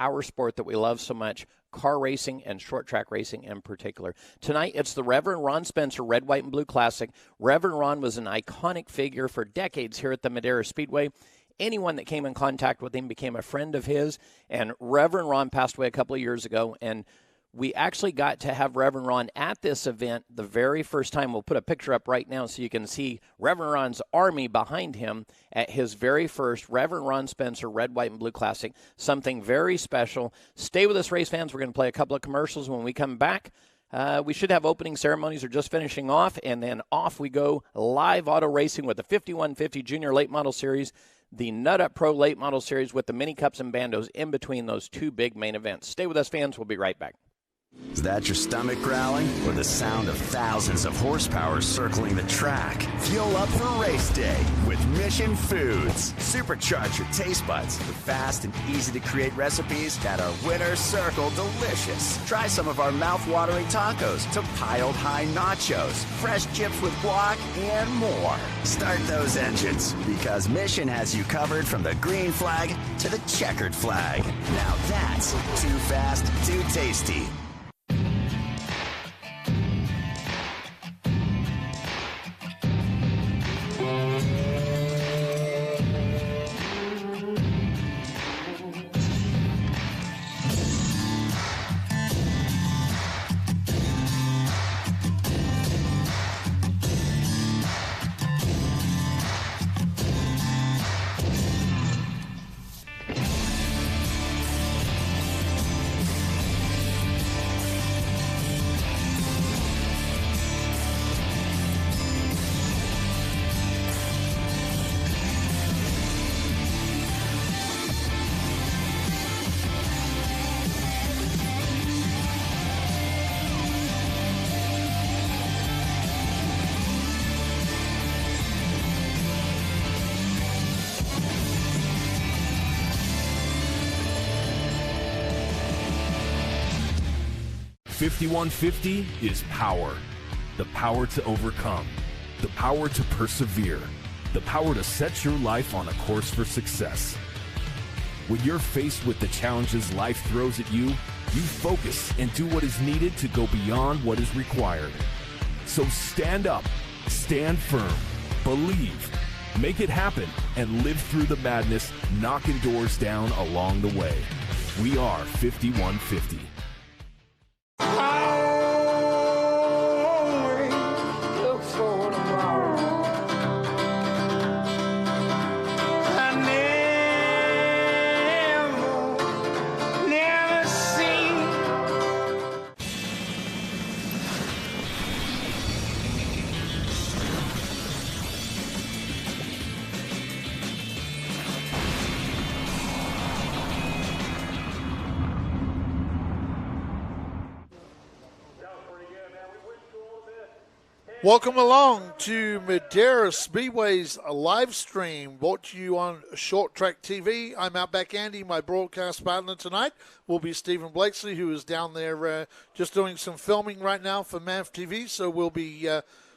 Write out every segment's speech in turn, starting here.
our sport that we love so much, car racing and short track racing in particular. Tonight, it's the Reverend Ron Spencer Red, White, and Blue Classic. Reverend Ron was an iconic figure for decades here at the Madera Speedway. Anyone that came in contact with him became a friend of his, and Reverend Ron passed away a couple of years ago, and we actually got to have Reverend Ron at this event the very first time. We'll put a picture up right now so you can see Reverend Ron's army behind him at his very first Reverend Ron Spencer Red, White, and Blue Classic. Something very special. Stay with us, race fans. We're going to play a couple of commercials. When we come back, we should have opening ceremonies or just finishing off, and then off we go, live auto racing with the 5150 Junior Late Model Series, the Nut Up Pro Late Model Series with the Mini Cups and Bandos in between those two big main events. Stay with us, fans. We'll be right back. Is that your stomach growling or the sound of thousands of horsepower circling the track? Fuel up for race day with Mission Foods. Supercharge your taste buds with fast and easy to create recipes that are winner circle delicious. Try some of our mouth-watering tacos to piled high nachos, fresh chips with guac, and more. Start those engines because Mission has you covered from the green flag to the checkered flag. Now that's too fast, too tasty. .5150 is power. The power to overcome. The power to persevere. The power to set your life on a course for success. When you're faced with the challenges life throws at you, you focus and do what is needed to go beyond what is required. So stand up, stand firm, believe, make it happen, and live through the madness, knocking doors down along the way. We are 5150. Welcome along to Madera Speedway's live stream, brought to you on Short Track TV. I'm Outback Andy. My broadcast partner tonight will be Stephen Blakesley, who is down there just doing some filming right now for MAV TV. So we'll be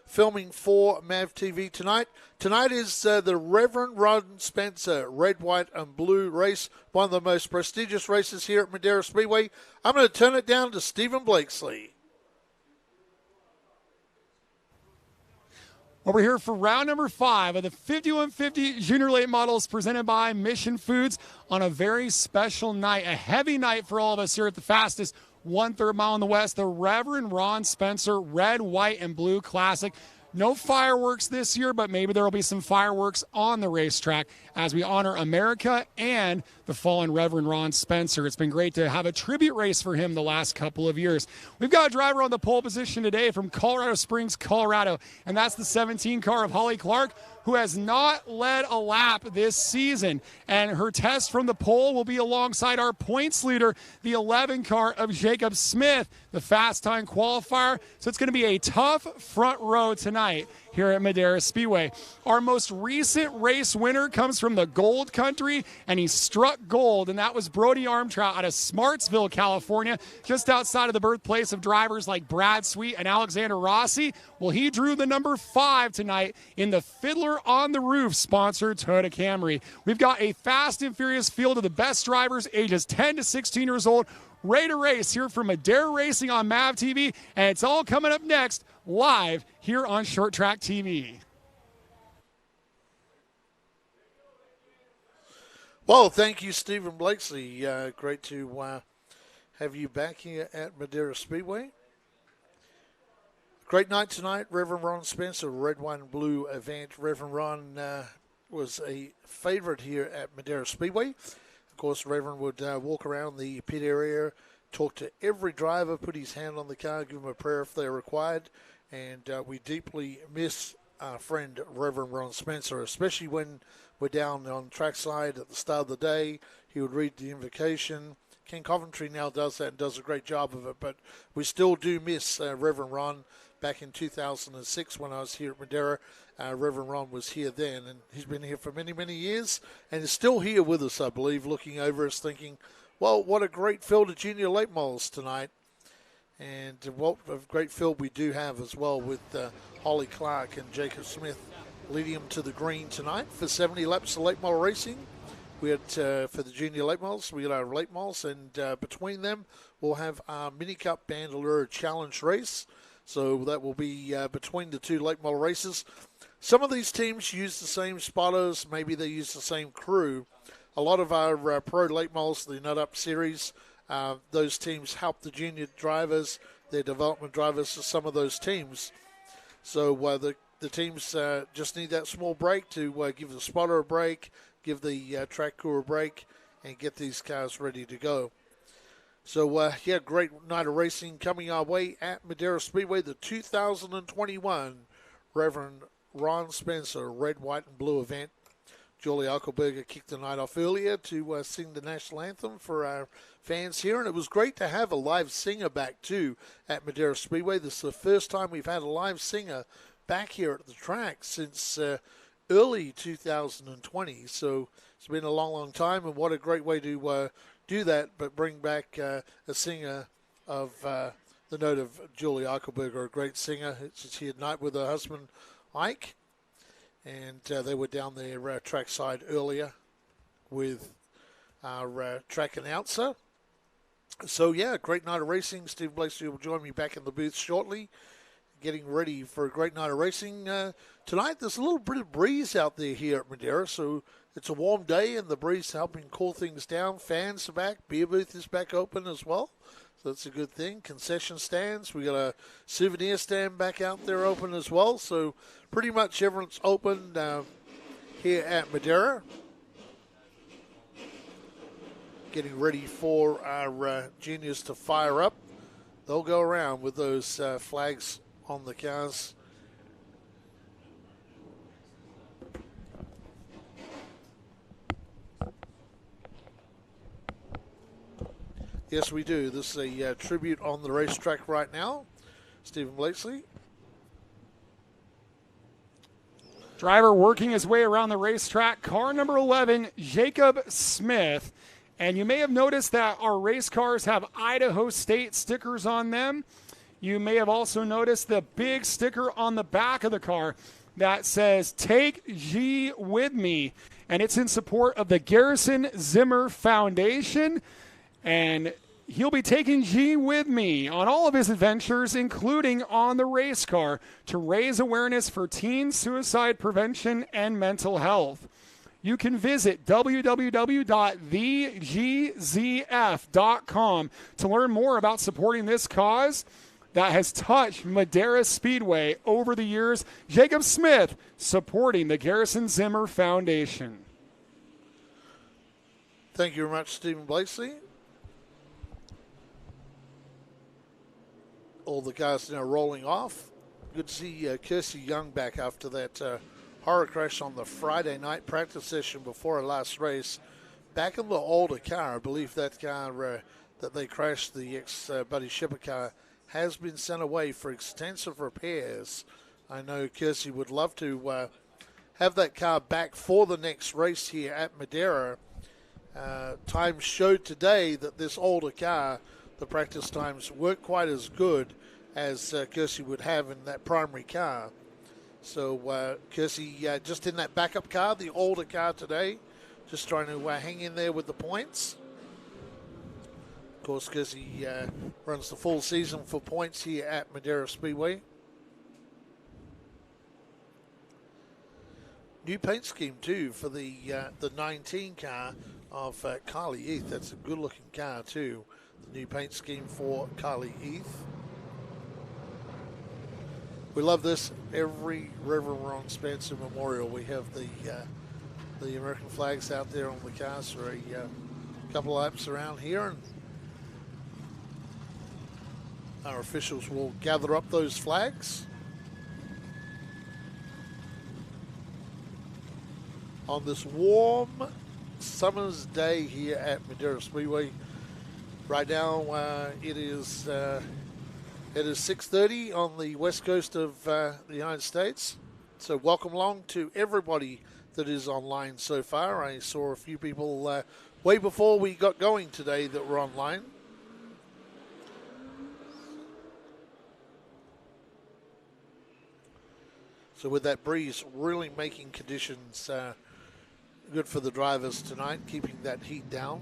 filming for MAV TV tonight. Tonight is the Reverend Ron Spencer Red, White, and Blue race, one of the most prestigious races here at Madera Speedway. I'm going to turn it down to Stephen Blakesley. Well, we're here for round number 5 of the 5150 Junior Late Models presented by Mission Foods on a very special night, a heavy night for all of us here at the fastest 1/3 mile in the West, the Reverend Ron Spencer Red, White, and Blue Classic. No fireworks this year, but maybe there will be some fireworks on the racetrack as we honor America and the fallen Reverend Ron Spencer. It's been great to have a tribute race for him the last couple of years. We've got a driver on the pole position today from Colorado Springs, Colorado, and that's the 17 car of Holly Clark, who has not led a lap this season. And her test from the pole will be alongside our points leader, the 11 car of Jacob Smith, the fast time qualifier. So it's going to be a tough front row tonight here at Madera Speedway. Our most recent race winner comes from the Gold Country, and he struck gold, and that was Brody Armtrout out of Smartsville, California, just outside of the birthplace of drivers like Brad Sweet and Alexander Rossi. Well, he drew the number 5 tonight in the Fiddler on the Roof sponsored Toyota Camry. We've got a fast and furious field of the best drivers ages 10 to 16 years old, ready to race here from Madera Racing on MAV TV, and it's all coming up next live here on Short Track TV. Well, thank you, Stephen Blakesley. Great to have you back here at Madera Speedway. Great night tonight. Reverend Ron Spencer, red, white, and blue event. Reverend Ron was a favorite here at Madera Speedway. Of course, Reverend would walk around the pit area, talk to every driver, put his hand on the car, give them a prayer if they're required. And we deeply miss our friend Reverend Ron Spencer, especially when we're down on trackside at the start of the day. He would read the invocation. Ken Coventry now does that and does a great job of it, but we still do miss Reverend Ron. Back in 2006 when I was here at Madera, Reverend Ron was here then, and he's been here for many, many years, and is still here with us, I believe, looking over us thinking, well, what a great field of junior late models tonight. And what a great field we do have as well with Holly Clark and Jacob Smith leading them to the green tonight for 70 laps of late model racing. We had, for the junior late models, we got our late models, and between them, we'll have our Mini Cup Bandolero Challenge race. So that will be between the two late model races. Some of these teams use the same spotters. Maybe they use the same crew. A lot of our pro late models, the Nut Up Series, those teams help the junior drivers, their development drivers to some of those teams. So the teams just need that small break to give the spotter a break, give the track crew a break, and get these cars ready to go. So, great night of racing coming our way at Madera Speedway, the 2021 Reverend Ron Spencer Red, White, and Blue event. Julie Eichelberger kicked the night off earlier to sing the national anthem for our fans here, and it was great to have a live singer back, too, at Madera Speedway. This is the first time we've had a live singer back here at the track since early 2020, so it's been a long, long time, and what a great way to do that, but bring back a singer of the note of Julie Eichelberger, a great singer. She's here tonight with her husband, Ike, and they were down there trackside earlier with our track announcer. So, great night of racing. Steve Blakesley will join me back in the booth shortly, getting ready for a great night of racing. Tonight, there's a little bit of breeze out there here at Madera, so it's a warm day, and the breeze helping cool things down. Fans are back. Beer booth is back open as well, so that's a good thing. Concession stands. We got a souvenir stand back out there open as well, so pretty much everyone's open here at Madera. Getting ready for our juniors to fire up. They'll go around with those flags on the cars. Yes, we do. This is a tribute on the racetrack right now. Stephen Blakesley. Driver working his way around the racetrack. Car number 11, Jacob Smith. And you may have noticed that our race cars have Idaho State stickers on them. You may have also noticed the big sticker on the back of the car that says, "Take G with me." And it's in support of the Garrison Zimmer Foundation. And he'll be taking G with me on all of his adventures, including on the race car, to raise awareness for teen suicide prevention and mental health. You can visit www.thegzf.com to learn more about supporting this cause that has touched Madera Speedway over the years. Jacob Smith supporting the Garrison Zimmer Foundation. Thank you very much, Stephen Blakesley. All the guys now rolling off. Good to see Kirsty Young back after that horror crash on the Friday night practice session before our last race. Back in the older car, I believe that car that they crashed, the ex-Buddy Shipper car, has been sent away for extensive repairs I know Kersey would love to have that car back for the next race here at Madera. Times showed today that this older car, the practice times weren't quite as good as Kersey would have in that primary car. So Kersey just in that backup car, the older car today, just trying to hang in there with the points. Of course, Kersey runs the full season for points here at Madera Speedway. New paint scheme, too, for the 19 car of Carly Heath. That's a good-looking car, too. The new paint scheme for Carly Heath. We love this. Every Reverend Ron Spencer Memorial, we have the American flags out there on the cars for a couple of laps around here. And our officials will gather up those flags. On this warm summer's day here at Madera Speedway. Right now it is 6:30 on the west coast of the United States. So welcome along to everybody that is online so far. I saw a few people way before we got going today that were online. So with that breeze really making conditions good for the drivers tonight, keeping that heat down.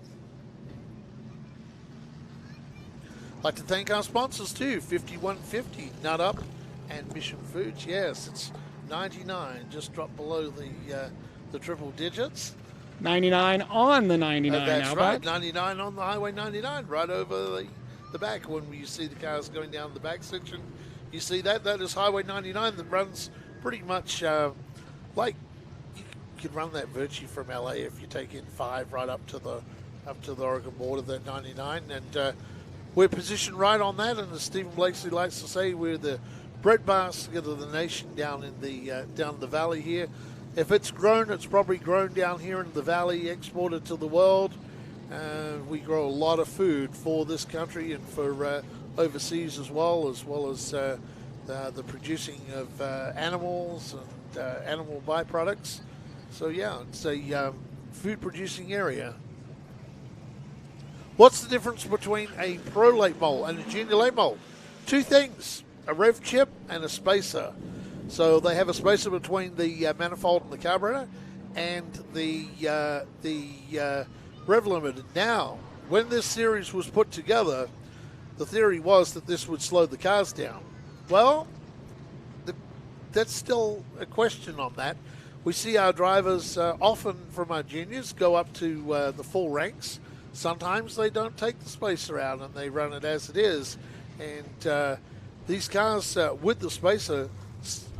I'd like to thank our sponsors too, 5150, Nut Up, and Mission Foods. Yes, it's 99, just dropped below the triple digits. 99 on the 99 That's now, right, Buck. 99 on the Highway 99, right over the back. When you see the cars going down the back section, you see that is Highway 99 that runs pretty much like you could run that virtually from LA if you take in 5 right up to the Oregon border, that 99, and we're positioned right on that. And as Stephen Blakeslee likes to say, we're the breadbasket of the nation down in the valley here. If it's grown, it's probably grown down here in the valley, exported to the world. We grow a lot of food for this country and for overseas as well as the producing of animals and animal byproducts. So yeah, it's a food producing area. What's the difference between a pro late model and a junior late model? 2 things, a rev chip and a spacer. So they have a spacer between the manifold and the carburetor and the rev limiter. Now, when this series was put together, the theory was that this would slow the cars down. Well, that's still a question on that. We see our drivers often from our juniors go up to the full ranks. Sometimes they don't take the spacer out and they run it as it is. And these cars with the spacer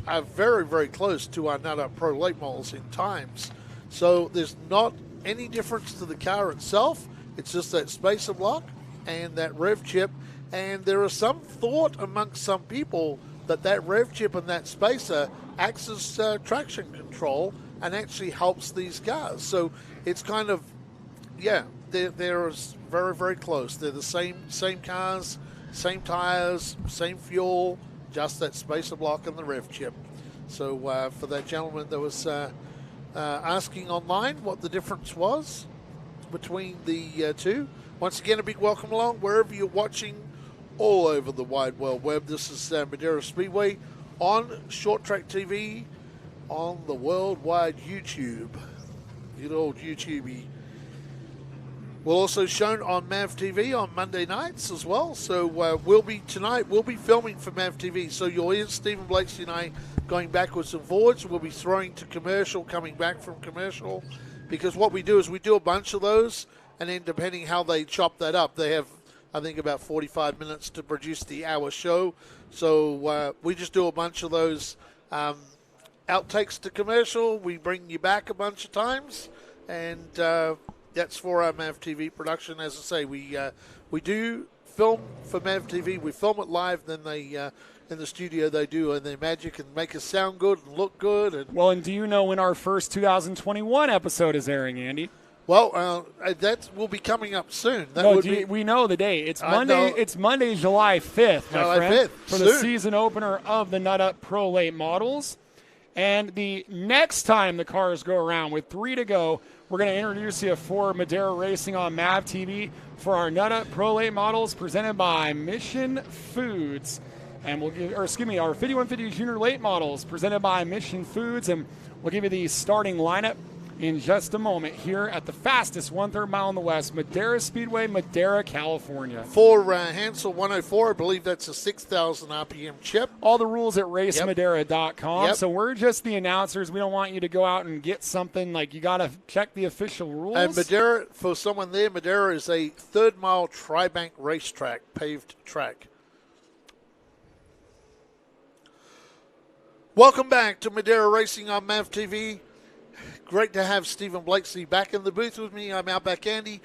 are very, very close to our Nut Up Pro late models in times. So there's not any difference to the car itself. It's just that spacer block and that rev chip. And there is some thought amongst some people that rev chip and that spacer acts as traction control and actually helps these cars. So it's kind of, yeah, they're very, very close. They're the same cars, same tires, same fuel, just that spacer block and the rev chip. So for that gentleman that was asking online what the difference was between the two, once again, a big welcome along wherever you're watching all over the wide world web. This is Madera Speedway on Short Track TV on the worldwide YouTube. Good old YouTubey. We're also shown on MAV TV on Monday nights as well. So we'll be filming for MAV TV. So you'll hear Stephen Blakeslee and I going backwards and forwards. We'll be throwing to commercial, coming back from commercial, because what we do is we do a bunch of those, and then depending how they chop that up, they have, I think, about 45 minutes to produce the hour show. So we just do a bunch of those outtakes to commercial. We bring you back a bunch of times, and that's for our MAV TV production. As I say, we do film for MAV TV. We film it live, then they in the studio they do their magic and make us sound good and look good. And Well, and do you know when our first 2021 episode is airing, Andy? Well, that will be coming up soon. We know the date. It's I Monday. know. It's Monday, July 5th, my July friend, 5th, for the soon. season opener of the Nut Up Pro Late Models. And the next time the cars go around with 3 to go, we're going to introduce you for Madera Racing on MAV TV for our Nut Up Pro Late Models presented by Mission Foods. And our 5150 Junior Late Models presented by Mission Foods. And we'll give you the starting lineup in just a moment here at the fastest 1/3 mile in the West, Madera Speedway, Madera, California. For Hansel 104, I believe that's a 6,000 RPM chip. All the rules at racemadera.com. Yep. So we're just the announcers. We don't want you to go out and get something like you got to check the official rules. And Madera, for someone there, Madera is a 3rd mile tri-bank racetrack, paved track. Welcome back to Madera Racing on MAV TV. Great to have Stephen Blakeslee back in the booth with me. I'm Outback Andy.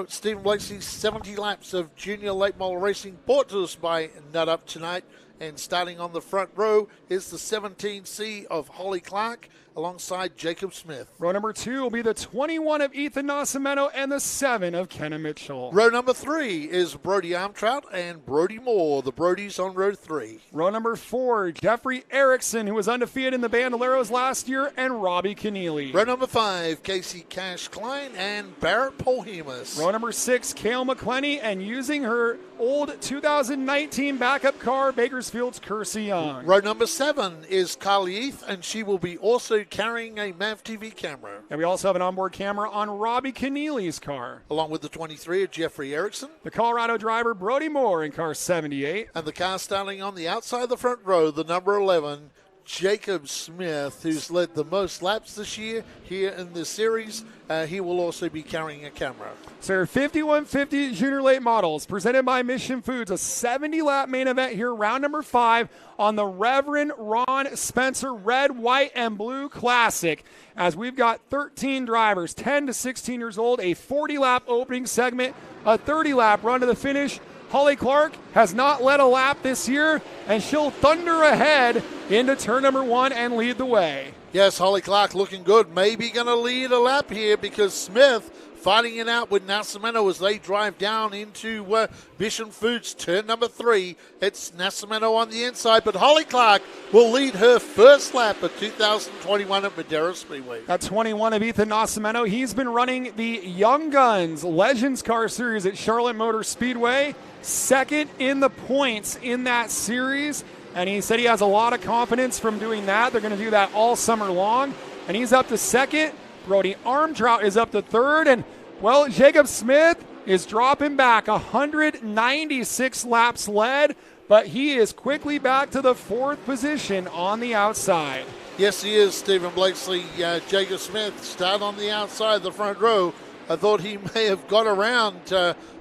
Stephen Blakeslee, 70 laps of junior late model racing brought to us by Nut Up tonight. And starting on the front row is the 17C of Holly Clark alongside Jacob Smith. Row number 2 will be the 21 of Ethan Nascimento and the 7 of Kenna Mitchell. Row number 3 is Brody Armtrout and Brody Moore. The Brodies on row 3. Row number 4, Jeffrey Erickson, who was undefeated in the Bandoleros last year, and Robbie Keneally. Row number 5, Casey Cash Klein and Barrett Polhemus. Row number 6, Kale McClenny, and using her old 2019 backup car, Bakersfield's Kersey Young. Row number 7 is Carly Heath, and she will be also carrying a MAV TV camera. And we also have an onboard camera on Robbie Keneally's car. Along with the 23 of Jeffrey Erickson. The Colorado driver, Brody Moore, in car 78. And the car starting on the outside of the front row, the number 11, Jacob Smith, who's led the most laps this year here in this series. He will also be carrying a camera. So your 5150 Junior Late Models presented by Mission Foods, a 70-lap main event here, round number 5 on the Reverend Ron Spencer Red, White, and Blue Classic. As we've got 13 drivers, 10 to 16 years old, a 40-lap opening segment, a 30-lap run to the finish. Holly Clark has not led a lap this year, and she'll thunder ahead into turn number 1 and lead the way. Yes, Holly Clark looking good. Maybe going to lead a lap here because Smith fighting it out with Nascimento as they drive down into Mission Foods turn number 3. It's Nascimento on the inside, but Holly Clark will lead her first lap of 2021 at Madera Speedway. At 21 of Ethan Nascimento, he's been running the Young Guns Legends Car Series at Charlotte Motor Speedway, second in the points in that series. And he said he has a lot of confidence from doing that. They're going to do that all summer long. And he's up to second. Brody Armtrout is up to third. And, well, Jacob Smith is dropping back 196 laps led. But he is quickly back to the 4th position on the outside. Yes, he is, Stephen Blakeslee. Jacob Smith start on the outside of the front row. I thought he may have got around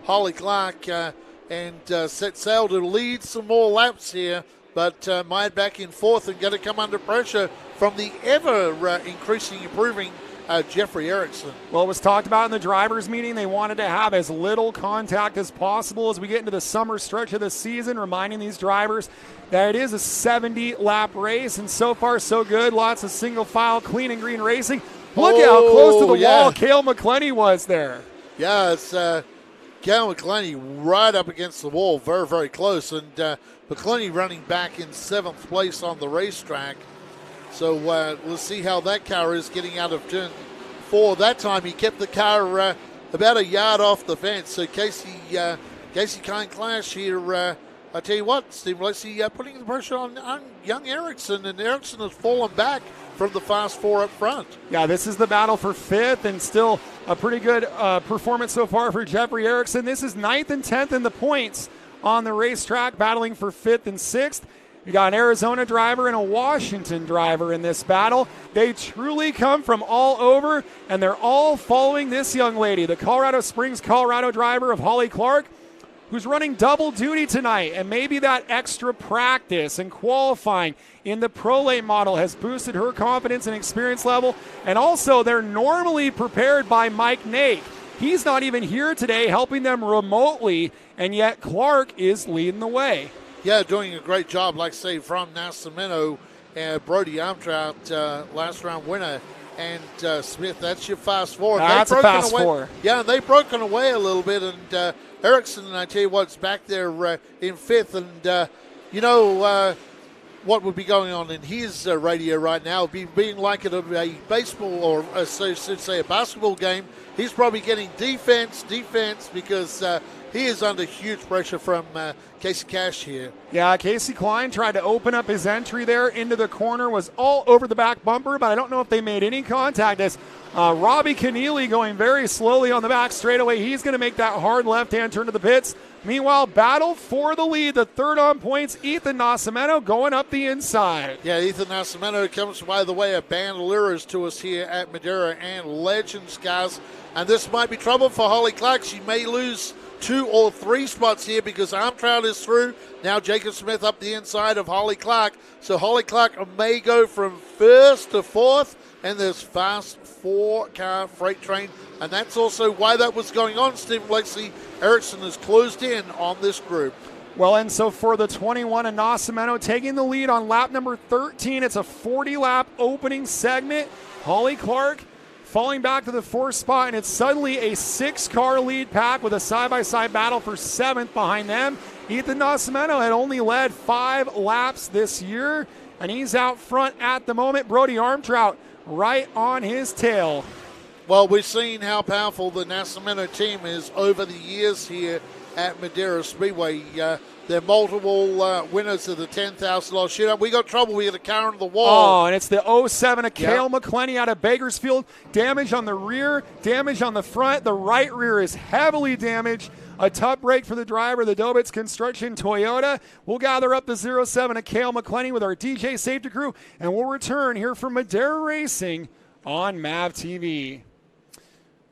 Holly Clark and set sail to lead some more laps here. But mired back in 4th and going to come under pressure from the ever-increasing, improving Jeffrey Erickson. Well, it was talked about in the drivers' meeting. They wanted to have as little contact as possible as we get into the summer stretch of the season, reminding these drivers that it is a 70-lap race, and so far so good. Lots of single-file, clean and green racing. Look at how close to the wall Kale McClenny was there. Yeah, it's Kale McClenny right up against the wall, very, very close, and McClenny running back in 7th place on the racetrack. So we'll see how that car is getting out of turn 4. That time he kept the car about a yard off the fence. So Casey Kine Clash here, I tell you what, Steve Lacey putting the pressure on young Erickson, and Erickson has fallen back from the fast 4 up front. Yeah, this is the battle for 5th, and still a pretty good performance so far for Jeffrey Erickson. This is 9th and 10th in the points on the racetrack, battling for 5th and 6th. You got an Arizona driver and a Washington driver in this battle. They truly come from all over, and they're all following this young lady, the Colorado Springs, Colorado driver of Holly Clark, who's running double duty tonight. And maybe that extra practice and qualifying in the Pro Late model has boosted her confidence and experience level. And also, they're normally prepared by Mike Nate. He's not even here today helping them remotely, and yet Clark is leading the way. Yeah, doing a great job, like I say, from Nascimento and Brody Armtrout, last round winner and Smith. That's your fast four. That's a fast four. Yeah, and they've broken away a little bit. And Erickson, I tell you what's back there in fifth. And, what would be going on in his radio right now, being like at a baseball or a basketball game. He's probably getting defense, because he is under huge pressure from Casey Cash here. Yeah, Casey Klein tried to open up his entry there into the corner, was all over the back bumper, but I don't know if they made any contact. As Robbie Keneally going very slowly on the back straightaway, he's going to make that hard left-hand turn to the pits. Meanwhile, battle for the lead, the third on points, Ethan Nascimento going up the inside. Yeah, Ethan Nascimento comes by the way of Bandoleros to us here at Madera and Legends, guys. And this might be trouble for Holly Clark. She may lose 2 or 3 spots here because Armtrout is through. Now Jacob Smith up the inside of Holly Clark. So Holly Clark may go from first to fourth in this fast 4-car freight train. And that's also why that was going on. Stephen Blakeslee Erickson is closed in on this group. Well, and so for the 21 and Nascimento taking the lead on lap number 13. It's a 40-lap opening segment. Holly Clark falling back to the 4th spot, and it's suddenly a 6-car lead pack with a side-by-side battle for 7th behind them. Ethan Nascimento had only led 5 laps this year, and he's out front at the moment. Brody Armtrout right on his tail. Well, we've seen how powerful the Nascimento team is over the years here at Madera Speedway. They're multiple winners of the $10,000 shootout. We got trouble. We got a car on the wall. Oh, and it's the 07 of Cale McClenny out of Bakersfield. Damage on the rear, damage on the front. The right rear is heavily damaged. A tough break for the driver, the Dobitz Construction Toyota. We'll gather up the 07 of Cale McClenny with our DJ safety crew, and we'll return here from Madera Racing on MAV TV.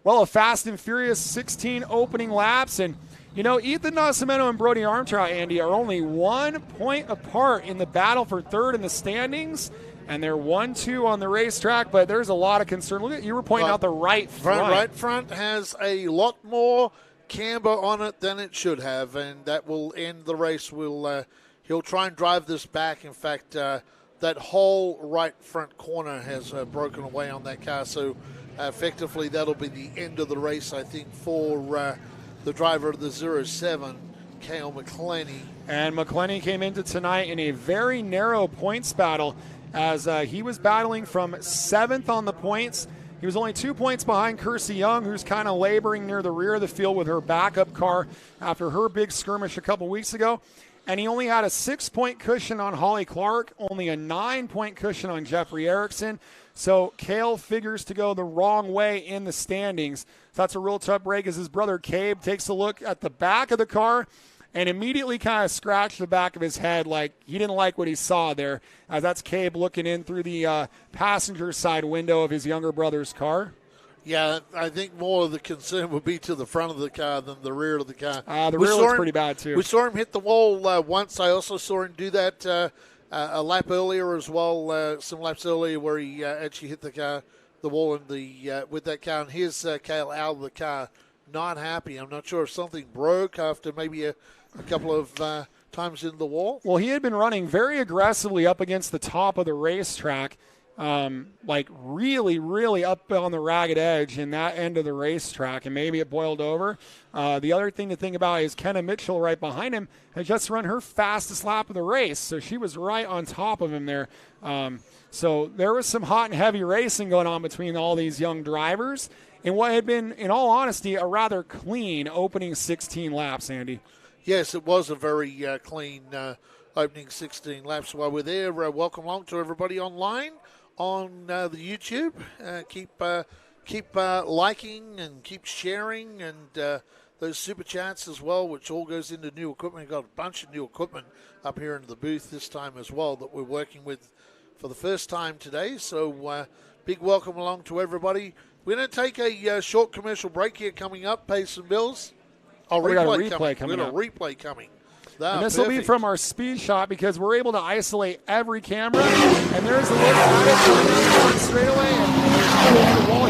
Well, a fast and furious 16 opening laps, and you know, Ethan Nascimento and Brody Armtrout, Andy, are only 1 point apart in the battle for third in the standings, and they're 1-2 on the racetrack, but there's a lot of concern. Look at, you were pointing out the right front. Right front has a lot more camber on it than it should have, and that will end the race. He'll try and drive this back. In fact, that whole right front corner has broken away on that car, so effectively that'll be the end of the race, I think, for the driver of the 07, Cale McClenny. And McClenny came into tonight in a very narrow points battle as he was battling from 7th on the points. He was only 2 points behind Kersey Young, who's kind of laboring near the rear of the field with her backup car after her big skirmish a couple weeks ago. And he only had a 6-point cushion on Holly Clark, only a 9-point cushion on Jeffrey Erickson. So Cale figures to go the wrong way in the standings. So that's a real tough break as his brother Cabe takes a look at the back of the car and immediately kind of scratched the back of his head like he didn't like what he saw there. That's Cabe looking in through the passenger side window of his younger brother's car. Yeah, I think more of the concern would be to the front of the car than the rear of the car. The rear looks pretty bad, too. We saw him hit the wall once. I also saw him do that a lap earlier as well, some laps earlier where he actually hit the wall in with that car. And here's Cale out of the car, not happy. I'm not sure if something broke after maybe a couple of times in the wall. Well, he had been running very aggressively up against the top of the racetrack, like really, really up on the ragged edge in that end of the racetrack, and maybe it boiled over. The other thing to think about is Kenna Mitchell right behind him had just run her fastest lap of the race, so she was right on top of him there. So there was some hot and heavy racing going on between all these young drivers in what had been, in all honesty, a rather clean opening 16 laps, Andy. Yes, it was a very clean opening 16 laps. While we're there, welcome along to everybody online on the YouTube. Keep liking and keep sharing, and those super chats as well, which all goes into new equipment. We've got a bunch of new equipment up here in the booth this time as well that we're working with for the first time today. So big welcome along to everybody. We're going to take a short commercial break here coming up, pay some bills. We got a replay coming. We got a replay coming. And this will be from our speed shot because we're able to isolate every camera. And there's a look at it straight away. And the wall.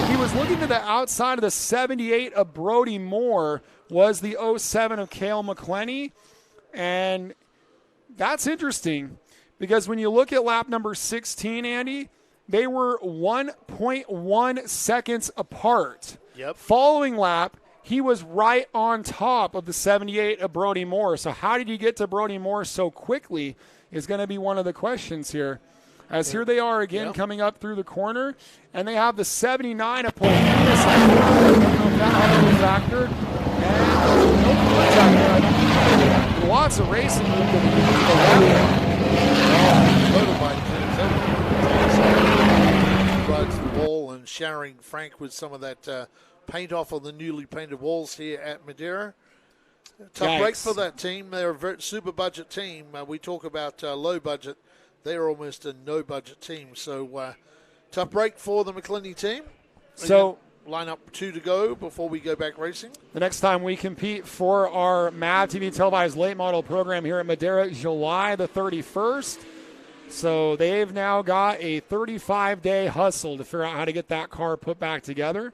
He was looking to the outside of the 78 of Brody Moore, was the 07 of Cale McClenny. And that's interesting because when you look at lap number 16, Andy, they were 1.1 seconds apart. Yep. Following lap, he was right on top of the 78 of Brody Moore. So how did he get to Brody Moore so quickly is going to be one of the questions here. As here they are again coming up through the corner, and they have the 79 of Paul Venus. I don't know if that had any factor. And no contact there. Lots of racing movement. Rides the wall and showering Frank with some of that paint off on the newly painted walls here at Madera. Tough break for that team. They're a very super budget team. We talk about low budget. They're almost a no budget team. So tough break for the McClinney team. So line up 2 to go before we go back racing. The next time we compete for our MAV TV televised late model program here at Madera, July the 31st. So they've now got a 35-day hustle to figure out how to get that car put back together.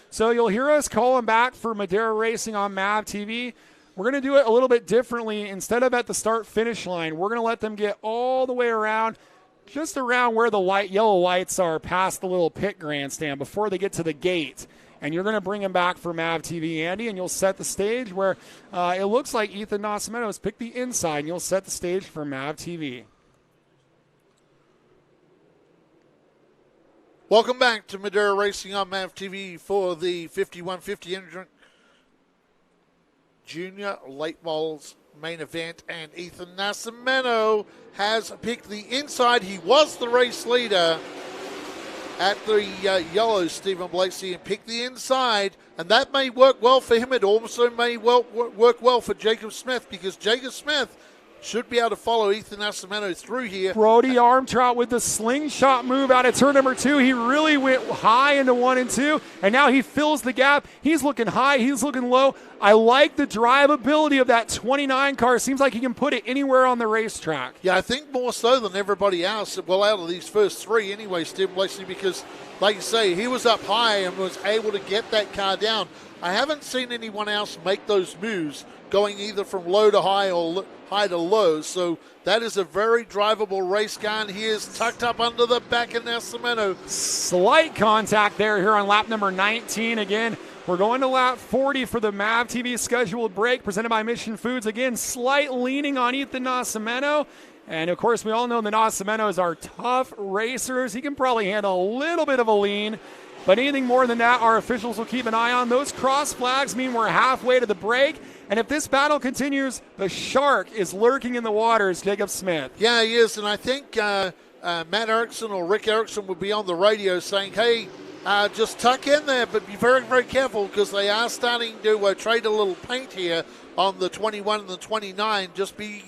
So you'll hear us calling back for Madera Racing on MAV TV. We're going to do it a little bit differently. Instead of at the start-finish line, we're going to let them get all the way around, just around where the yellow lights are past the little pit grandstand before they get to the gate. And you're going to bring them back for MAV TV, Andy, and you'll set the stage where it looks like Ethan Nascimento has picked the inside, and you'll set the stage for MAV TV. Welcome back to Madera Racing on MAV TV for the 5150 Entrant Junior Late Models main event, and Ethan Nascimento has picked the inside. He was the race leader at the yellow, Stephen Blakeslee, and picked the inside, and that may work well for him. It also may work well for Jacob Smith, because Jacob Smith should be able to follow Ethan Nascimento through here. Brody Armtrout with the slingshot move out of turn number 2. He really went high into 1 and 2, and now he fills the gap. He's looking high. He's looking low. I like the drivability of that 29 car. Seems like he can put it anywhere on the racetrack. Yeah, I think more so than everybody else. Well, out of these first 3 anyway, Steve Blakeslee, because, like you say, he was up high and was able to get that car down. I haven't seen anyone else make those moves, going either from low to high or high to low. So that is a very drivable race car, and he is tucked up under the back of Nascimento. Slight contact here on lap number 19 again. We're going to lap 40 for the MAV TV scheduled break presented by Mission Foods. Again, slight leaning on Ethan Nascimento. And, of course, we all know the Nascimentos are tough racers. He can probably handle a little bit of a lean. But anything more than that, our officials will keep an eye on. Those cross flags mean we're halfway to the break. And if this battle continues, the shark is lurking in the waters, Jacob Smith. Yeah, he is. And I think Matt Erickson or Rick Erickson would be on the radio saying, hey, just tuck in there, but be very, very careful, because they are starting to trade a little paint here on the 21 and the 29. Just be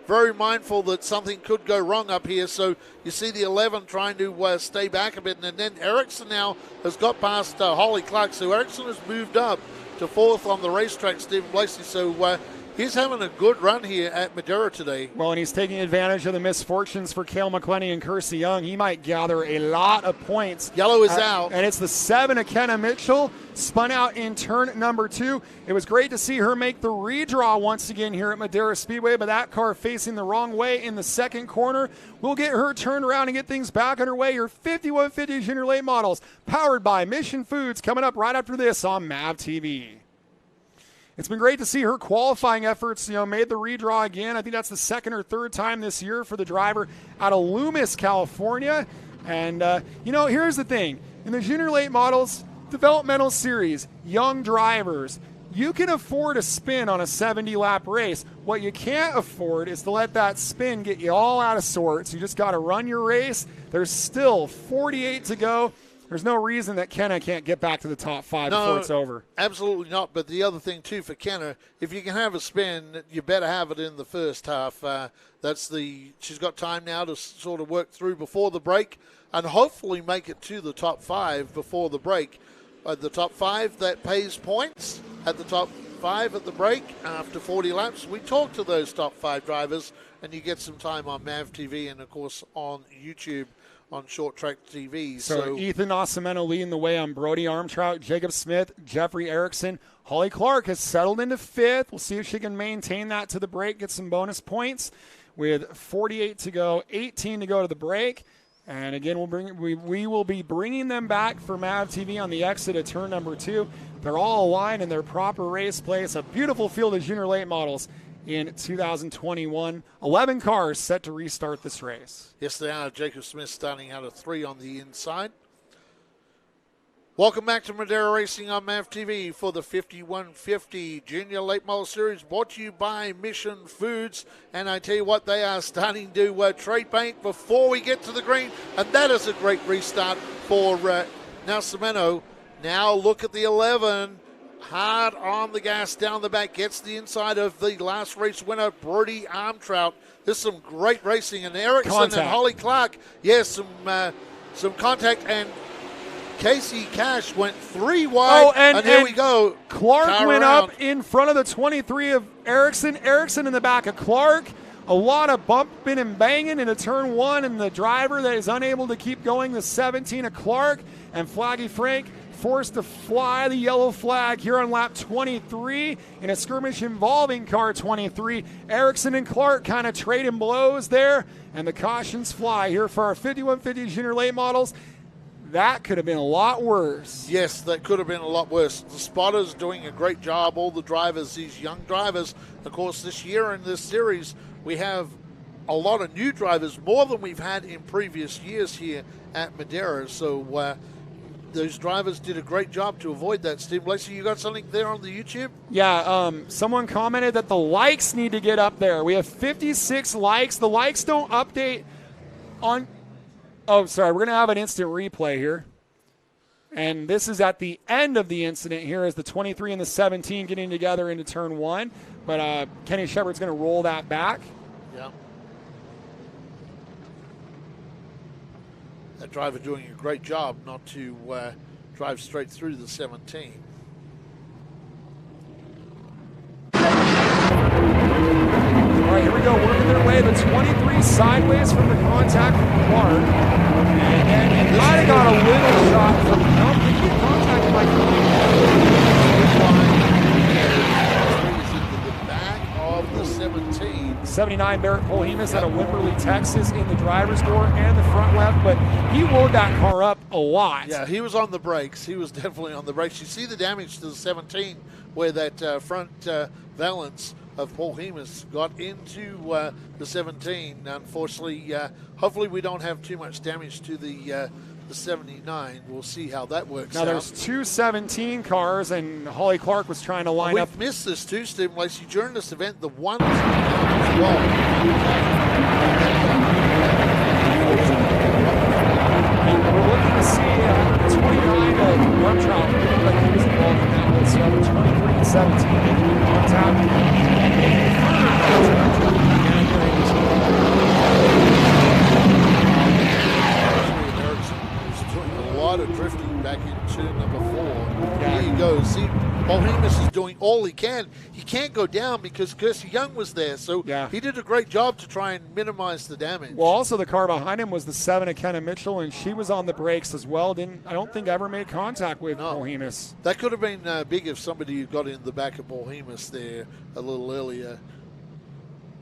very mindful that something could go wrong up here. So you see the 11 trying to stay back a bit. And then Erickson now has got past Holly Clark. So Erickson has moved up to 4th on the racetrack, Stephen Blakeslee. So he's having a good run here at Madera today. Well, and he's taking advantage of the misfortunes for Cale McClenny and Kersey Young. He might gather a lot of points. Yellow is out. And it's the 7 of Kenna Mitchell, spun out in turn number 2. It was great to see her make the redraw once again here at Madera Speedway, but that car facing the wrong way in the second corner. We'll get her turned around and get things back underway. Your 5150 Junior Late Models, powered by Mission Foods, coming up right after this on MAV TV. It's been great to see her qualifying efforts, made the redraw again. I think that's the 2nd or 3rd time this year for the driver out of Loomis, California. And, here's the thing. In the Junior Late Models Developmental Series, young drivers, you can afford a spin on a 70-lap race. What you can't afford is to let that spin get you all out of sorts. You just got to run your race. There's still 48 to go. There's no reason that Kenna can't get back to the top 5 before it's over. Absolutely not. But the other thing, too, for Kenna, if you can have a spin, you better have it in the first half. She's got time now to sort of work through before the break and hopefully make it to the top 5 before the break. The top 5, that pays points. At the top 5 at the break, after 40 laps, we talk to those top 5 drivers, and you get some time on MAV TV and, of course, on YouTube on Short Track TV. So Ethan Nascimento leading the way on Brody Armtrout, Jacob Smith, Jeffrey Erickson. Holly Clark has settled into 5th. We'll see if she can maintain that to the break, get some bonus points with 48 to go, 18 to go to the break. And again, we will be bringing them back for MAV TV on the exit of turn number 2. They're all aligned in their proper race play. It's a beautiful field of junior late models in 2021. 11 cars set to restart this race. Yes, they are. Jacob Smith starting out of 3 on the inside. Welcome back to Madera Racing on MAV TV for the 5150 Junior Late Model Series, brought to you by Mission Foods. And I tell you what, they are starting to trade paint before we get to the green, and that is a great restart for Nascimento. Now look at the 11. Hard on the gas down the back, gets the inside of the last race winner, Brody Armtrout. This is some great racing, and Erickson and Holly Clark, yes, some contact, and Casey Cash went 3 wide, and here we go. Clark went up in front of the 23 of Erickson. Erickson in the back of Clark. A lot of bumping and banging into turn 1, and the driver that is unable to keep going, the 17 of Clark, and Flaggy Frank forced to fly the yellow flag here on lap 23 in a skirmish involving car 23. Erickson and Clark kind of trading blows there, and the cautions fly here for our 5150 junior late models. That could have been a lot worse. Yes, that could have been a lot worse. The spotters doing a great job. All the drivers, these young drivers. Of course, this year in this series, we have a lot of new drivers, more than we've had in previous years here at Madera. So those drivers did a great job to avoid that. Steve Lacey, you got something there on the YouTube? Yeah, someone commented that the likes need to get up there. We have 56 likes. The likes don't update on... Oh, sorry, we're going to have an instant replay here. And this is at the end of the incident here as the 23 and the 17 getting together into turn 1. But Kenny Shepard's going to roll that back. Yeah. That driver doing a great job not to drive straight through the 17. All right, here we go, working their way. The 23 sideways from the contact from Clark. And then it might have got a little shot from no, they get contact by the back of the 17. 79 Barrett Polhemus out of Wimberley, Texas, in the driver's door and the front left, but he loaded that car up a lot. Yeah, he was on the brakes. He was definitely on the brakes. You see the damage to the 17 where that front valance of Paul Hemus got into the 17. Unfortunately, hopefully we don't have too much damage to the 79. We'll see how that works out. Now there's 2 17 cars, and Holly Clark was trying to line up. We've missed this too, Stephen Lacey. During this event, the ones as well. We're looking to see 29 Armstrong, like he was involved in that one. So 23 and 17 making contact. He's doing a lot of drifting back into number 4. There you go. See, Bohemus is doing all he can. He can't go down because Kersey Young was there, so he did a great job to try and minimize the damage. Well, also the car behind him was the 7 of Kenna Mitchell, and she was on the brakes as well. I don't think ever made contact with Bohemus. That could have been big if somebody got in the back of Bohemus there a little earlier.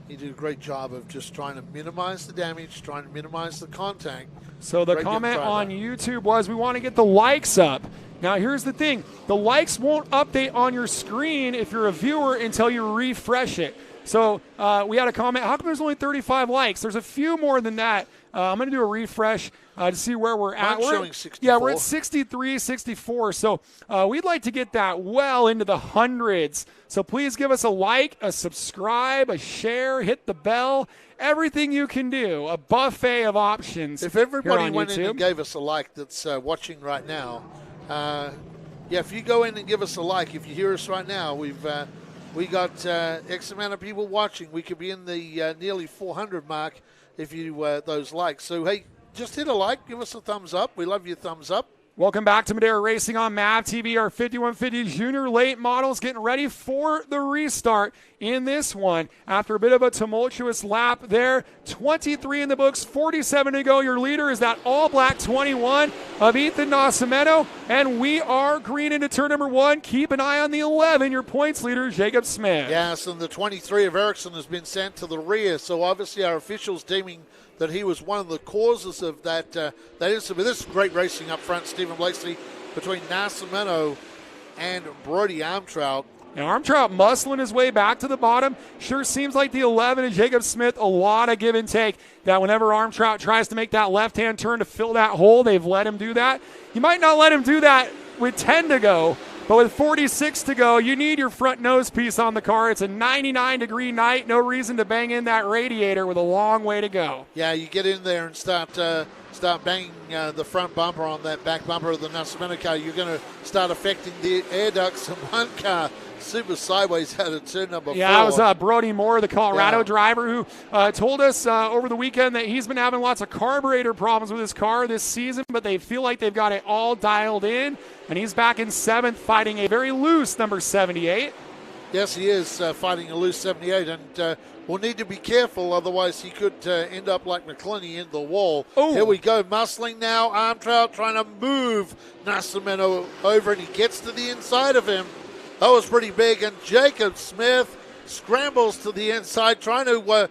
He did a great job of just trying to minimize the damage, trying to minimize the contact. So the comment on YouTube was, we want to get the likes up. Now, here's the thing. The likes won't update on your screen if you're a viewer until you refresh it. So we had a comment, how come there's only 35 likes? There's a few more than that. I'm going to do a refresh to see where we're at. We're showing 64. Yeah, we're at 63, 64. So we'd like to get that well into the hundreds. So please give us a like, a subscribe, a share, hit the bell. Everything you can do, a buffet of options. If everybody went YouTube. in and gave us a like that's watching right now, if you go in and give us a like, if you hear us right now, we got X amount of people watching. We could be in the nearly 400 mark if you those likes. So, hey, just hit a like, give us a thumbs up. We love your thumbs up. Welcome back to Madera Racing on MAV TV. Our 5150 Junior Late Models getting ready for the restart in this one. After a bit of a tumultuous lap there, 23 in the books, 47 to go. Your leader is that all-black 21 of Ethan Nascimento, and we are green into turn number 1. Keep an eye on the 11, your points leader, Jacob Smith. Yes, and the 23 of Erickson has been sent to the rear, so obviously our officials deeming that he was one of the causes of that incident. But this is great racing up front, Stephen Blakeslee, between Nascimento and Brody Armtrout. And Armtrout muscling his way back to the bottom. Sure seems like the 11 and Jacob Smith, a lot of give and take. That whenever Armtrout tries to make that left-hand turn to fill that hole, they've let him do that. You might not let him do that with 10 to go, but with 46 to go, you need your front nose piece on the car. It's a 99-degree night. No reason to bang in that radiator with a long way to go. Yeah, you get in there and start banging the front bumper on that back bumper of the Nascimento car. You're going to start affecting the air ducts of one car. Super sideways out of turn number 4. Yeah, that was Brody Moore, the Colorado driver, who told us over the weekend that he's been having lots of carburetor problems with his car this season, but they feel like they've got it all dialed in, and he's back in 7th fighting a very loose number 78. Yes, he is fighting a loose 78, and will need to be careful, otherwise he could end up like McClinney in the wall. Ooh. Here we go, muscling now. Armtrout trying to move Nascimento over, and he gets to the inside of him. That was pretty big, and Jacob Smith scrambles to the inside, trying to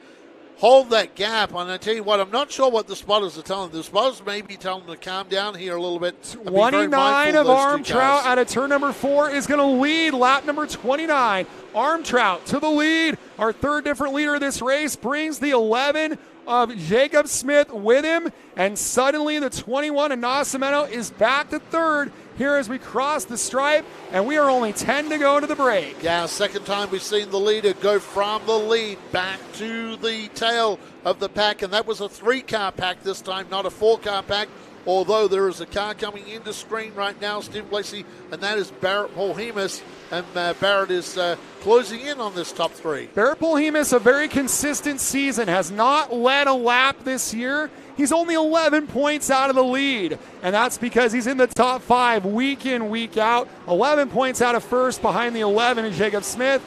hold that gap. And I tell you what, I'm not sure what the spotters are telling. The spotters may be telling them to calm down here a little bit. 29 of Armtrout out of turn number 4 is going to lead lap number 29. Armtrout to the lead. Our third different leader of this race brings the 11 of Jacob Smith with him, and suddenly the 21 of Nascimento is back to third here as we cross the stripe, and we are only 10 to go to the break. Yeah, second time we've seen the leader go from the lead back to the tail of the pack, and that was a 3-car pack this time, not a 4-car pack, although there is a car coming into screen right now, Steve Blakeslee, and that is Barrett Polhemus, and Barrett is closing in on this top 3. Barrett Polhemus, a very consistent season, has not led a lap this year. He's only 11 points out of the lead, and that's because he's in the top 5 week in, week out. 11 points out of first behind the 11 of Jacob Smith,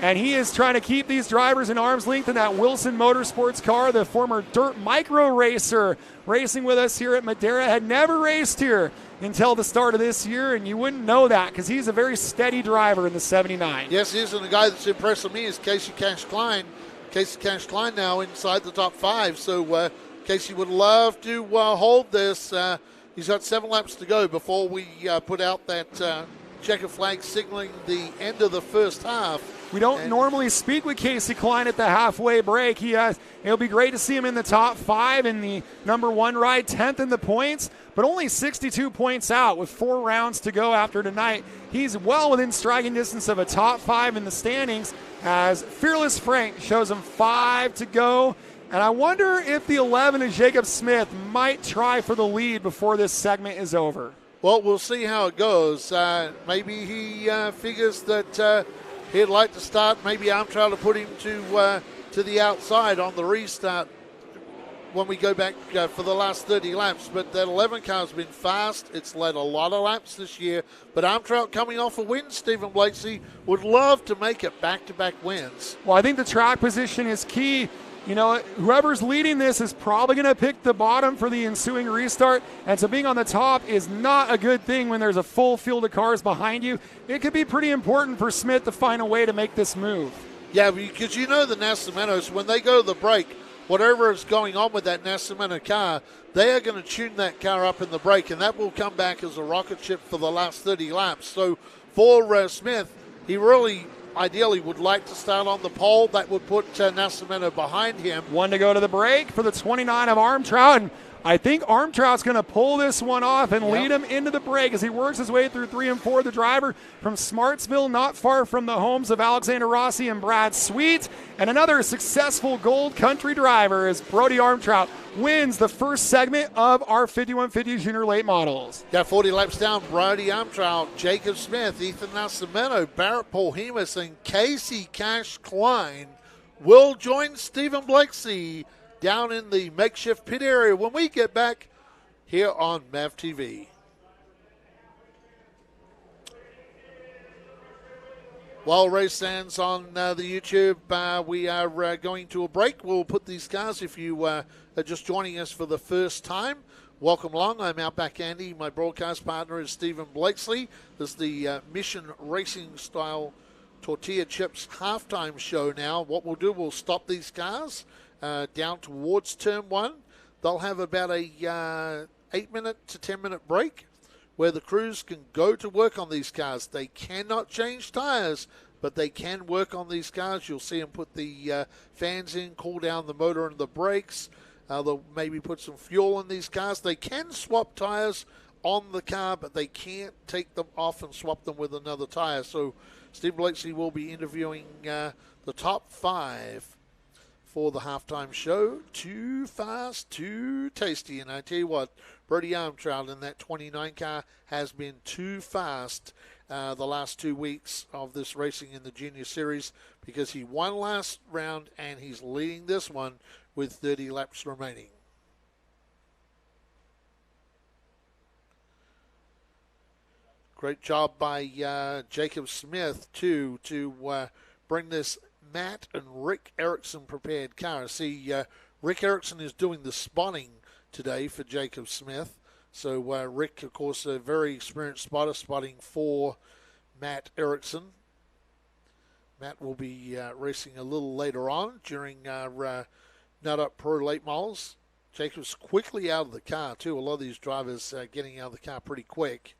and he is trying to keep these drivers in arm's length in that Wilson Motorsports car. The former dirt micro racer racing with us here at Madera had never raced here until the start of this year, and you wouldn't know that because he's a very steady driver in the 79. Yes, he is, and the guy that's impressing me is Casey Cash Klein. Casey Cash Klein now inside the top 5, so Casey would love to hold this. He's got 7 laps to go before we put out that checker flag signaling the end of the first half. We don't normally speak with Casey Klein at the halfway break. It'll be great to see him in the top 5 in the number 1 ride, 10th in the points, but only 62 points out with 4 rounds to go after tonight. He's well within striking distance of a top 5 in the standings as Fearless Frank shows him 5 to go. And I wonder if the 11 of Jacob Smith might try for the lead before this segment is over. Well, we'll see how it goes. Maybe he figures that he'd like to start. Maybe I'm trying to put him to the outside on the restart when we go back for the last 30 laps. But that 11 car's been fast. It's led a lot of laps this year. But Armtrout coming off a win, Stephen Blakeslee, would love to make it back-to-back wins. Well, I think the track position is key. You know, whoever's leading this is probably going to pick the bottom for the ensuing restart. And so being on the top is not a good thing when there's a full field of cars behind you. It could be pretty important for Smith to find a way to make this move. Yeah, because you know the Nascimentos, when they go to the break, whatever is going on with that Nascimento car, they are going to tune that car up in the break, and that will come back as a rocket ship for the last 30 laps. So for Smith, he really ideally would like to start on the pole. That would put Nascimento behind him. 1 to go to the break for the 29 of Armtrout. And I think Armtrout's going to pull this one off and lead him into the break as he works his way through 3 and 4. The driver from Smartsville, not far from the homes of Alexander Rossi and Brad Sweet. And another successful Gold Country driver as Brody Armtrout wins the first segment of our 5150 Junior Late Models. Got 40 laps down. Brody Armtrout, Jacob Smith, Ethan Nascimento, Barrett Polhemus, and Casey Cash Klein will join Stephen Blakeslee down in the makeshift pit area when we get back here on MAV TV. While race fans on the YouTube, we are going to a break. We'll put these cars, if you are just joining us for the first time, welcome along. I'm Outback Andy. My broadcast partner is Stephen Blakesley. This is the Mission Racing Style Tortilla Chips halftime show now. What we'll do, we'll stop these cars down towards turn 1. They'll have about a 8-minute to 10-minute break where the crews can go to work on these cars. They cannot change tires, but they can work on these cars. You'll see them put the fans in, cool down the motor and the brakes. They'll maybe put some fuel in these cars. They can swap tires on the car, but they can't take them off and swap them with another tire. So Steve Blakesley will be interviewing the top 5 for the halftime show. Too fast, too tasty. And I tell you what, Brody Armstrong in that 29 car has been too fast the last 2 weeks of this racing in the Junior Series, because he won last round and he's leading this one with 30 laps remaining. Great job by Jacob Smith, too, to bring this Matt and Rick Erickson prepared car. See, Rick Erickson is doing the spotting today for Jacob Smith. So Rick, of course, a very experienced spotter, spotting for Matt Erickson. Matt will be racing a little later on during our Nut Up Pro Late Models. Jacob's quickly out of the car, too. A lot of these drivers getting out of the car pretty quick.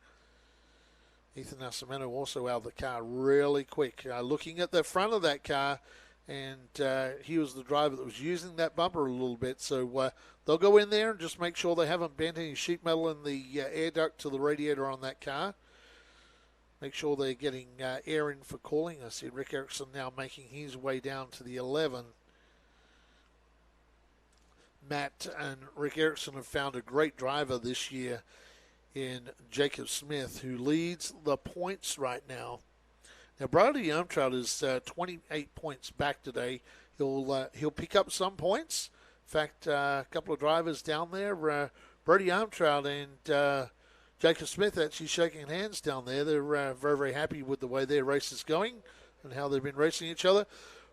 Ethan Nascimento also out of the car really quick. Looking at the front of that car, and he was the driver that was using that bumper a little bit. So they'll go in there and just make sure they haven't bent any sheet metal in the air duct to the radiator on that car. Make sure they're getting air in for cooling. I see Rick Erickson now making his way down to the 11. Matt and Rick Erickson have found a great driver this year in Jacob Smith, who leads the points right now. Now, Brody Armstrong is 28 points back today. He'll pick up some points. In fact, a couple of drivers down there, Brody Armstrong and Jacob Smith, actually shaking hands down there. They're very, very happy with the way their race is going and how they've been racing each other.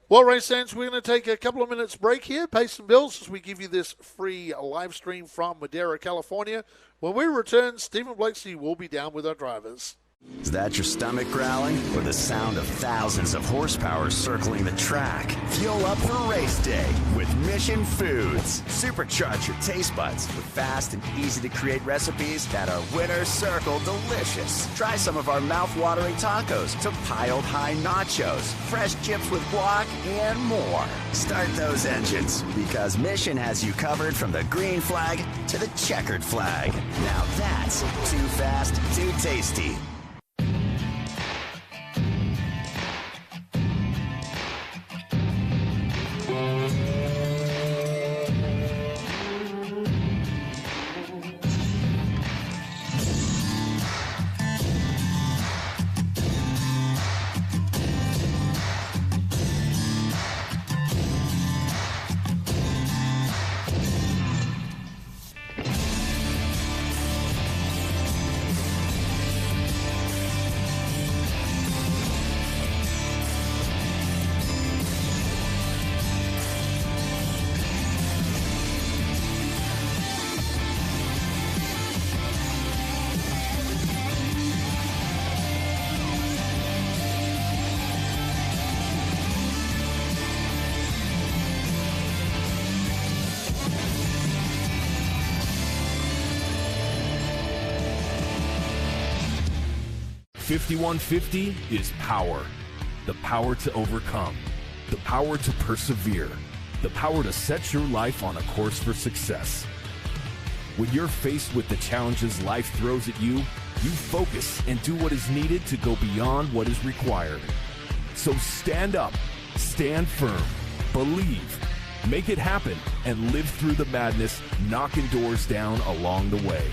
Well, race fans, we're going to take a couple of minutes break here, pay some bills as we give you this free live stream from Madera, California. When we return, Stephen Blakesley will be down with our drivers. Is that your stomach growling, or the sound of thousands of horsepower circling the track? Fuel up for race day with Mission Foods. Supercharge your taste buds with fast and easy-to-create recipes that are winner circle delicious. Try some of our mouth-watering tacos to piled high nachos, fresh chips with guac, and more. Start those engines, because Mission has you covered from the green flag to the checkered flag. Now that's too fast, too tasty. $51.50 is power. The power to overcome. The power to persevere. The power to set your life on a course for success. When you're faced with the challenges life throws at you, you focus and do what is needed to go beyond what is required. So stand up, stand firm, believe, make it happen, and live through the madness, knocking doors down along the way.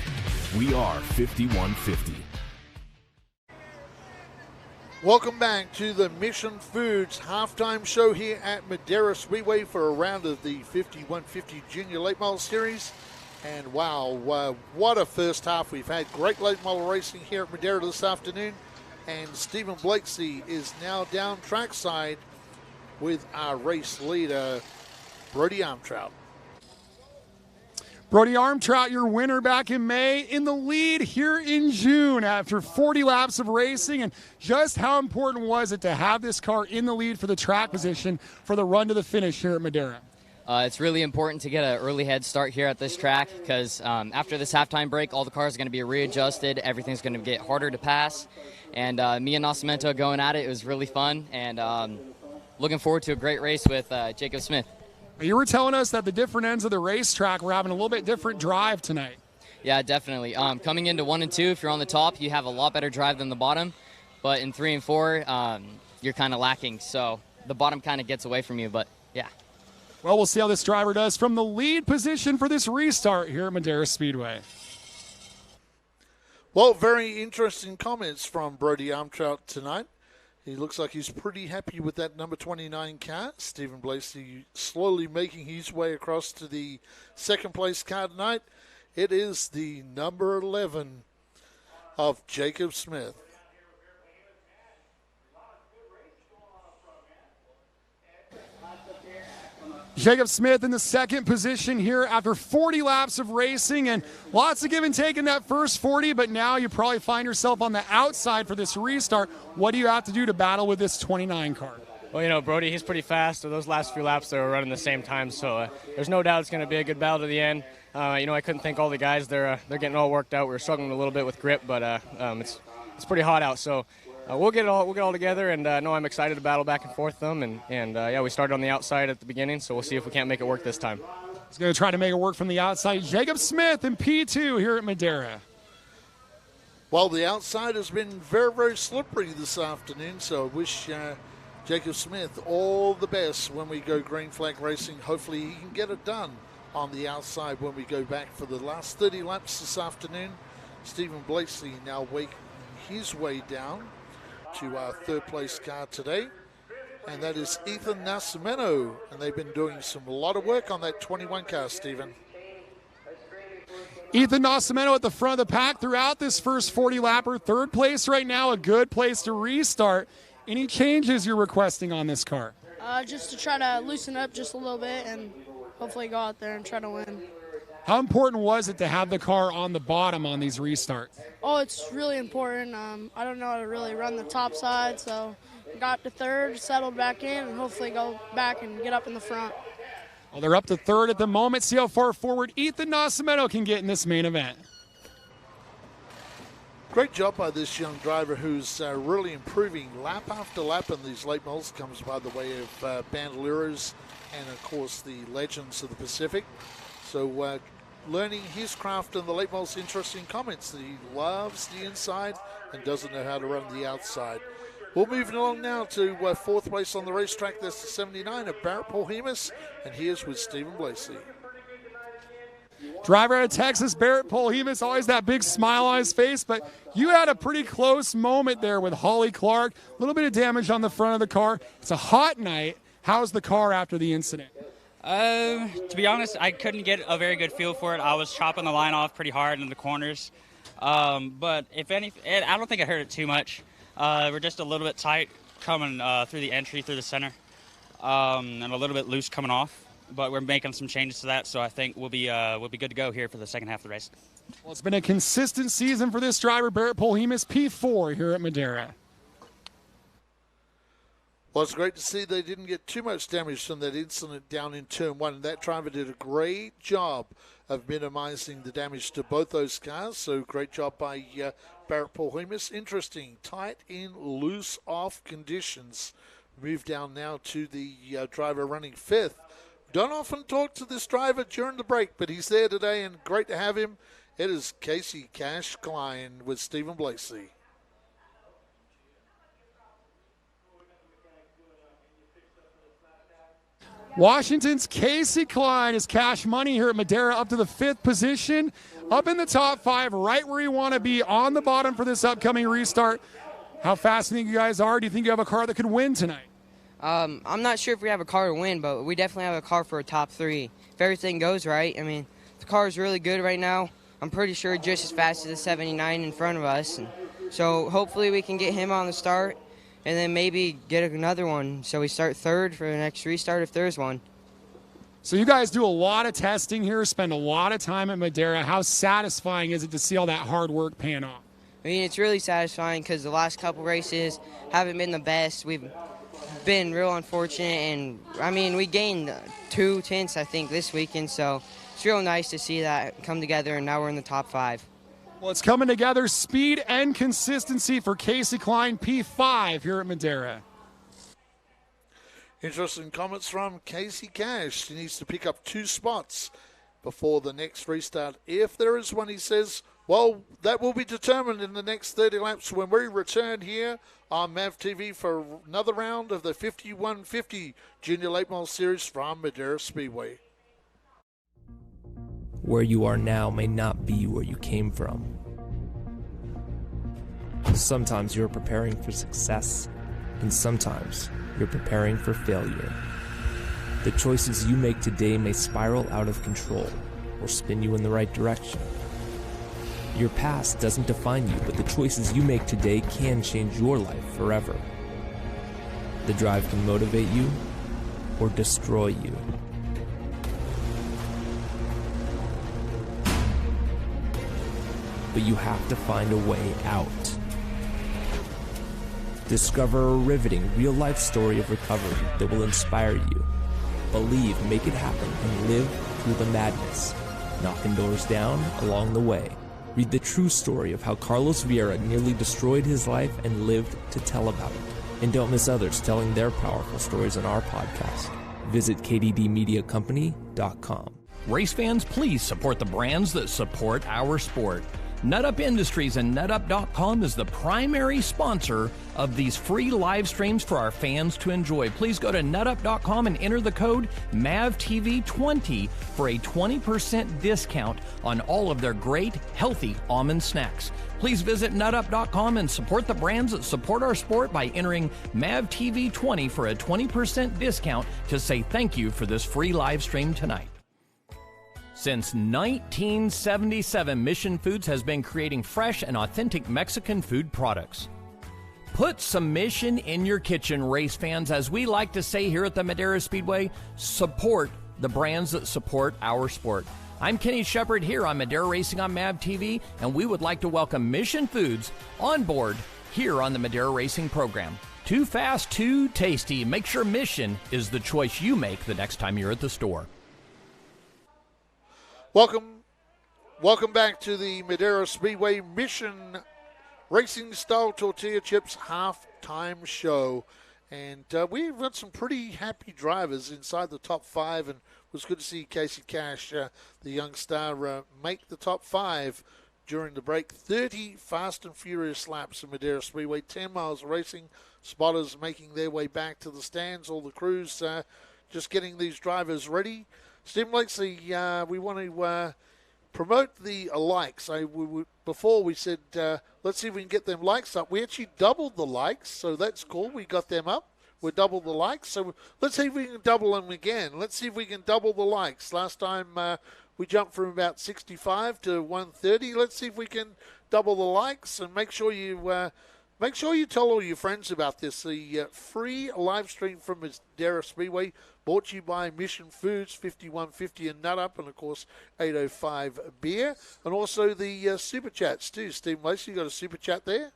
We are 5150. Welcome back to the Mission Foods halftime show here at Madera Speedway for a round of the 5150 Junior Late Model Series. And wow, what a first half we've had. Great late model racing here at Madera this afternoon. And Stephen Blakeslee is now down trackside with our race leader, Brody Armtrout. Brody Armtrout, your winner back in May, in the lead here in June after 40 laps of racing. And just how important was it to have this car in the lead for the track position for the run to the finish here at Madera? It's really important to get an early head start here at this track because after this halftime break, all the cars are going to be readjusted. Everything's going to get harder to pass. And me and Nascimento going at it, it was really fun. And looking forward to a great race with Jacob Smith. You were telling us that the different ends of the racetrack were having a little bit different drive tonight. Yeah, definitely. Coming into 1 and 2, if you're on the top, you have a lot better drive than the bottom. But in 3 and 4, you're kind of lacking. So the bottom kind of gets away from you, but yeah. Well, we'll see how this driver does from the lead position for this restart here at Madera Speedway. Well, very interesting comments from Brody Armtrout tonight. He looks like he's pretty happy with that number 29 car. Stephen Blakeslee slowly making his way across to the second place car tonight. It is the number 11 of Jacob Smith. Jacob Smith in the second position here after 40 laps of racing and lots of give and take in that first 40, but now you probably find yourself on the outside for this restart. What do you have to do to battle with this 29 car? Well, you know, Brody, he's pretty fast. So those last few laps, they were running the same time. So there's no doubt it's going to be a good battle to the end. You know, I couldn't thank all the guys. They're getting all worked out. We were struggling a little bit with grip, but it's pretty hot out. So we'll get it all together, and no, I'm excited to battle back and forth them. And yeah, we started on the outside at the beginning, so we'll see if we can't make it work this time. He's going to try to make it work from the outside. Jacob Smith in P2 here at Madera. Well, the outside has been very, very slippery this afternoon, so I wish Jacob Smith all the best when we go green flag racing. Hopefully he can get it done on the outside when we go back for the last 30 laps this afternoon. Stephen Blakeslee now making his way down to our third place car today, and that is Ethan Nascimento, and they've been doing a lot of work on that 21 car, Stephen. Ethan Nascimento at the front of the pack throughout this first 40 lapper. Third place right now, a good place to restart. Any changes you're requesting on this car? Just to try to loosen up just a little bit and hopefully go out there and try to win. How important was it to have the car on the bottom on these restarts? Oh, it's really important. I don't know how to really run the top side, so got to third, settled back in, and hopefully go back and get up in the front. Well, they're up to third at the moment. See how far forward Ethan Nascimento can get in this main event. Great job by this young driver who's really improving lap after lap in these late models. Comes by the way of Bandoleros and, of course, the Legends of the Pacific. So learning his craft in the late models. Interesting comments that he loves the inside and doesn't know how to run the outside. We're moving along now to fourth place on the racetrack. That's the 79 of Barrett Polhemus, and here's with Stephen Blakeslee. Driver out of Texas, Barrett Polhemus, always that big smile on his face, but you had a pretty close moment there with Holly Clark. A little bit of damage on the front of the car. It's a hot night. How's the car after the incident? To be honest, I couldn't get a very good feel for it. I was chopping the line off pretty hard in the corners. But if anything, I don't think I hurt it too much. We're just a little bit tight coming through the entry, through the center, and a little bit loose coming off. But we're making some changes to that, so I think we'll be good to go here for the second half of the race. Well, it's been a consistent season for this driver, Barrett Polhemus, P4 here at Madera. Well, it's great to see they didn't get too much damage from that incident down in turn one. And that driver did a great job of minimizing the damage to both those cars. So great job by Barrett Polhemus. Interesting, tight in, loose off conditions. Move down now to the driver running fifth. Don't often talk to this driver during the break, but he's there today and great to have him. It is Casey Cash Klein with Stephen Blakeslee. Washington's Casey Klein is cash money here at Madera, up to the fifth position, up in the top five, right where you want to be, on the bottom for this upcoming restart. How fast do you think you guys are? Do you think you have a car that could win tonight? I'm not sure if we have a car to win, but we definitely have a car for a top three. If everything goes right, I mean, the car is really good right now. I'm pretty sure just as fast as the 79 in front of us. And So hopefully we can get him on the start and then maybe get another one. So we start third for the next restart if there's one. So you guys do a lot of testing here, spend a lot of time at Madera. How satisfying is it to see all that hard work paying off? I mean, it's really satisfying because the last couple races haven't been the best. We've been real unfortunate, and I mean, we gained 2 tenths, I think, this weekend, so it's real nice to see that come together, and now we're in the top 5. Well, it's coming together, speed and consistency for Casey Klein, P5 here at Madera. Interesting comments from Casey Cash. He needs to pick up 2 spots before the next restart. If there is one, he says, well, that will be determined in the next 30 laps when we return here on MAV TV for another round of the 5150 Junior Late Model Series from Madera Speedway. Where you are now may not be where you came from. Sometimes you're preparing for success, and sometimes you're preparing for failure. The choices you make today may spiral out of control or spin you in the right direction. Your past doesn't define you, but the choices you make today can change your life forever. The drive can motivate you or destroy you. But you have to find a way out. Discover a riveting, real-life story of recovery that will inspire you. Believe, make it happen, and live through the madness, knocking doors down along the way. Read the true story of how Carlos Vieira nearly destroyed his life and lived to tell about it. And don't miss others telling their powerful stories on our podcast. Visit kddmediacompany.com. Race fans, please support the brands that support our sport. NutUp Industries and NutUp.com is the primary sponsor of these free live streams for our fans to enjoy. Please go to NutUp.com and enter the code MAVTV20 for a 20% discount on all of their great, healthy almond snacks. Please visit NutUp.com and support the brands that support our sport by entering MAVTV20 for a 20% discount to say thank you for this free live stream tonight. Since 1977, Mission Foods has been creating fresh and authentic Mexican food products. Put some Mission in your kitchen, race fans. As we like to say here at the Madera Speedway, support the brands that support our sport. I'm Kenny Shepard here on Madera Racing on MAV TV, and we would like to welcome Mission Foods on board here on the Madera Racing program. Too fast, too tasty. Make sure Mission is the choice you make the next time you're at the store. Welcome back to the Madera Speedway Mission Racing Style Tortilla Chips halftime show. And we've got some pretty happy drivers inside the top 5, and it was good to see Casey Cash, the young star, make the top 5 during the break. 30 fast and furious laps in Madera Speedway, 10 miles of racing. Spotters making their way back to the stands, all the crews just getting these drivers ready. Stephen Blakeslee, we want to promote the likes. Before we said, let's see if we can get them likes up. We actually doubled the likes, so that's cool. We got them up. We doubled the likes. So let's see if we can double them again. Let's see if we can double the likes. Last time we jumped from about 65 to 130. Let's see if we can double the likes, and make sure you tell all your friends about this. The free live stream from Madera Speedway, brought to you by Mission Foods, 5150 and NutUp, and of course 805 Beer, and also the super chats too. Steve Lacey, you got a super chat there?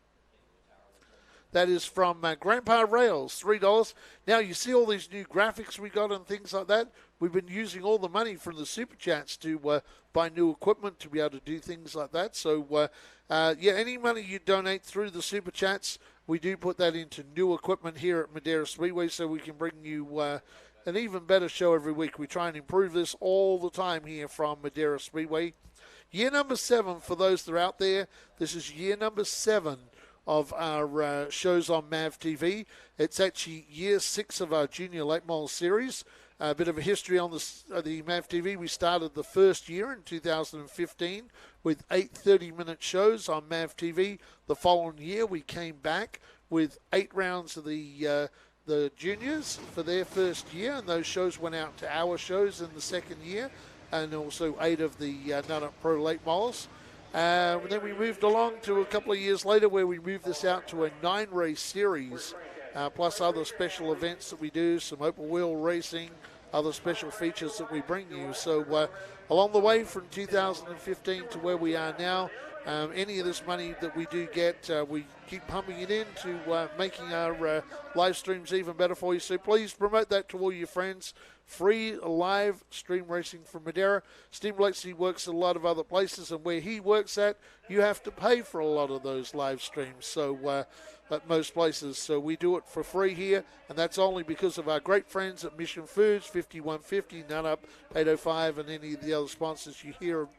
That is from Grandpa Rails, $3. Now you see all these new graphics we got and things like that. We've been using all the money from the super chats to buy new equipment to be able to do things like that. So any money you donate through the super chats, we do put that into new equipment here at Madera Speedway, so we can bring you an even better show every week. We try and improve this all the time here from Madera Speedway. Year number 7 for those that are out there. This is year number 7 of our shows on MAV TV. It's actually year 6 of our Junior Late Model Series. A bit of a history on the MAV TV. We started the first year in 2015 with 8 30-minute shows on MAV TV. The following year, we came back with 8 rounds of the juniors for their first year, and those shows went out to our shows in the second year, and also 8 of the NutUp Pro Late Models. Then we moved along to a couple of years later where we moved this out to a 9-race series, plus other special events that we do, some open wheel racing, other special features that we bring you. So along the way from 2015 to where we are now, any of this money that we do get, we keep pumping it into making our live streams even better for you. So please promote that to all your friends. Free live stream racing from Madera. Steve Blakeslee works at a lot of other places, and where he works at, you have to pay for a lot of those live streams. So at most places. So we do it for free here, and that's only because of our great friends at Mission Foods, 5150, Nut Up, 805, and any of the other sponsors you hear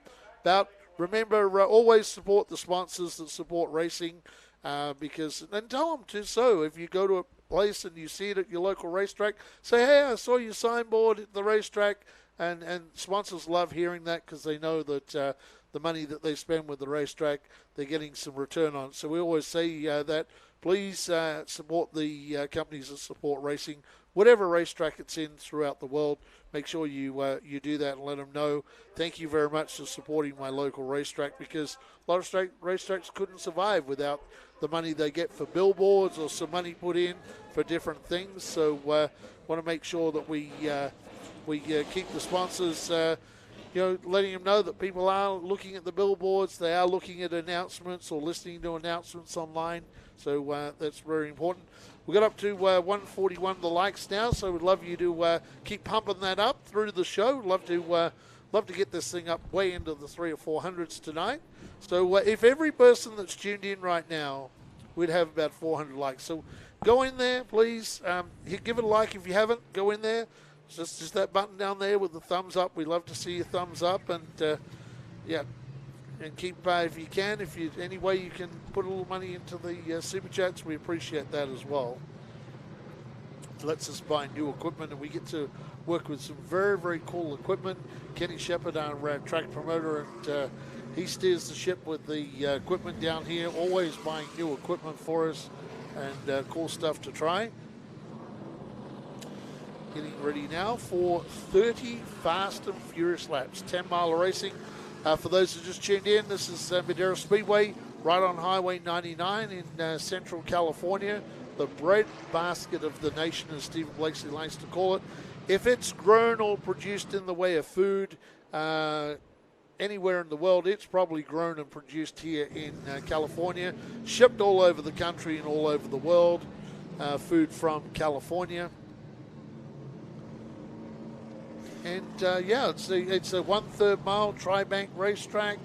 about. Remember, always support the sponsors that support racing, because, and tell them to. So if you go to a place and you see it at your local racetrack, say, hey, I saw your signboard at the racetrack, and sponsors love hearing that because they know that the money that they spend with the racetrack, they're getting some return on it. So we always say that please support the companies that support racing, whatever racetrack it's in throughout the world. Make sure you do that and let them know. Thank you very much for supporting my local racetrack, because a lot of racetracks couldn't survive without the money they get for billboards or some money put in for different things. So want to make sure that we keep the sponsors, letting them know that people are looking at the billboards, they are looking at announcements or listening to announcements online. So that's very important. We got up to 141 the likes now, so we'd love you to keep pumping that up through the show. Love to get this thing up way into the 300 or 400s tonight. So if every person that's tuned in right now, we'd have about 400 likes. So go in there, please. Give it a like if you haven't. Go in there. It's just that button down there with the thumbs up. We love to see your thumbs up, and and keep, if you can, any way you can put a little money into the super chats, we appreciate that as well. It lets us buy new equipment, and we get to work with some very, very cool equipment. Kenny Shepard, our track promoter, and he steers the ship with the equipment down here, always buying new equipment for us, and cool stuff to try. Getting ready now for 30 fast and furious laps, 10-mile racing. For those who just tuned in, this is Madera Speedway, right on Highway 99 in Central California, the bread basket of the nation, as Stephen Blakeslee likes to call it. If it's grown or produced in the way of food anywhere in the world, it's probably grown and produced here in California, shipped all over the country and all over the world, food from California. And, it's a 1/3 mile tri-bank racetrack.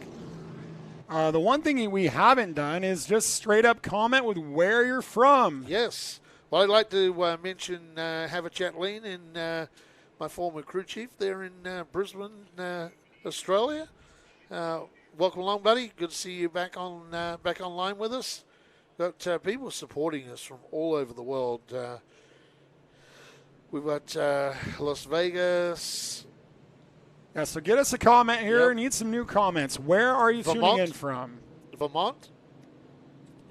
The one thing we haven't done is just straight up comment with where you're from. Yes. Well, I'd like to mention Haverchat Lean and my former crew chief there in Brisbane, Australia. Welcome along, buddy. Good to see you back online with us. Got people supporting us from all over the world. We've got Las Vegas. Yeah, so get us a comment here. Yep. Need some new comments. Where are you tuning in from? Vermont.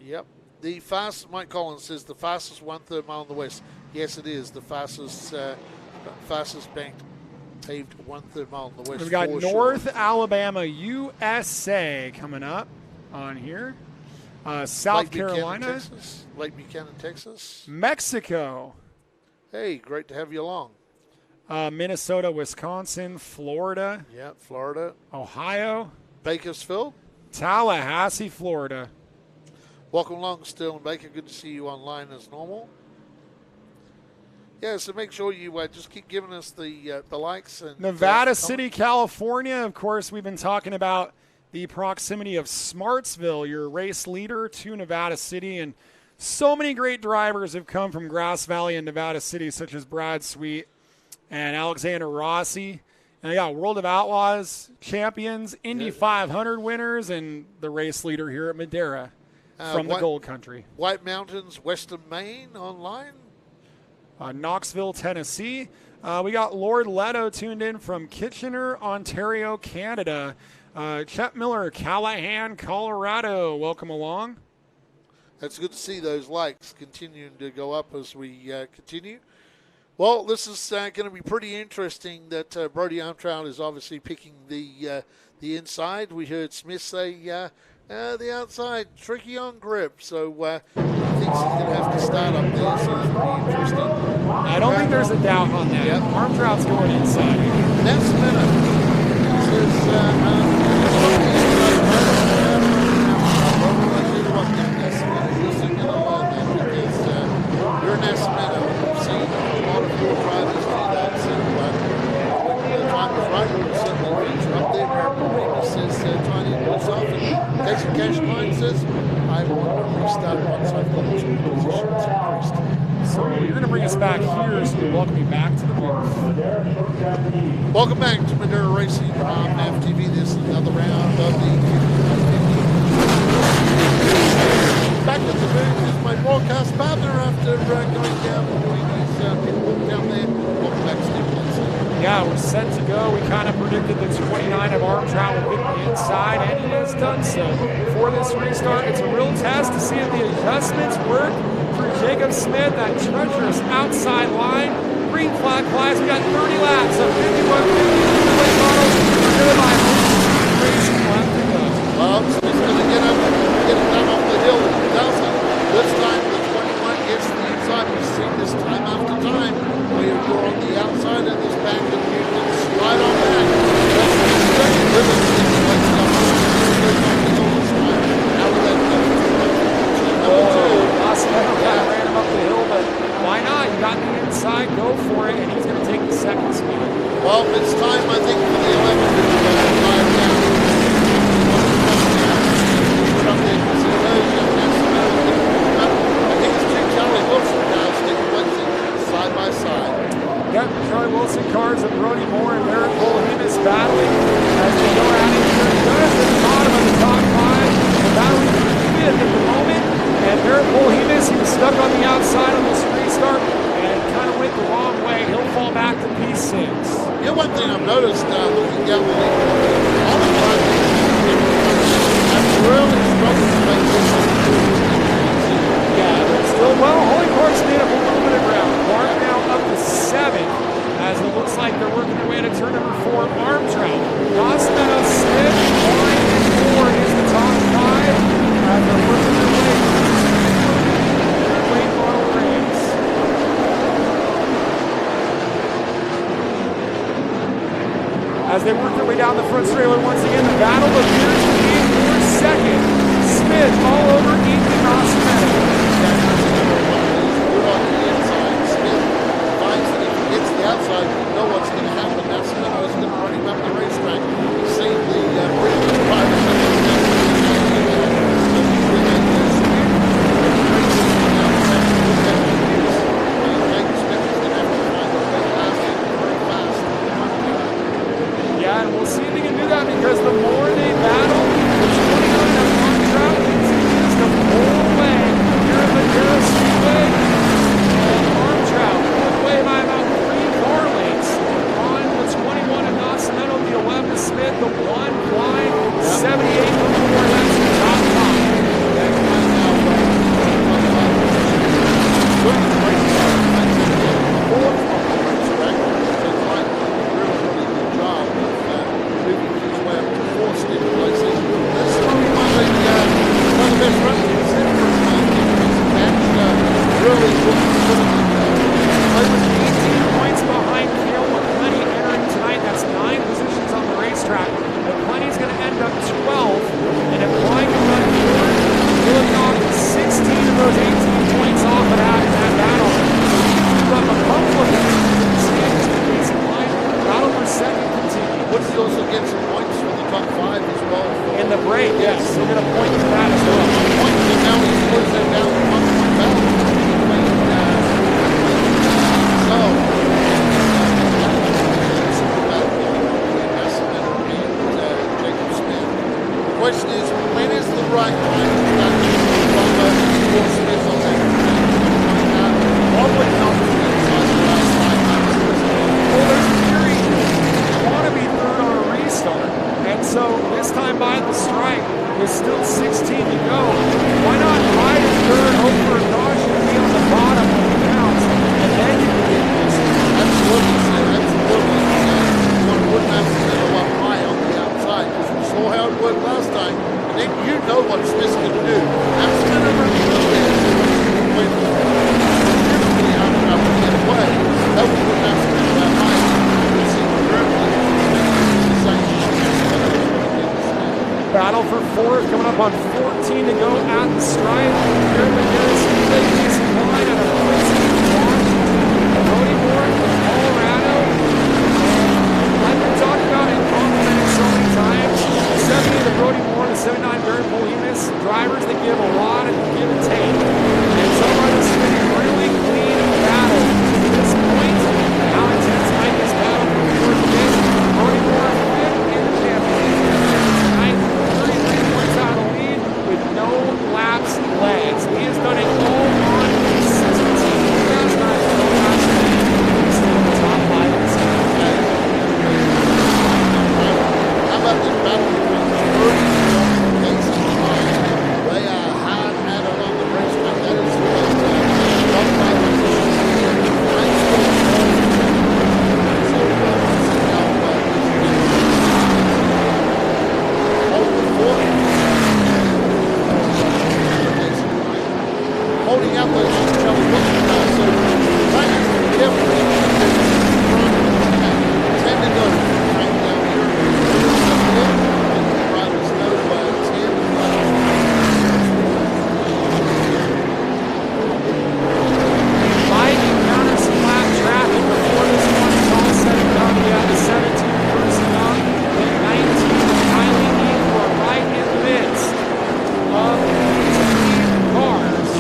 Yep. The fastest, Mike Collins says, the fastest 1/3 mile in the West. Yes, it is the fastest banked paved 1/3 mile in the West. We've got North Alabama, USA coming up on here. South Carolina. Lake Buchanan, Texas. Mexico. Hey, great to have you along. Minnesota, Wisconsin, Florida. Yeah, Florida. Ohio. Bakersfield. Tallahassee, Florida. Welcome along, Sterling Baker. Good to see you online as normal. Yeah, so make sure you just keep giving us the likes. And Nevada City, California. Of course, we've been talking about the proximity of Smartsville, your race leader, to Nevada City. And so many great drivers have come from Grass Valley and Nevada City, such as Brad Sweet and Alexander Rossi. And they got World of Outlaws champions, Indy 500 winners, and the race leader here at Madera from the Gold Country. White Mountains, Western Maine online. Knoxville, Tennessee. We got Lord Leto tuned in from Kitchener, Ontario, Canada. Chet Miller, Callahan, Colorado. Welcome along. It's good to see those likes continuing to go up as we continue. Well, this is going to be pretty interesting that Brody Armtrout is obviously picking the inside. We heard Smith say the outside, tricky on grip. So he thinks he's going to have to start up there, so it's pretty interesting. I don't think there's a doubt on that. Yep. Armtrout's going inside. Next minute. You're an Nascimento. We've seen a lot of your drivers do that. So when the time is right, we'll certainly feature up there. Marina says Tiny looks off. And Casey Cashline says, I want to restart once I've got 2 positions increased. So you're going to bring us back here, so we welcome you back to the booth. Welcome back to Madera Racing on NAF TV. This is another round of the back at the booth is my broadcast partner after going down and doing these people down there. Welcome back, Steve Lindsay. Yeah, we're set to go. We kind of predicted the 29 of Armtrout would pick the inside, and he has done so. For this restart, it's a real test to see if the adjustments work for Jacob Smith, that treacherous outside line. Green flag flies. We got 30 laps of 51-50 models. Good by racing left to go. Well, Smith's going to get it done off the hill. He doesn't. This time the 21 gets to the inside. We've seen this time after time where you're on the outside of this back and you can slide on back. That's the straight rhythm. How would that go? Nascimento kind of ran him up the hill, but why not? You got the inside, go for it, and he's going to take the second spot. Well, it's time, I think, for the 11 to drive down. Put up there, I think it's Charlie Wilson now, sticking side by side. Yep, Charlie Wilson cars and Brody Moore and Eric Bolhemis battling as they go at it here. Good at the bottom of the top 5. The battling for 5th at the moment. And Eric Bolhemis, he was stuck on the outside on this restart and kind of went the wrong way. He'll fall back to P6. Yeah, one thing I've noticed looking down the league, all the drivers have really struggled to make this. Yeah, but still, well, Holy Cross made up a little bit of ground. Clark now up to 7th, as it looks like they're working their way to turn number 4, Armtrout. Nascimento, Smith, 1 and 4 is the top 5, as they're working their way to the late model race. As they work their way down the front trailer once again, the battle appears to be for second. Smith all over Ethan Nascimento. Outside, you know what's going to happen. Nascimento is going to run him up the racetrack. You've seen the previous drivers that have done yeah, and we'll see if they can do that because the more they battle, the 29 of Armtrout continues to pull away here at Madera Speedway. And Armtrout pulled away by about 3 car lengths on the 21 of Nascimento, the 11 of Smith, the 1 flying, 78 from 4. That's the top 5. Points behind Cale McClenny entering tonight. That's 9 positions on the racetrack. McClenny's going to end up 12th, and if Klein can run forward, he'll have knocked 16 of those 18 points off of that battle. But McClenny stands to Casey Klein. Battle for second continues. Woods also get some points from the top 5 as well. In the break, yes. He'll get a point for that as well. Points, and now he scores that down to 1 point battle. The question is, when is the right time to start from Will Smith on that? Probably not the inside the last 5 laps. Well, there's theory you want to be third on a restart, and so this time by the stripe, there's still 16 to go. Why not ride in third, hope for a caution, be on the bottom when it counts, and then you can get this. then you know what Smith's going to do. That's going to really go there. When the outcome will get away, that will put that Smith about high. We'll see currently the same Battle for fourth, coming up on 14 to go at the stripe. Here at Madera Speedway, Jason Klein out of Quincy, Brody Moore from Colorado. Like we talked about and complimented so many times, the 70 the Brody Moore, the 79 Barrett Polimus, drivers that give a lot of give and take. And so far this has been a really clean battle to this point. How intense might this battle for fourth get? Brody Moore fifth in the championship tonight. 33 points out of the lead with no laps led. So he has done it all on consistency. He has not no laps led. He's still in the top 5 of the season. How about this battle between Brody and Mason Klein? They are hard at it on the racetrack. That is top 5 position. Nice little ball. So we'll see how holding up those trouble looking cars. So right now, carefully, 10 to go. Right down here. The drivers know 10. Might encounter some flat traffic before this one is all said and done. We got the 17 cruising up, then 19 Kylie Eagle right in the midst of these cars.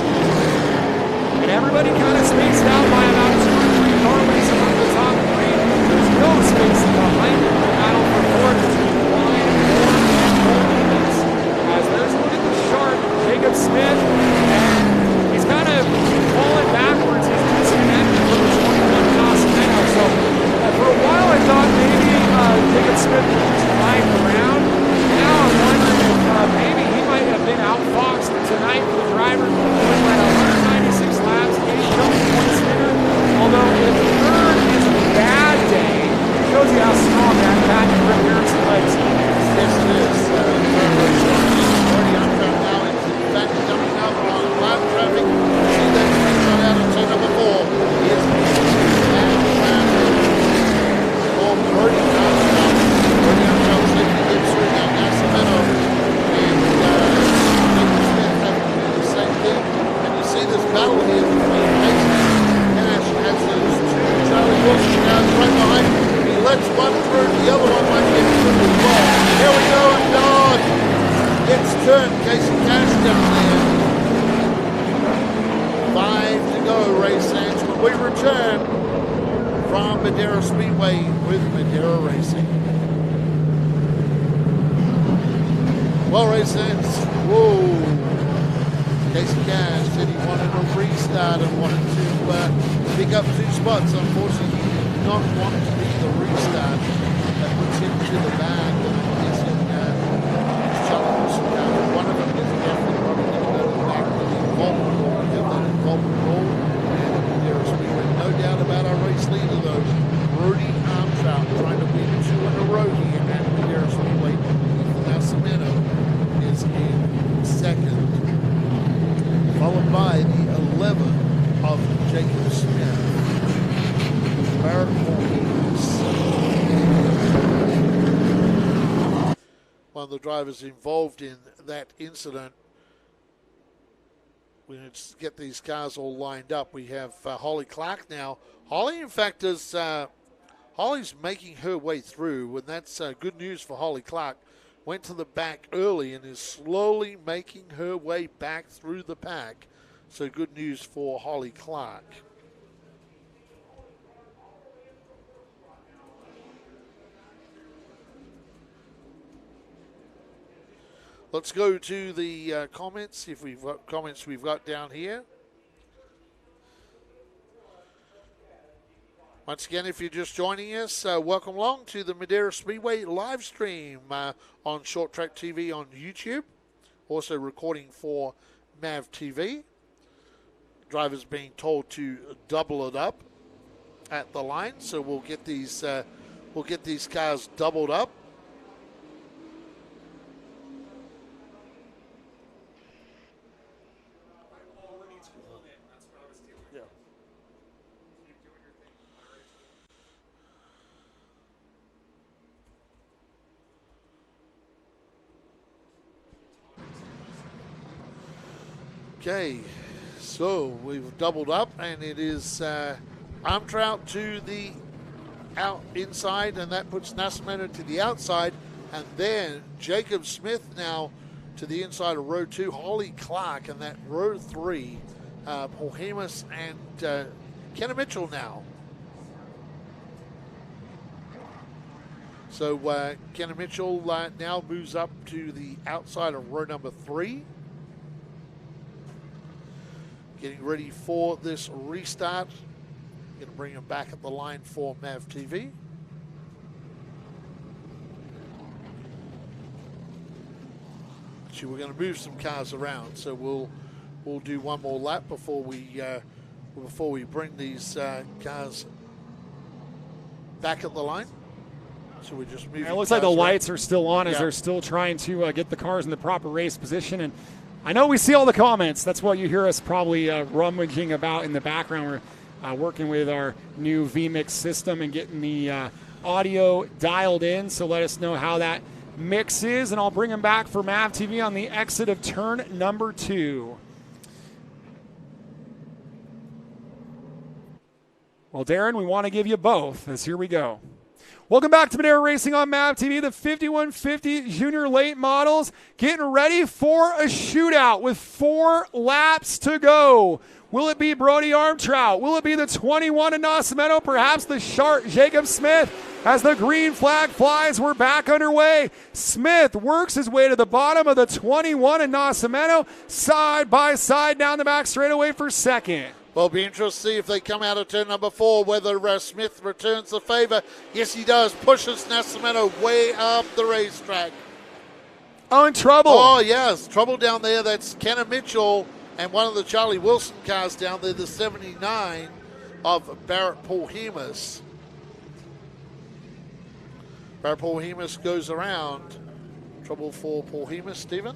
And everybody kind of spaced out by about 2 or 3 car lengths among the top 3. There's no spacing behind it. The battle for fourth between Klein, Moore, and Polimus. As there's a look at the sharp, Jacob Smith, and he's kind of falling backwards. He's disconnected from the 21 Nascimento. So for a while I thought maybe Jacob Smith would just ride around. Now I'm wondering if maybe he might have been outfoxed tonight for the driver going by 196 laps, 87 points there. Although if third is a bad day, it shows you how strong that back and Rick Harrison legs are. Yes, it is. Already on track now. It's back coming up on live traffic. See that train run out of turn number 4. It's back traffic. Oh, Birdie on top. Birdie on top. Safety gets through now. Nascimento. And Jacob Smith having to do the same thing. And you see this battle here between Mason and Cash as those 2 Charlie Wilson cars right behind him. He lets one through, the other one might get through as well. Here we go, and Dodge gets turned. Casey Cash down there. 5 to go, race ends when we return from Madera Speedway with Madera Racing. Well, race ends. Whoa. Casey Cash said he wanted a restart and wanted to pick up 2 spots. Unfortunately, he did not want to be the restart that puts him to the bag. I'm guessing challenges. One of them is definitely probably going to go to the back for the involvement role. We have that involvement role. And there's no doubt about our race leader, though. Rudy Armstrong trying to win 2 in a row here at Madera Speedway. Nascimento is in second, followed by the 11 of Jacob Smith. Barrett Williams. One of the drivers involved in that incident. We're going to get these cars all lined up. We have Holly Clark now. Holly, in fact, is Holly's making her way through, and that's good news for Holly Clark. Went to the back early and is slowly making her way back through the pack. So good news for Holly Clark. Let's go to the comments, if we've got comments we've got down here. Once again, if you're just joining us, welcome along to the Madera Speedway live stream on Short Track TV on YouTube. Also recording for MAV TV. Drivers being told to double it up at the line, so we'll get these cars doubled up. Okay, so we've doubled up, and it is Armtrout to the inside, and that puts Nascimento to the outside, and then Jacob Smith now to the inside of row 2, Holly Clark, and that row 3, Paul Hemus and Kenna Mitchell now. So Kenna Mitchell now moves up to the outside of row number 3. Getting ready for this restart. Going to bring him back at the line for MAV TV. Actually, we're going to move some cars around, so we'll do one more lap before we bring these cars back at the line. So we're just moving. It looks like the lights around. are still on as they're still trying to get the cars in the proper race position. And I know we see all the comments. That's what you hear us probably rummaging about in the background. We're working with our new vMix system and getting the audio dialed in. So let us know how that mix is, and I'll bring him back for MAV TV on the exit of turn number 2. Well, Darren, we want to give you both, as here we go. Welcome back to Madera Racing on MAV TV. The 5150 Junior Late Models getting ready for a shootout with 4 laps to go. Will it be Brody Armtrout? Will it be the 21 in Nascimento? Perhaps the sharp Jacob Smith? As the green flag flies, we're back underway. Smith works his way to the bottom of the 21 in Nascimento, side by side down the back straightaway for second. Well, it'll be interesting to see if they come out of turn number 4, whether Smith returns the favor. Yes, he does. Pushes Nascimento way up the racetrack. Oh, in trouble. Oh, yes. Trouble down there. That's Kenna Mitchell and one of the Charlie Wilson cars down there, the 79 of Barrett Paul Hemus. Barrett Paul Hemus goes around. Trouble for Paul Hemus, Stephen.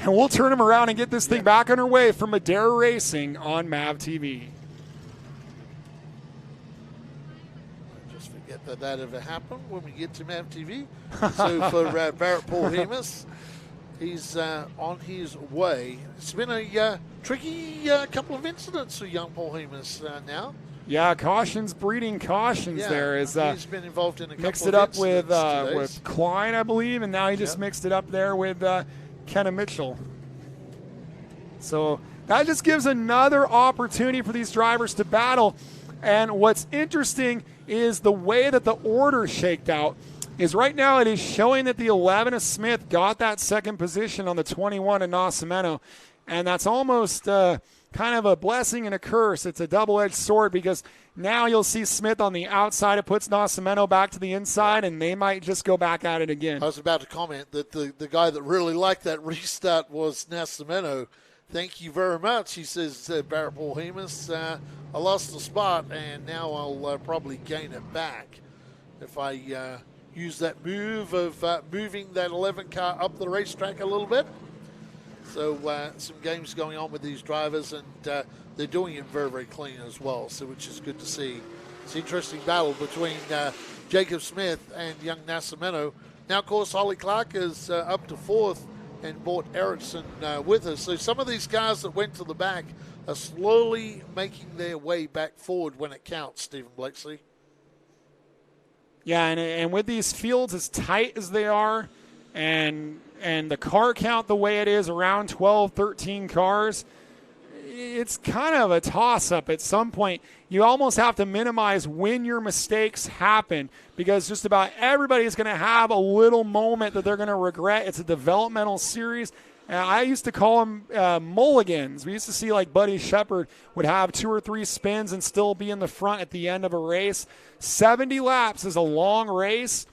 And we'll turn him around and get this thing back underway for Madera Racing on MAV TV. Just forget that ever happened when we get to MAV TV. So for Barrett Paul Hemus, he's on his way. It's been a tricky couple of incidents for young Paul Hemus now. Yeah, cautions breeding cautions there. He's been involved in a couple mixed of it up incidents with Klein, I believe, and now he just mixed it up there with Kenna Mitchell. So that just gives another opportunity for these drivers to battle. And what's interesting is the way that the order shaked out is right now it is showing that the 11 of Smith got that second position on the 21 in Nascimento. And that's almost kind of a blessing and a curse. It's a double-edged sword because now you'll see Smith on the outside. It puts Nascimento back to the inside, and they might just go back at it again. I was about to comment that the guy that really liked that restart was Nascimento. Thank you very much, he says, Barrett Paul Hemus. I lost the spot, and now I'll probably gain it back if I use that move of moving that 11 car up the racetrack a little bit. So some games going on with these drivers, and they're doing it very, very clean as well, so which is good to see. It's an interesting battle between Jacob Smith and young Nascimento. Now, of course, Holly Clark is up to 4th and brought Erickson with her. So some of these cars that went to the back are slowly making their way back forward when it counts, Stephen Blakeslee. Yeah, and with these fields as tight as they are, and the car count the way it is, around 12, 13 cars, it's kind of a toss-up at some point. You almost have to minimize when your mistakes happen because just about everybody is going to have a little moment that they're going to regret. It's a developmental series. I used to call them mulligans. We used to see like Buddy Shepard would have 2 or 3 spins and still be in the front at the end of a race. 70 laps is a long race,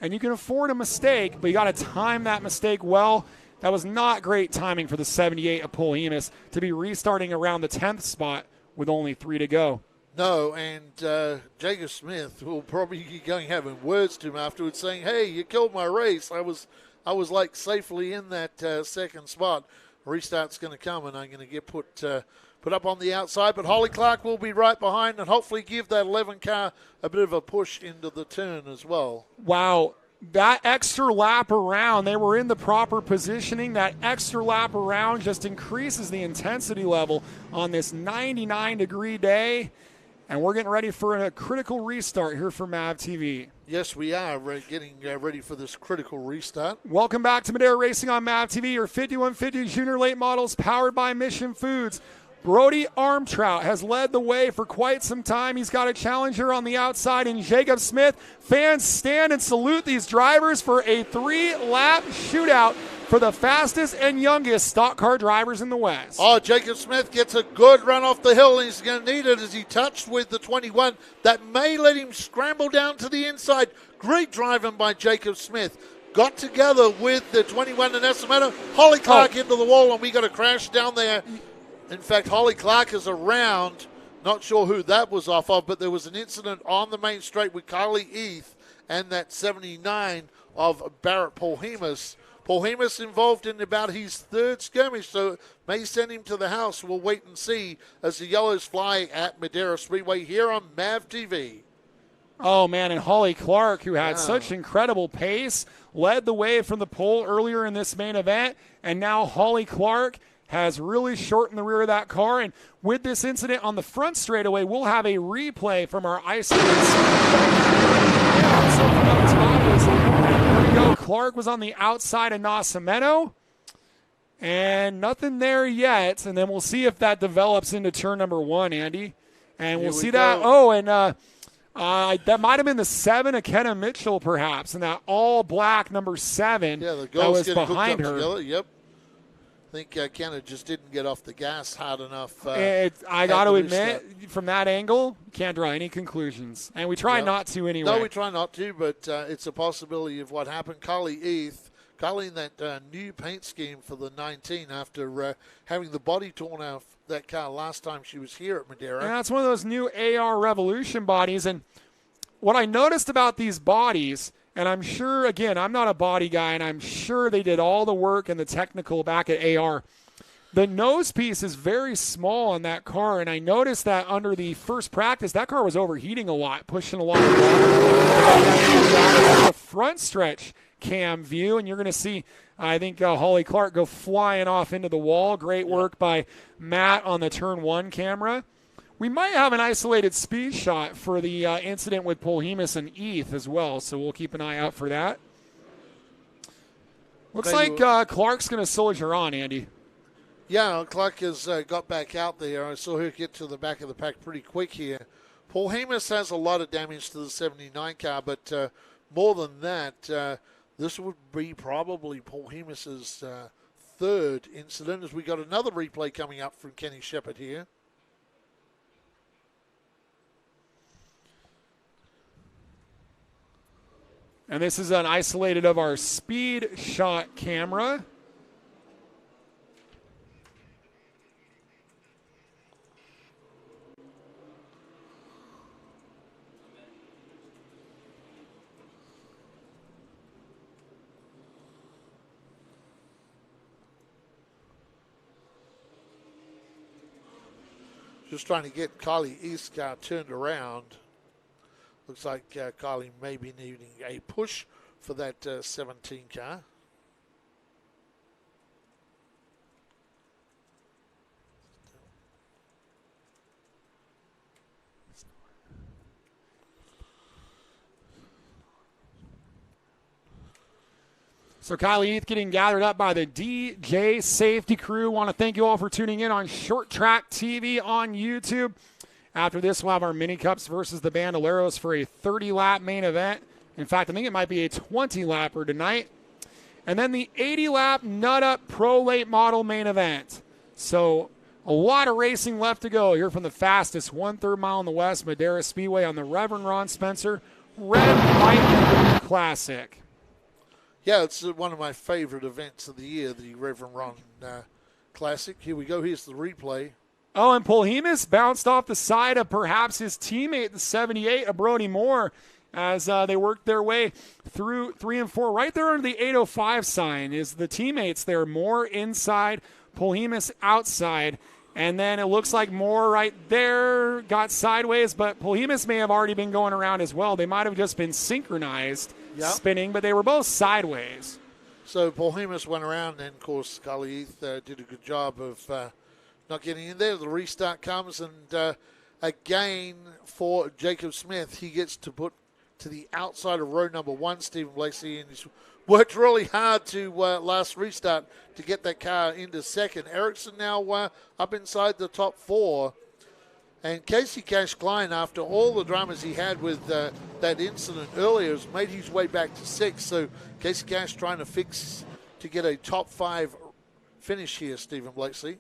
and you can afford a mistake, but you got to time that mistake well. That was not great timing for the 78 of Paul Hemus to be restarting around the 10th spot with only 3 to go. No, and Jacob Smith will probably be going having words to him afterwards saying, hey, you killed my race. I was like safely in that second spot. Restart's going to come, and I'm going to get put up on the outside. But Holly Clark will be right behind and hopefully give that 11 car a bit of a push into the turn as well. Wow. that extra lap around, they were in the proper positioning. That extra lap around just increases the intensity level on this 99-degree day. And we're getting ready for a critical restart here for MAV TV. Yes, we are getting ready for this critical restart. Welcome back to Madera Racing on MAV TV, your 5150 Junior Late Models powered by Mission Foods. Brody Armtrout has led the way for quite some time. He's got a challenger on the outside in Jacob Smith. Fans stand and salute these drivers for a 3-lap shootout for the fastest and youngest stock car drivers in the West. Oh, Jacob Smith gets a good run off the hill. He's going to need it as he touched with the 21. That may let him scramble down to the inside. Great driving by Jacob Smith. Got together with the 21 in Nascimento. Holly Clark into the wall, and we got a crash down there. In fact, Holly Clark is around. Not sure who that was off of, but there was an incident on the main straight with Carly Eath and that 79 of Barrett Polhemus. Polhemus involved in about his third skirmish, so may send him to the house. We'll wait and see as the yellows fly at Madera Speedway here on MAV TV. Oh, man, and Holly Clark, who had such incredible pace, led the way from the pole earlier in this main event, and now Holly Clark has really shortened the rear of that car. And with this incident on the front straightaway, we'll have a replay from our isolated There we go. Clark was on the outside of Nascimento, and nothing there yet. And then we'll see if that develops into turn number 1, Andy. And we'll see that. Oh, and that might have been the 7 of Kenna Mitchell, perhaps, and that all-black number 7 that was behind her. Together. Yep. I think Kenna just didn't get off the gas hard enough. I got to admit, from that angle, can't draw any conclusions. And we try not to anyway. No, we try not to, but it's a possibility of what happened. Carly Eath, Carly in that new paint scheme for the 19 after having the body torn off that car last time she was here at Madera. And that's one of those new AR Revolution bodies. And what I noticed about these bodies, and I'm sure, again, I'm not a body guy, and I'm sure they did all the work and the technical back at AR. The nose piece is very small on that car, and I noticed that under the first practice, that car was overheating a lot, pushing a lot of water. The front stretch cam view, and you're going to see, I think, Holly Clark go flying off into the wall. Great work by Matt on the turn 1 camera. We might have an isolated speed shot for the incident with Polhemus and Eath as well, so we'll keep an eye out for that. Looks like Clark's going to soldier on, Andy. Yeah, Clark has got back out there. I saw her get to the back of the pack pretty quick here. Polhemus has a lot of damage to the 79 car, but more than that, this would be probably Polhemus's third incident, as we got another replay coming up from Kenny Shepard here. And this is an isolated of our speed shot camera. Just trying to get Carly East's car turned around. Looks like Carly may be needing a push for that 17 car. So Kyle Heath getting gathered up by the DJ safety crew. Want to thank you all for tuning in on Short Track TV on YouTube. After this, we'll have our mini cups versus the Bandoleros for a 30-lap main event. In fact, I think it might be a 20-lapper tonight. And then the 80-lap Nut Up Pro Late Model main event. So a lot of racing left to go here from the fastest 1/3 mile in the West, Madera Speedway on the Reverend Ron Spencer Red White Classic. Yeah, it's one of my favorite events of the year, the Reverend Ron Classic. Here we go. Here's the replay. Oh, and Polhemus bounced off the side of perhaps his teammate, the 78 of Brody Moore, as they worked their way through 3 and 4. Right there under the 805 sign is the teammates there. Moore inside, Polhemus outside. And then it looks like Moore right there got sideways, but Polhemus may have already been going around as well. They might have just been synchronized spinning, but they were both sideways. So Polhemus went around, and, of course, Scully Heath did a good job of not getting in there. The restart comes, and again for Jacob Smith, he gets to put to the outside of row number 1, Stephen Blakeslee, and he's worked really hard to last restart to get that car into second. Ericsson now up inside the top 4. And Casey Cash Klein, after all the dramas he had with that incident earlier, has made his way back to 6. So Casey Cash trying to fix to get a top 5 finish here, Stephen Blakeslee.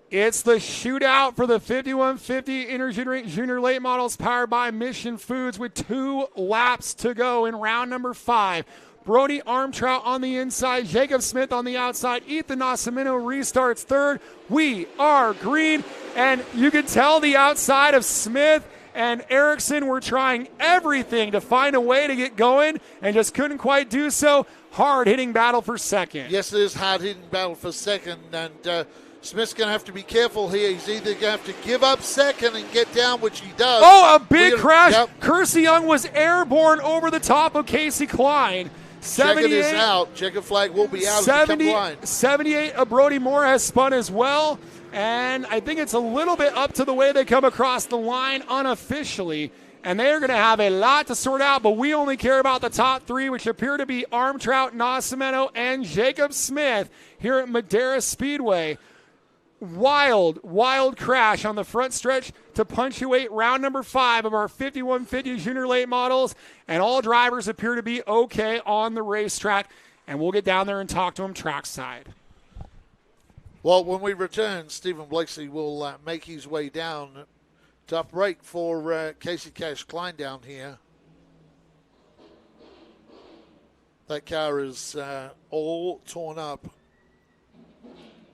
It's the shootout for the 5150 Junior Late Models powered by Mission Foods with 2 laps to go in round number 5. Brody Armtrout on the inside, Jacob Smith on the outside, Ethan Nascimento restarts third. We are green, and you can tell the outside of Smith and Ericsson were trying everything to find a way to get going and just couldn't quite do so. Hard-hitting battle for second. Yes, it is hard-hitting battle for second, and Smith's going to have to be careful here. He's either going to have to give up second and get down, which he does. Oh, a big crash. Yep. Kersey Young was airborne over the top of Casey Klein. Checker is out. Checker flag will be out 78 of Brody Moore has spun as well. And I think it's a little bit up to the way they come across the line unofficially. And they are going to have a lot to sort out, but we only care about the top 3, which appear to be Armtrout, Nascimento, and Jacob Smith here at Madera Speedway. Wild crash on the front stretch to punctuate round number 5 of our 5150 Junior Late Models, and all drivers appear to be okay on the racetrack, and we'll get down there and talk to them trackside. Well, when we return, Stephen Blakeslee will make his way down. Tough break for Casey Cash Klein down here. That car is all torn up.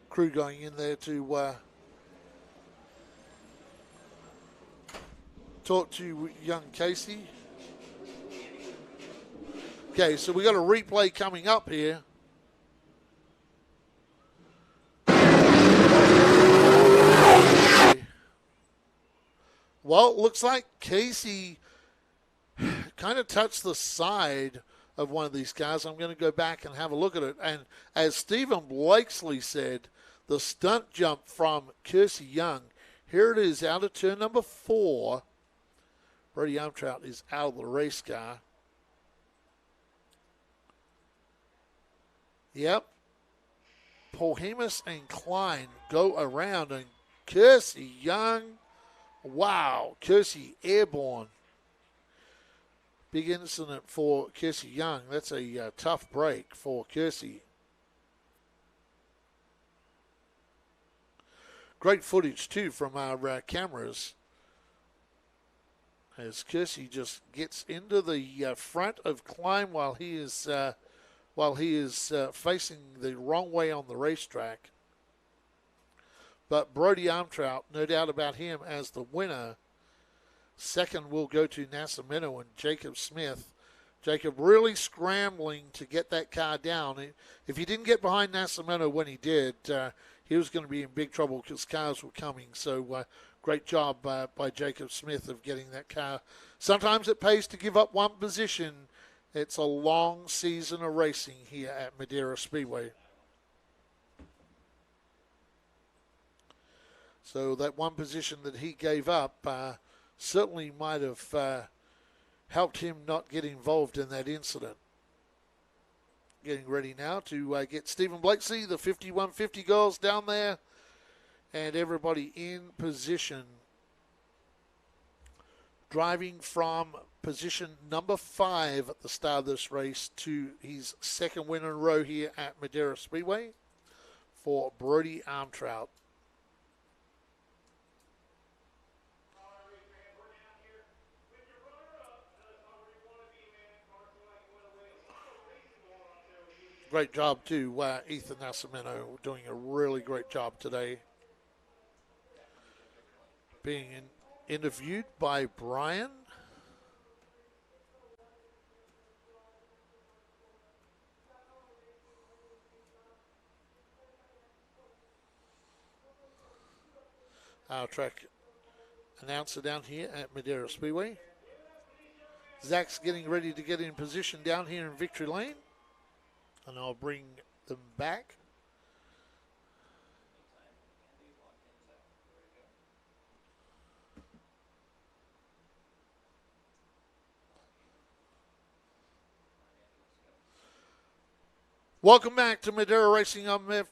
Crew going in there to talk to young Casey. Okay, so we got a replay coming up here. Well, it looks like Casey kind of touched the side of one of these cars. I'm going to go back and have a look at it. And as Stephen Blakeslee said, the stunt jump from Kersey Young. Here it is out of turn number 4. Brody Armtrout is out of the race car. Yep. Polhemus and Klein go around, and Kersey Young, wow, Kersey airborne. Big incident for Kersey Young. That's a tough break for Kersey. Great footage, too, from our cameras as Kersey just gets into the front of Klein while he is facing the wrong way on the racetrack. But Brody Armtrout, no doubt about him as the winner. Second will go to Nascimento and Jacob Smith. Jacob really scrambling to get that car down. If he didn't get behind Nascimento when he did, he was going to be in big trouble because cars were coming. So great job by Jacob Smith of getting that car. Sometimes it pays to give up one position. It's a long season of racing here at Madera Speedway. So that one position that he gave up certainly might have helped him not get involved in that incident. Getting ready now to get Stephen Blakeslee, the 5150 girls down there, and everybody in position. Driving from position number 5 at the start of this race to his second win in a row here at Madera Speedway for Brody Armtrout. Great job, too, Ethan Nascimento doing a really great job today. Being interviewed by Brian. our track announcer down here at Madera Speedway. Zach's getting ready to get in position down here in Victory Lane, and I'll bring them back. Welcome back to Madera Racing on MAV.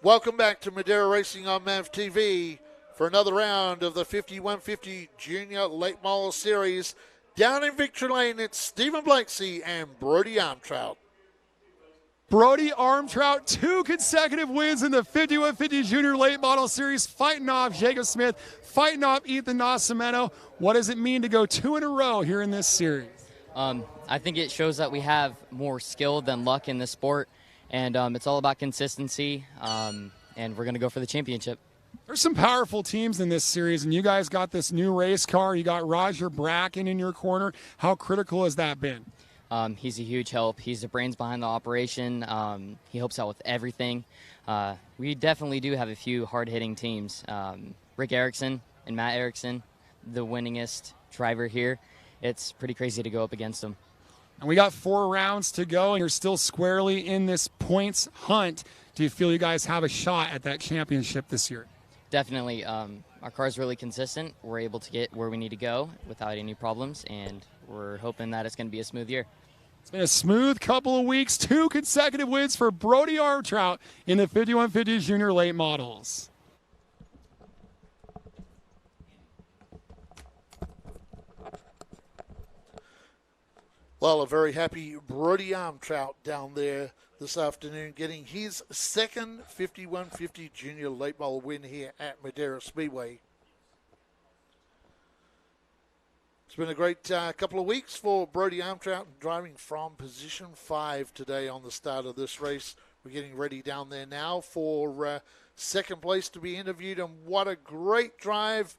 Welcome back to Madera Racing on MAV TV for another round of the 5150 Junior Late Model Series. Down in Victory Lane, it's Stephen Blakeslee and Brody Armtrout. Brody Armtrout, 2 consecutive wins in the 5150 Junior Late Model Series, fighting off Jacob Smith, fighting off Ethan Nascimento. What does it mean to go 2 in a row here in this series? I think it shows that we have more skill than luck in this sport, and it's all about consistency, and we're going to go for the championship. There's some powerful teams in this series, and you guys got this new race car. You got Roger Bracken in your corner. How critical has that been? He's a huge help. He's the brains behind the operation. He helps out with everything. We definitely do have a few hard-hitting teams. Rick Erickson and Matt Erickson, the winningest driver here. It's pretty crazy to go up against them. And we got 4 rounds to go, and you're still squarely in this points hunt. Do you feel you guys have a shot at that championship this year? Definitely. Our car's really consistent. We're able to get where we need to go without any problems, and we're hoping that it's going to be a smooth year. It's been a smooth couple of weeks. 2 consecutive wins for Brody Armtrout in the 5150 Junior Late Models. Well, a very happy Brody Armtrout down there this afternoon, getting his second 5150 Junior Late Model win here at Madera Speedway. It's been a great couple of weeks for Brody Armtrout, driving from position 5 today on the start of this race. We're getting ready down there now for second place to be interviewed, and what a great drive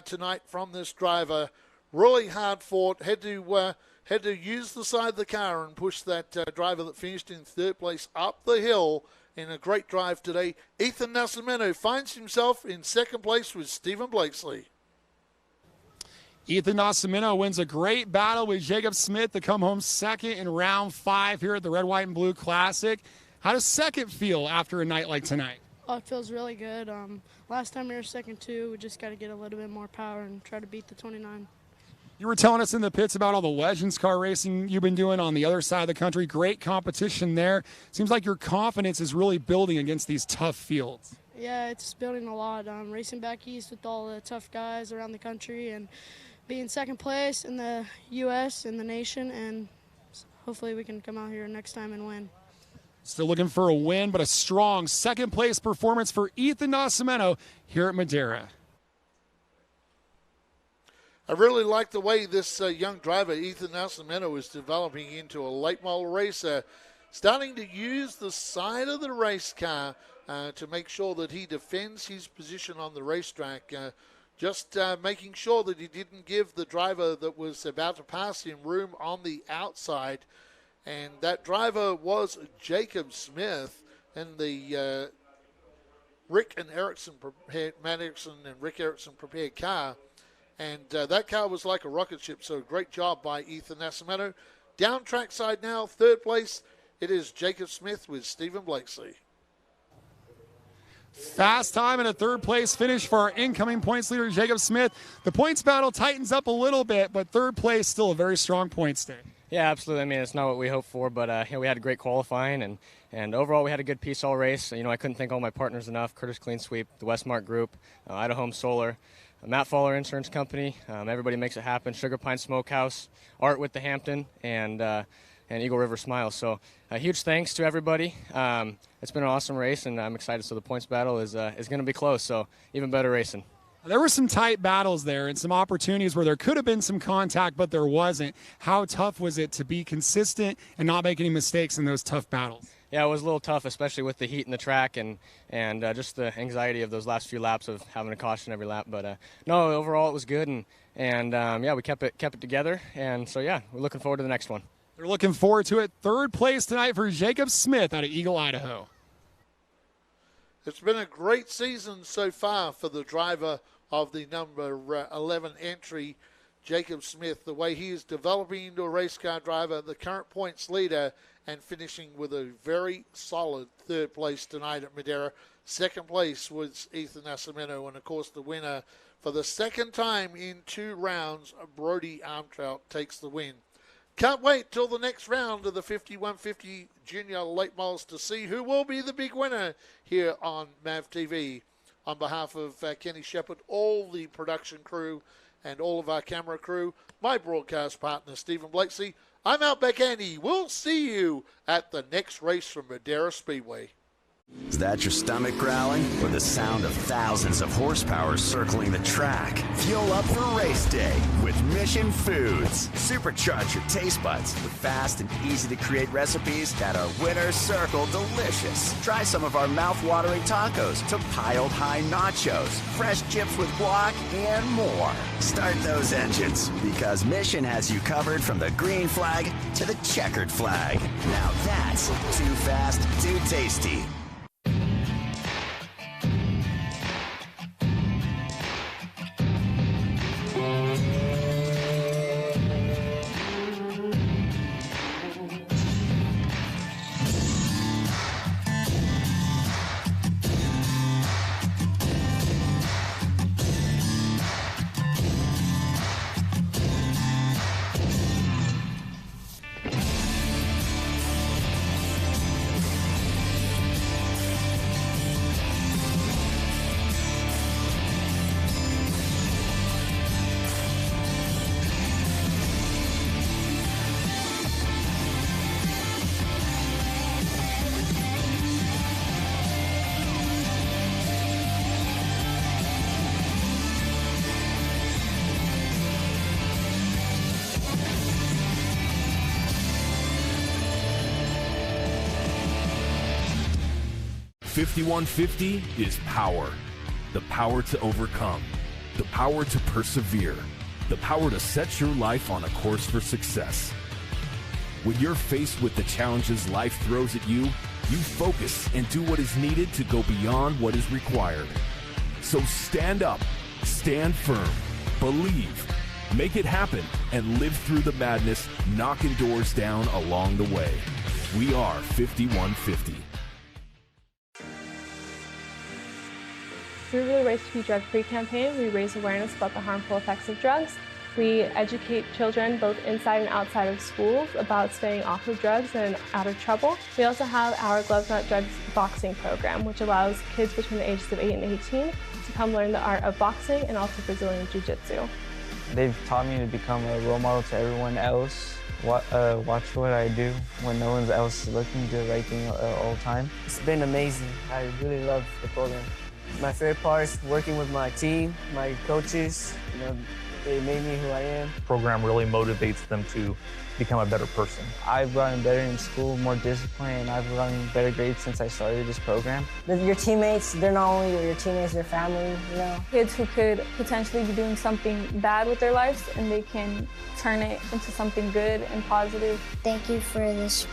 tonight from this driver. Really hard fought, had to use the side of the car and push that driver that finished in 3rd place up the hill in a great drive today. Ethan Nascimento finds himself in 2nd place with Stephen Blakeslee. Ethan Nascimento wins a great battle with Jacob Smith to come home 2nd in round 5 here at the Red, White, and Blue Classic. How does 2nd feel after a night like tonight? Oh, it feels really good. Last time we were 2nd too. We just got to get a little bit more power and try to beat the 29. You were telling us in the pits about all the Legends car racing you've been doing on the other side of the country. Great competition there. Seems like your confidence is really building against these tough fields. Yeah, it's building a lot. Racing back east with all the tough guys around the country and being 2nd place in the U.S. and the nation, and hopefully we can come out here next time and win. Still looking for a win, but a strong 2nd place performance for Ethan Nascimento here at Madera. I really like the way this young driver, Ethan Nascimento, is developing into a late model racer, starting to use the side of the race car to make sure that he defends his position on the racetrack, just making sure that he didn't give the driver that was about to pass him room on the outside. And that driver was Jacob Smith, and the Matt Erickson and Rick Erickson prepared car. And that car was like a rocket ship, so great job by Ethan Nascimento. Down trackside now, 3rd place, it is Jacob Smith with Stephen Blakeslee. Fast time and a 3rd place finish for our incoming points leader, Jacob Smith. The points battle tightens up a little bit, but 3rd place still a very strong points day. Yeah, absolutely. I mean, it's not what we hoped for, but we had a great qualifying, and overall we had a good piece all race. I couldn't thank all my partners enough: Curtis Clean Sweep, the Westmark Group, Idaho Home Solar, Matt Fowler Insurance Company. Everybody makes it happen. Sugar Pine Smokehouse, Art with the Hampton, and Eagle River Smiles. So huge thanks to everybody. It's been an awesome race, and I'm excited. So the points battle is going to be close, so even better racing. There were some tight battles there and some opportunities where there could have been some contact, but there wasn't. How tough was it to be consistent and not make any mistakes in those tough battles? Yeah, it was a little tough, especially with the heat in the track and just the anxiety of those last few laps of having a caution every lap. But no, overall it was good, and yeah, we kept it together. And so yeah, we're looking forward to the next one. They're looking forward to it. 3rd place tonight for Jacob Smith out of Eagle, Idaho. It's been a great season so far for the driver of the number 11 entry, Jacob Smith, the way he is developing into a race car driver, the current points leader, and finishing with a very solid third place tonight at Madera. Second place was Ethan Nascimento, and of course the winner for the second time in 2 rounds, Brody Armtrout takes the win. Can't wait till the next round of the 5150 Junior Late Models to see who will be the big winner here on MAV TV. On behalf of Kenny Shepard, all the production crew, and all of our camera crew, my broadcast partner, Stephen Blakeslee, I'm Outback Andy. We'll see you at the next race from Madera Speedway. Is that your stomach growling or the sound of thousands of horsepower circling the track? Fuel up for race day with Mission Foods. Supercharge your taste buds with fast and easy to create recipes that are winner circle delicious. Try some of our mouth-watering tacos to piled high nachos, fresh chips with guac, and more. Start those engines because Mission has you covered from the green flag to the checkered flag. Now that's too fast, too tasty. .5150 is power. The power to overcome. The power to persevere. The power to set your life on a course for success. When you're faced with the challenges life throws at you, you focus and do what is needed to go beyond what is required. So stand up, stand firm, believe, make it happen, and live through the madness, knocking doors down along the way. We are 5150. Through the Race to Be Drug-Free campaign, we raise awareness about the harmful effects of drugs. We educate children both inside and outside of schools about staying off of drugs and out of trouble. We also have our Gloves Not Drugs boxing program, which allows kids between the ages of 8 and 18 to come learn the art of boxing and also Brazilian Jiu-Jitsu. They've taught me to become a role model to everyone else. Watch what I do when no one else is looking, do the right thing all the time. It's been amazing. I really love the program. My favorite part is working with my team, my coaches. They made me who I am. The program really motivates them to become a better person. I've gotten better in school, more disciplined, and I've gotten better grades since I started this program. Your teammates, they're not only your teammates, they're family, Kids who could potentially be doing something bad with their lives, and they can turn it into something good and positive. Thank you for this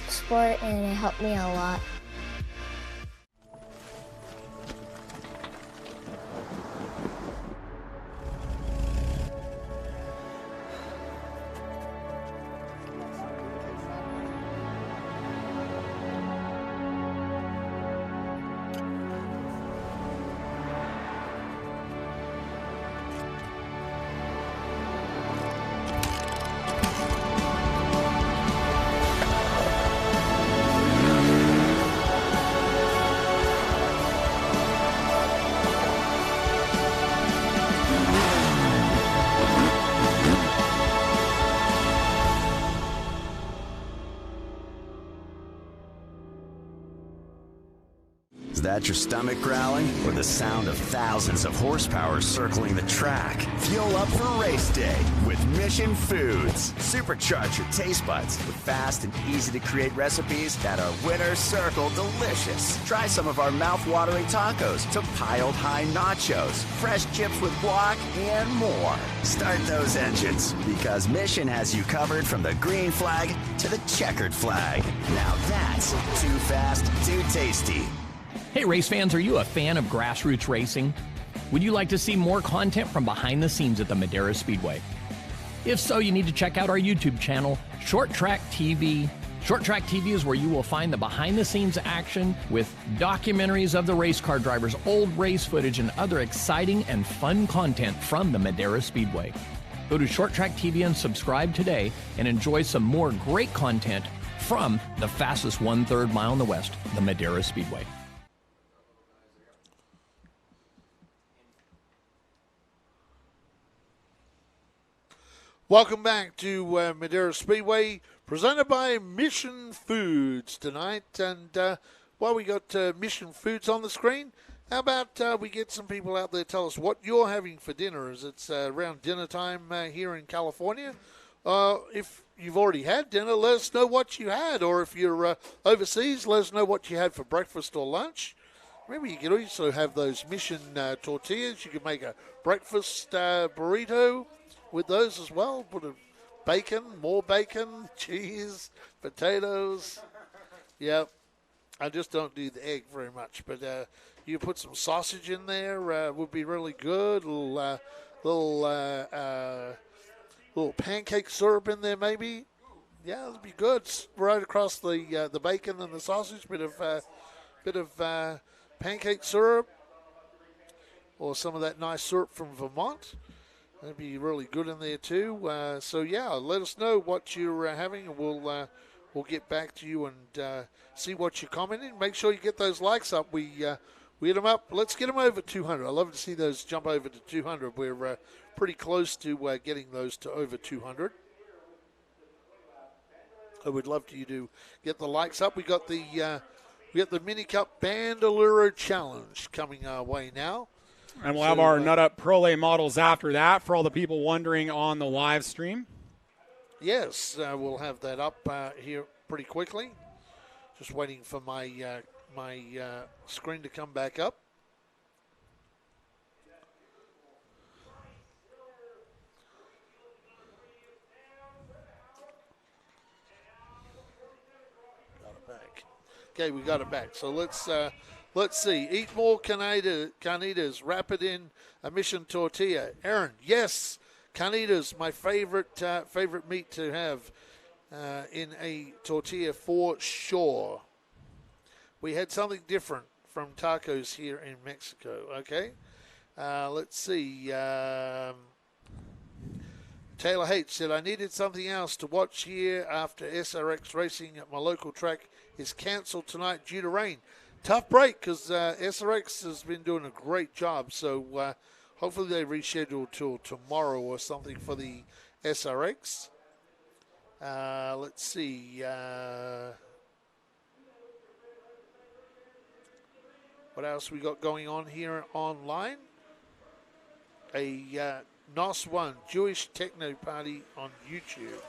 sport, and it helped me a lot. Is that your stomach growling or the sound of thousands of horsepower circling the track? Fuel up for race day with Mission Foods. Supercharge your taste buds with fast and easy to create recipes that are winner circle delicious. Try some of our mouth-watering tacos to piled high nachos, fresh chips with guac, and more. Start those engines because Mission has you covered from the green flag to the checkered flag. Now that's too fast, too tasty. Hey race fans, are you a fan of grassroots racing? Would you like to see more content from behind the scenes at the Madera Speedway? If so, you need to check out our YouTube channel, Short Track TV. Short Track TV is where you will find the behind the scenes action with documentaries of the race car drivers, old race footage, and other exciting and fun content from the Madera Speedway. Go to Short Track TV and subscribe today and enjoy some more great content from the fastest 1/3 mile in the West, the Madera Speedway. Welcome back to Madera Speedway, presented by Mission Foods tonight. And while we got Mission Foods on the screen, how about we get some people out there tell us what you're having for dinner, as it's around dinner time here in California. If you've already had dinner, let us know what you had. Or if you're overseas, let us know what you had for breakfast or lunch. Remember, you can also have those Mission tortillas. You can make a breakfast burrito with those as well. Put a bacon, more bacon, cheese, potatoes. Yep. I just don't do the egg very much, but you put some sausage in there, would be really good. Little pancake syrup in there, maybe. Yeah, it'd be good. Right across the bacon and the sausage, bit of pancake syrup, or some of that nice syrup from Vermont. That'd be really good in there too. So yeah, let us know what you're having, and we'll get back to you and see what you're commenting. Make sure you get those likes up. We hit them up. Let's get them over 200. I love to see those jump over to 200. We're pretty close to getting those to over 200. I would love you to get the likes up. We got the Mini Cup Bandolero Challenge coming our way now. And we'll have our Nut Up Pro Lay models after that for all the people wondering on the live stream. Yes, we'll have that up here pretty quickly. Just waiting for my screen to come back up. Got it back. Okay, we got it back. So let's see. Eat more carnitas. Wrap it in a Mission tortilla. Aaron, yes, carnitas, my favorite meat to have in a tortilla for sure. We had something different from tacos here in Mexico. Okay, let's see. Taylor H said, I needed something else to watch here after SRX racing at my local track is canceled tonight due to rain. Tough break because SRX has been doing a great job. So hopefully they reschedule till tomorrow or something for the SRX. Let's see. What else we got going on here online? A NOS 1 Jewish Techno Party on YouTube.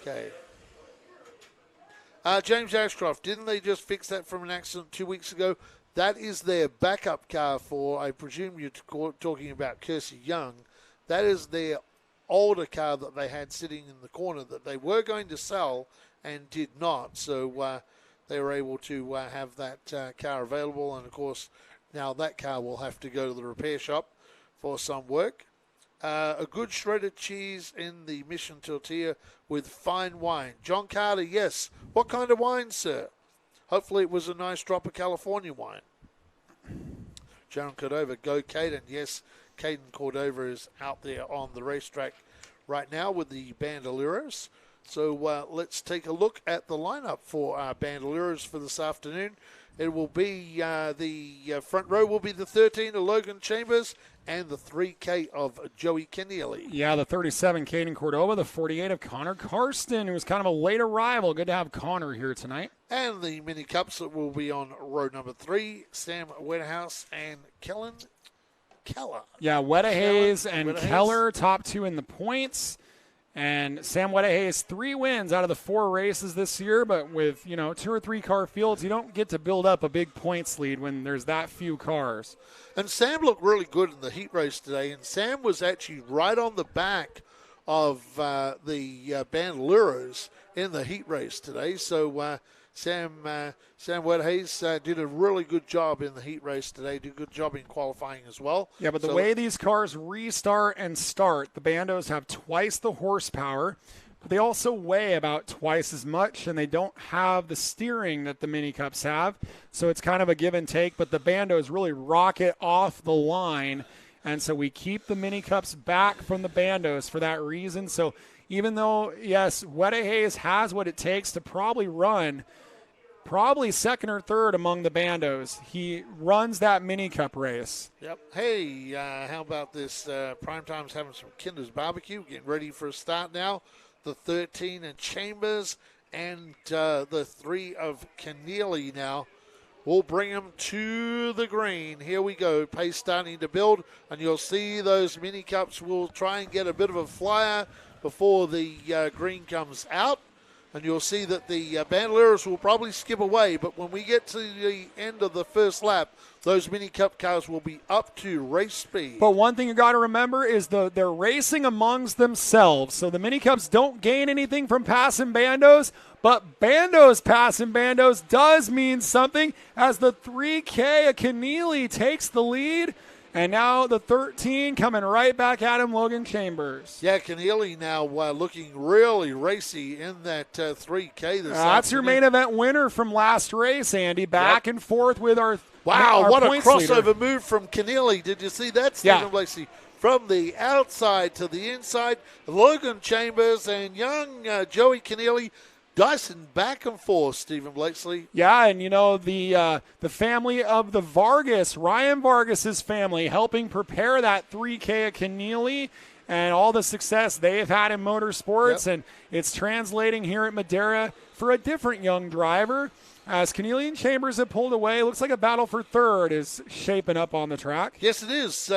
Okay. James Ashcroft, didn't they just fix that from an accident 2 weeks ago? That is their backup car for, I presume you're talking about Kersey Young. That is their older car that they had sitting in the corner that they were going to sell and did not. So they were able to have that car available. And, of course, now that car will have to go to the repair shop for some work. A good shredded cheese in the Mission tortilla with fine wine. John Carter, yes. What kind of wine, sir? Hopefully it was a nice drop of California wine. Jaron Cordova, go Caden. Yes, Caden Cordova is out there on the racetrack right now with the Bandoleros. So let's take a look at the lineup for our Bandoleros for this afternoon. It will be the front row will be the 13 of Logan Chambers and the 3K of Joey Keneally. Yeah, the 37, Caden Cordova, the 48 of Connor Karsten, who was kind of a late arrival. Good to have Connor here tonight. And the mini cups that will be on row number 3, Sam Wetterhouse and Kellen Keller. Yeah, Wettahays and Keller, top 2 in the points. And Sam Wettahays, 3 wins out of the 4 races this year, but with, 2 or 3 car fields, you don't get to build up a big points lead when there's that few cars. And Sam looked really good in the heat race today, and Sam was actually right on the back of the Bandoleros in the heat race today. So Sam Wedhayes did a really good job in the heat race today. Did a good job in qualifying as well. Yeah, but the way these cars restart and start, the Bandos have twice the horsepower, but they also weigh about twice as much, and they don't have the steering that the Mini Cups have. So it's kind of a give and take, but the Bandos really rocket off the line. And so we keep the Mini Cups back from the Bandos for that reason. So even though, yes, Wedhayes has what it takes to probably run second or third among the Bandos, he runs that Mini Cup race. Yep. Hey, how about this? Primetime's having some Kinder's barbecue, getting ready for a start now. The 13 in Chambers and the 3 of Keneally now. We'll bring them to the green. Here we go. Pace starting to build, and you'll see those Mini Cups will try and get a bit of a flyer before the green comes out. And you'll see that the Bandoleros will probably skip away. But when we get to the end of the first lap, those Mini Cup cars will be up to race speed. But one thing you got to remember is they're racing amongst themselves. So the Mini Cups don't gain anything from passing Bandos, but Bandos passing Bandos does mean something as the 3K of Keneally takes the lead. And now the 13 coming right back at him, Logan Chambers. Yeah, Keneally now looking really racy in that 3K this That's your main event winner from last race, Andy. Back and forth with our Wow, what a crossover leader. Move from Keneally. Did you see that, Stephen Blakeslee? From the outside to the inside, Logan Chambers and young Joey Keneally dicing back and forth, Stephen Blakeslee. Yeah, and you know, the family of the Vargas, Ryan Vargas's family, helping prepare that 3K of Keneally and all the success they've had in motorsports, and it's translating here at Madera for a different young driver. As Keneally and Chambers have pulled away, looks like a battle for third is shaping up on the track. Yes, it is.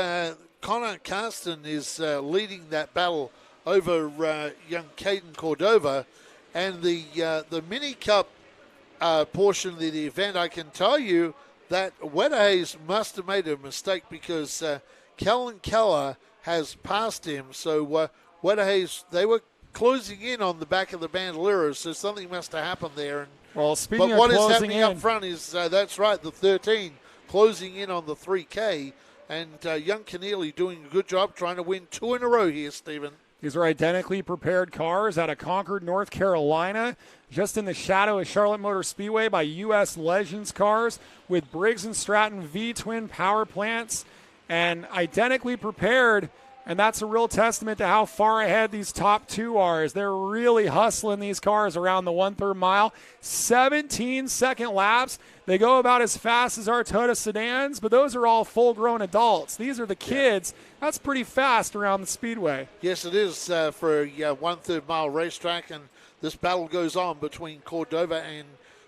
Connor Carston is leading that battle over young Caden Cordova. And the Mini Cup portion of the event, I can tell you that Wedhayes must have made a mistake because Kellen Keller has passed him. So Wedhayes, they were closing in on the back of the Bandoleros, so something must have happened there. And, well, speaking but what of is closing happening in, up front is, that's right, the 13 closing in on the 3K. And young Keneally doing a good job trying to win 2 in a row here, Stephen. These are identically prepared cars out of Concord, North Carolina, just in the shadow of Charlotte Motor Speedway by U.S. Legends cars with Briggs & Stratton V-twin power plants and identically prepared. And that's a real testament to how far ahead these top 2 are as they're really hustling these cars around the 1/3 mile. 17-second laps. They go about as fast as our Toyota sedans, but those are all full-grown adults. These are the kids. That's pretty fast around the speedway. Yes, it is for a 1/3 mile racetrack, and this battle goes on between Cordova and,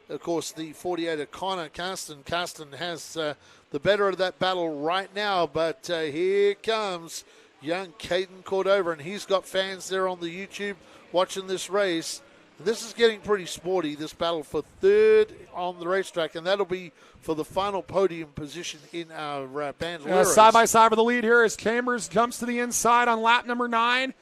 of course, the 48 of Connor Carston. Carston has the better of that battle right now, but here comes young Caden Cordova, and he's got fans there on the YouTube watching this race. This is getting pretty sporty, this battle for third on the racetrack, and that'll be for the final podium position in our Bandoleros. Side by side for the lead here as Chambers jumps to the inside on lap number 9.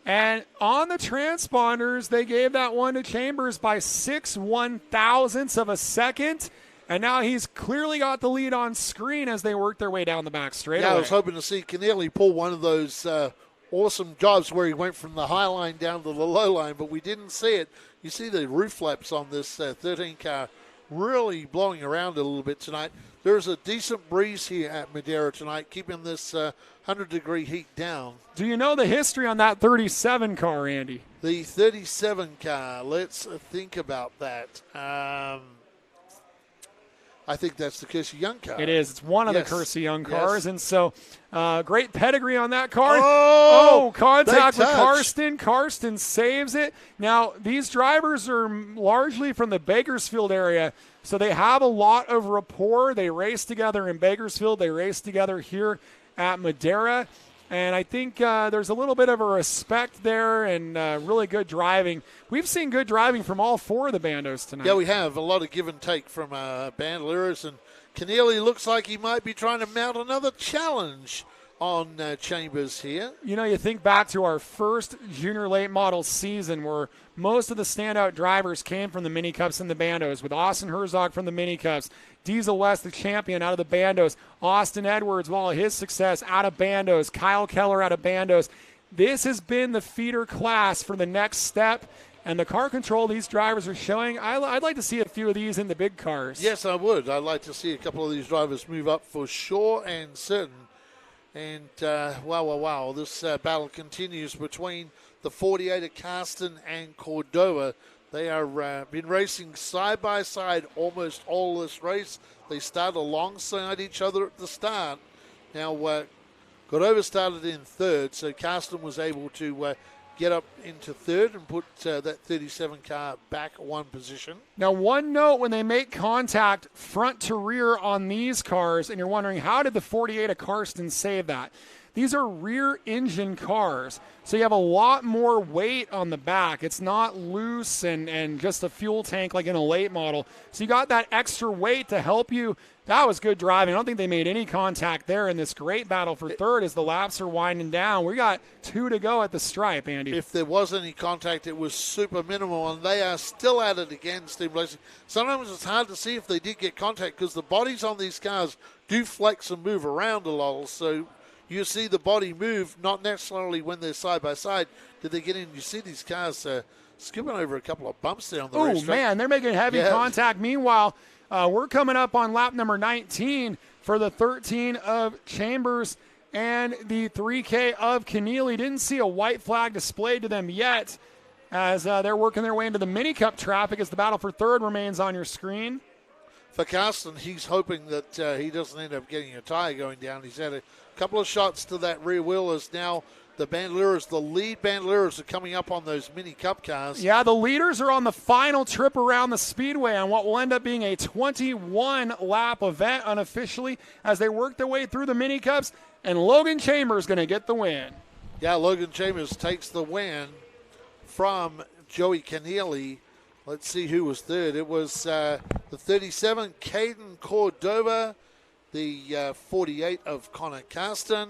And on the transponders, they gave that one to Chambers by 6 1/1000ths of a second. And now he's clearly got the lead on screen as they work their way down the back straightaway. Yeah, I was hoping to see Keneally pull one of those awesome jobs where he went from the high line down to the low line, but we didn't see it. You see the roof flaps on this 13 car really blowing around a little bit tonight. There's a decent breeze here at Madera tonight, keeping this 100-degree heat down. Do you know the history on that 37 car, Andy? The 37 car, let's think about that. I think that's the Kersey Young car. It is. It's one of the Kersey Young cars. And so great pedigree on that car. Oh, contact with Karsten. Karsten saves it. Now, these drivers are largely from the Bakersfield area, so they have a lot of rapport. They race together in Bakersfield. They race together here at Madera. And I think there's a little bit of a respect there and really good driving. We've seen good driving from all 4 of the Bandos tonight. Yeah, we have. A lot of give and take from Bandoleros. And Keneally looks like he might be trying to mount another challenge on Chambers here. You know, you think back to our first junior late model season where most of the standout drivers came from the mini cups and the bandos, with Austin Herzog from the mini cups, Diesel West, the champion, out of the bandos, Austin Edwards, all his success out of bandos, Kyle Keller out of bandos. This has been the feeder class for the next step, and the car control these drivers are showing. I'd like to see a few of these in the big cars. Yes, I would. I'd like to see a couple of these drivers move up for sure and certain. And, wow, this battle continues between the 48 of Carsten and Cordova. They are been racing side by side almost all this race. They started alongside each other at the start. Now, Cordova started in third, so Carsten was able to get up into third and put that 37 car back one position. Now, one note, when they make contact front to rear on these cars, and you're wondering, how did the 48 of Karsten save that? These are rear engine cars, so you have a lot more weight on the back. It's not loose and just a fuel tank like in a late model. So you got that extra weight to help you. That was good driving. I don't think they made any contact there in this great battle for third as the laps are winding down. We got 2 to go at the stripe, Andy. If there was any contact, it was super minimal, and they are still at it again, Steve Lacey. Sometimes it's hard to see if they did get contact because the bodies on these cars do flex and move around a lot. So you see the body move, not necessarily when they're side by side. Did they get in? You see these cars skipping over a couple of bumps there on the racetrack. Oh, man, they're making heavy contact. Meanwhile, we're coming up on lap number 19 for the 13 of Chambers and the 3K of Keneally. Didn't see a white flag displayed to them yet as they're working their way into the mini cup traffic as the battle for third remains on your screen. For Carsten, he's hoping that he doesn't end up getting a tire going down. He's had a couple of shots to that rear wheel as now the Bandoleros, the lead Bandoleros, are coming up on those mini cup cars. Yeah, the leaders are on the final trip around the speedway on what will end up being a 21-lap event unofficially as they work their way through the mini cups, and Logan Chambers going to get the win. Yeah, Logan Chambers takes the win from Joey Keneally. Let's see who was third. It was the 37, Caden Cordova, the 48 of Connor Carsten.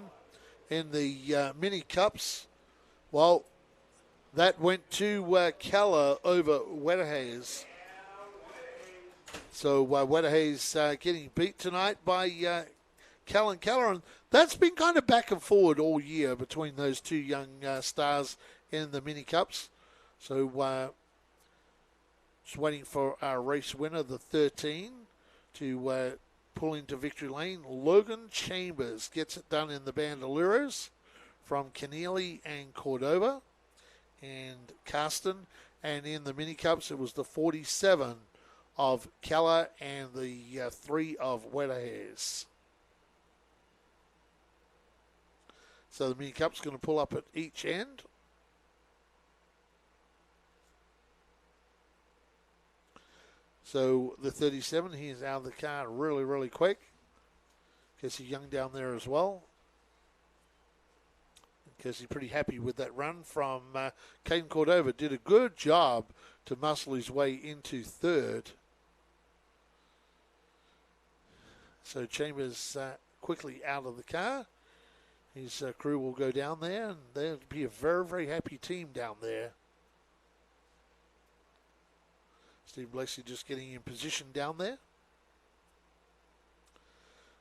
In the mini cups, well, that went to Keller over Wetterhays. So Wetterhays getting beat tonight by Callan Keller, and that's been kind of back and forward all year between those two young stars in the mini cups. So just waiting for our race winner, the 13, to pull into victory lane. Logan Chambers gets it done in the Bandoleros from Keneally and Cordova and Carsten. And in the mini cups, it was the 47 of Keller and the 3 of Wetterhays. So the mini cup's going to pull up at each end. So the 37, he is out of the car really, really quick. Casey Young down there as well. Casey pretty happy with that run from Caden Cordova. Did a good job to muscle his way into third. So Chambers quickly out of the car. His crew will go down there, and they'll be a very, very happy team down there. Steve Blakeslee just getting in position down there.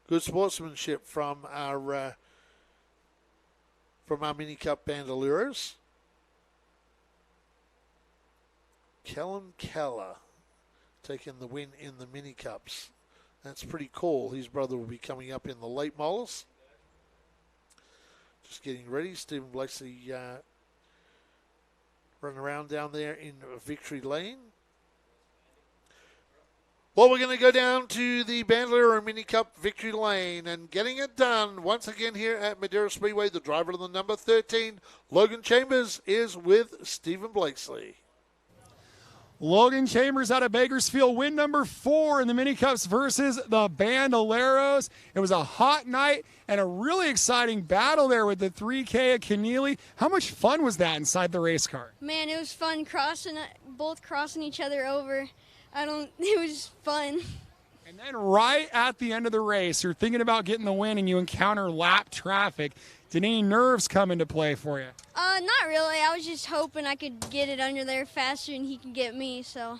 Good sportsmanship from our mini cup Bandoleros. Kellen Keller taking the win in the mini cups. That's pretty cool. His brother will be coming up in the late models. Just getting ready. Stephen Blakeslee running around down there in victory lane. Well, we're going to go down to the Bandolero Mini Cup victory lane and getting it done once again here at Madera Speedway. The driver of the number 13, Logan Chambers, is with Stephen Blakeslee. Logan Chambers out of Bakersfield, win number 4 in the Mini Cups versus the Bandoleros. It was a hot night and a really exciting battle there with the 3K of Keneally. How much fun was that inside the race car? Man, it was fun both crossing each other over. It was fun. And then right at the end of the race, you're thinking about getting the win and you encounter lap traffic. Did any nerves come into play for you? Not really. I was just hoping I could get it under there faster and he could get me, so.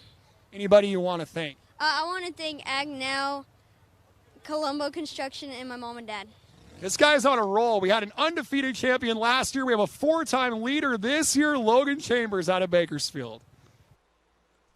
Anybody you want to thank? I want to thank Agnell, Colombo Construction, and my mom and dad. This guy's on a roll. We had an undefeated champion last year. We have a 4-time leader this year, Logan Chambers out of Bakersfield.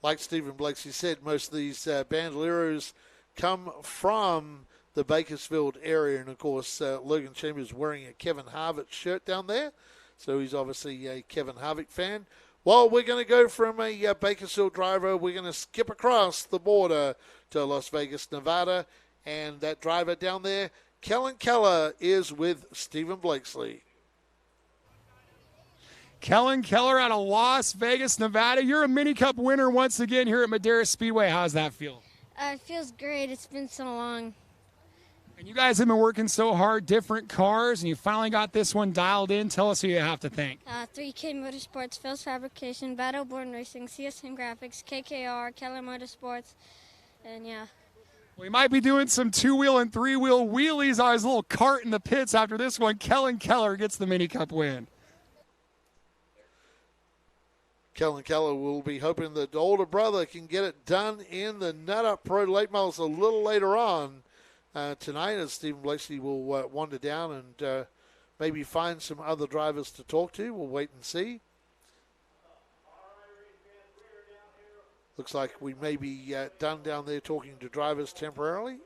Like Stephen Blakeslee said, most of these bandoleros come from the Bakersfield area. And, of course, Logan Chambers wearing a Kevin Harvick shirt down there. So he's obviously a Kevin Harvick fan. Well, we're going to go from a Bakersfield driver. We're going to skip across the border to Las Vegas, Nevada. And that driver down there, Kellen Keller, is with Stephen Blakeslee. Kellen Keller out of Las Vegas, Nevada. You're a Mini Cup winner once again here at Madera Speedway. How's that feel? It feels great. It's been so long. And you guys have been working so hard, different cars, and you finally got this one dialed in. Tell us who you have to thank. 3K Motorsports, Phil's Fabrication, Battleborn Racing, CSM Graphics, KKR, Keller Motorsports, and yeah. We might be doing some 2-wheel and 3-wheel wheelies on his little cart in the pits after this one. Kellen Keller gets the Mini Cup win. Kellen Keller will be hoping that the older brother can get it done in the Nut Up Pro Late Models a little later on tonight, as Stephen Blakeslee will wander down and maybe find some other drivers to talk to. We'll wait and see. Looks like we may be done down there talking to drivers temporarily. In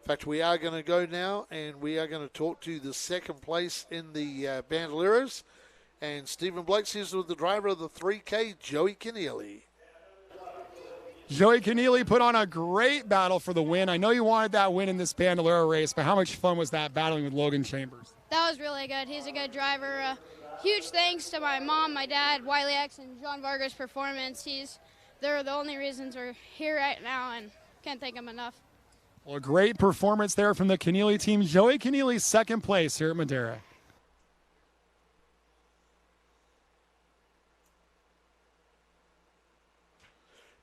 fact, we are going to go now, and we are going to talk to the second place in the Bandoleros. And Stephen Blakeslee is with the driver of the 3K, Joey Keneally. Joey Keneally put on a great battle for the win. I know you wanted that win in this Bandolero race, but how much fun was that battling with Logan Chambers? That was really good. He's a good driver. Huge thanks to my mom, my dad, Wiley X, and John Vargas Performance. They're the only reasons we're here right now, and can't thank them enough. Well, a great performance there from the Keneally team. Joey Keneally, second place here at Madera.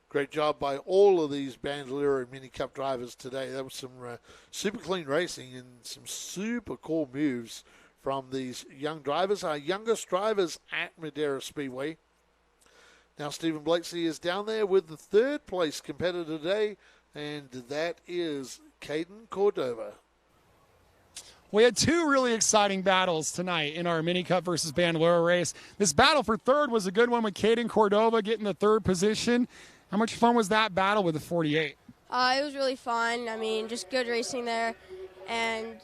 Great job by all of these Bandolero Mini Cup drivers today. That was some super clean racing and some super cool moves from these young drivers, our youngest drivers at Madera Speedway. Now Stephen Blakeslee is down there with the third place competitor today, and that is Caden Cordova. We had two really exciting battles tonight in our Mini Cup versus Bandolero race. This battle for third was a good one with Caden Cordova getting the third position. How much fun was that battle with the 48? It was really fun. I mean, just good racing there, and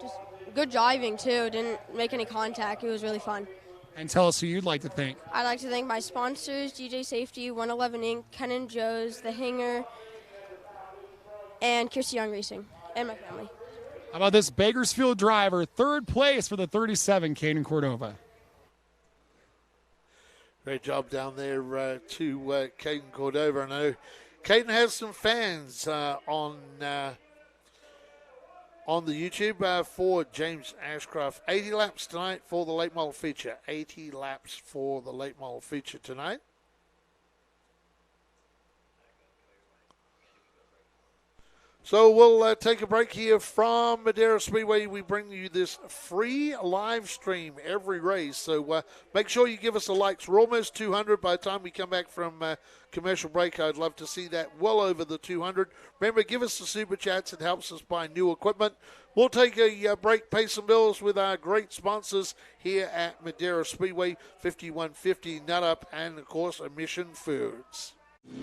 just good driving, too. Didn't make any contact. It was really fun. And tell us who you'd like to thank. I'd like to thank my sponsors, DJ Safety, 111 Inc., Ken and Joe's, The Hanger, and Kirsty Young Racing, and my family. How about this Bakersfield driver, third place for the 37, Caden Cordova. Great job down there to Caden Cordova. I know Caden has some fans on the YouTube for James Ashcroft. 80 laps tonight for the late model feature. 80 laps for the late model feature tonight. So we'll take a break here from Madera Speedway. We bring you this free live stream every race. So make sure you give us a like. We're almost 200 by the time we come back from commercial break. I'd love to see that well over the 200. Remember, give us the super chats. It helps us buy new equipment. We'll take a break, pay some bills with our great sponsors here at Madera Speedway, 5150 Nut Up, and, of course, Intermission Foods.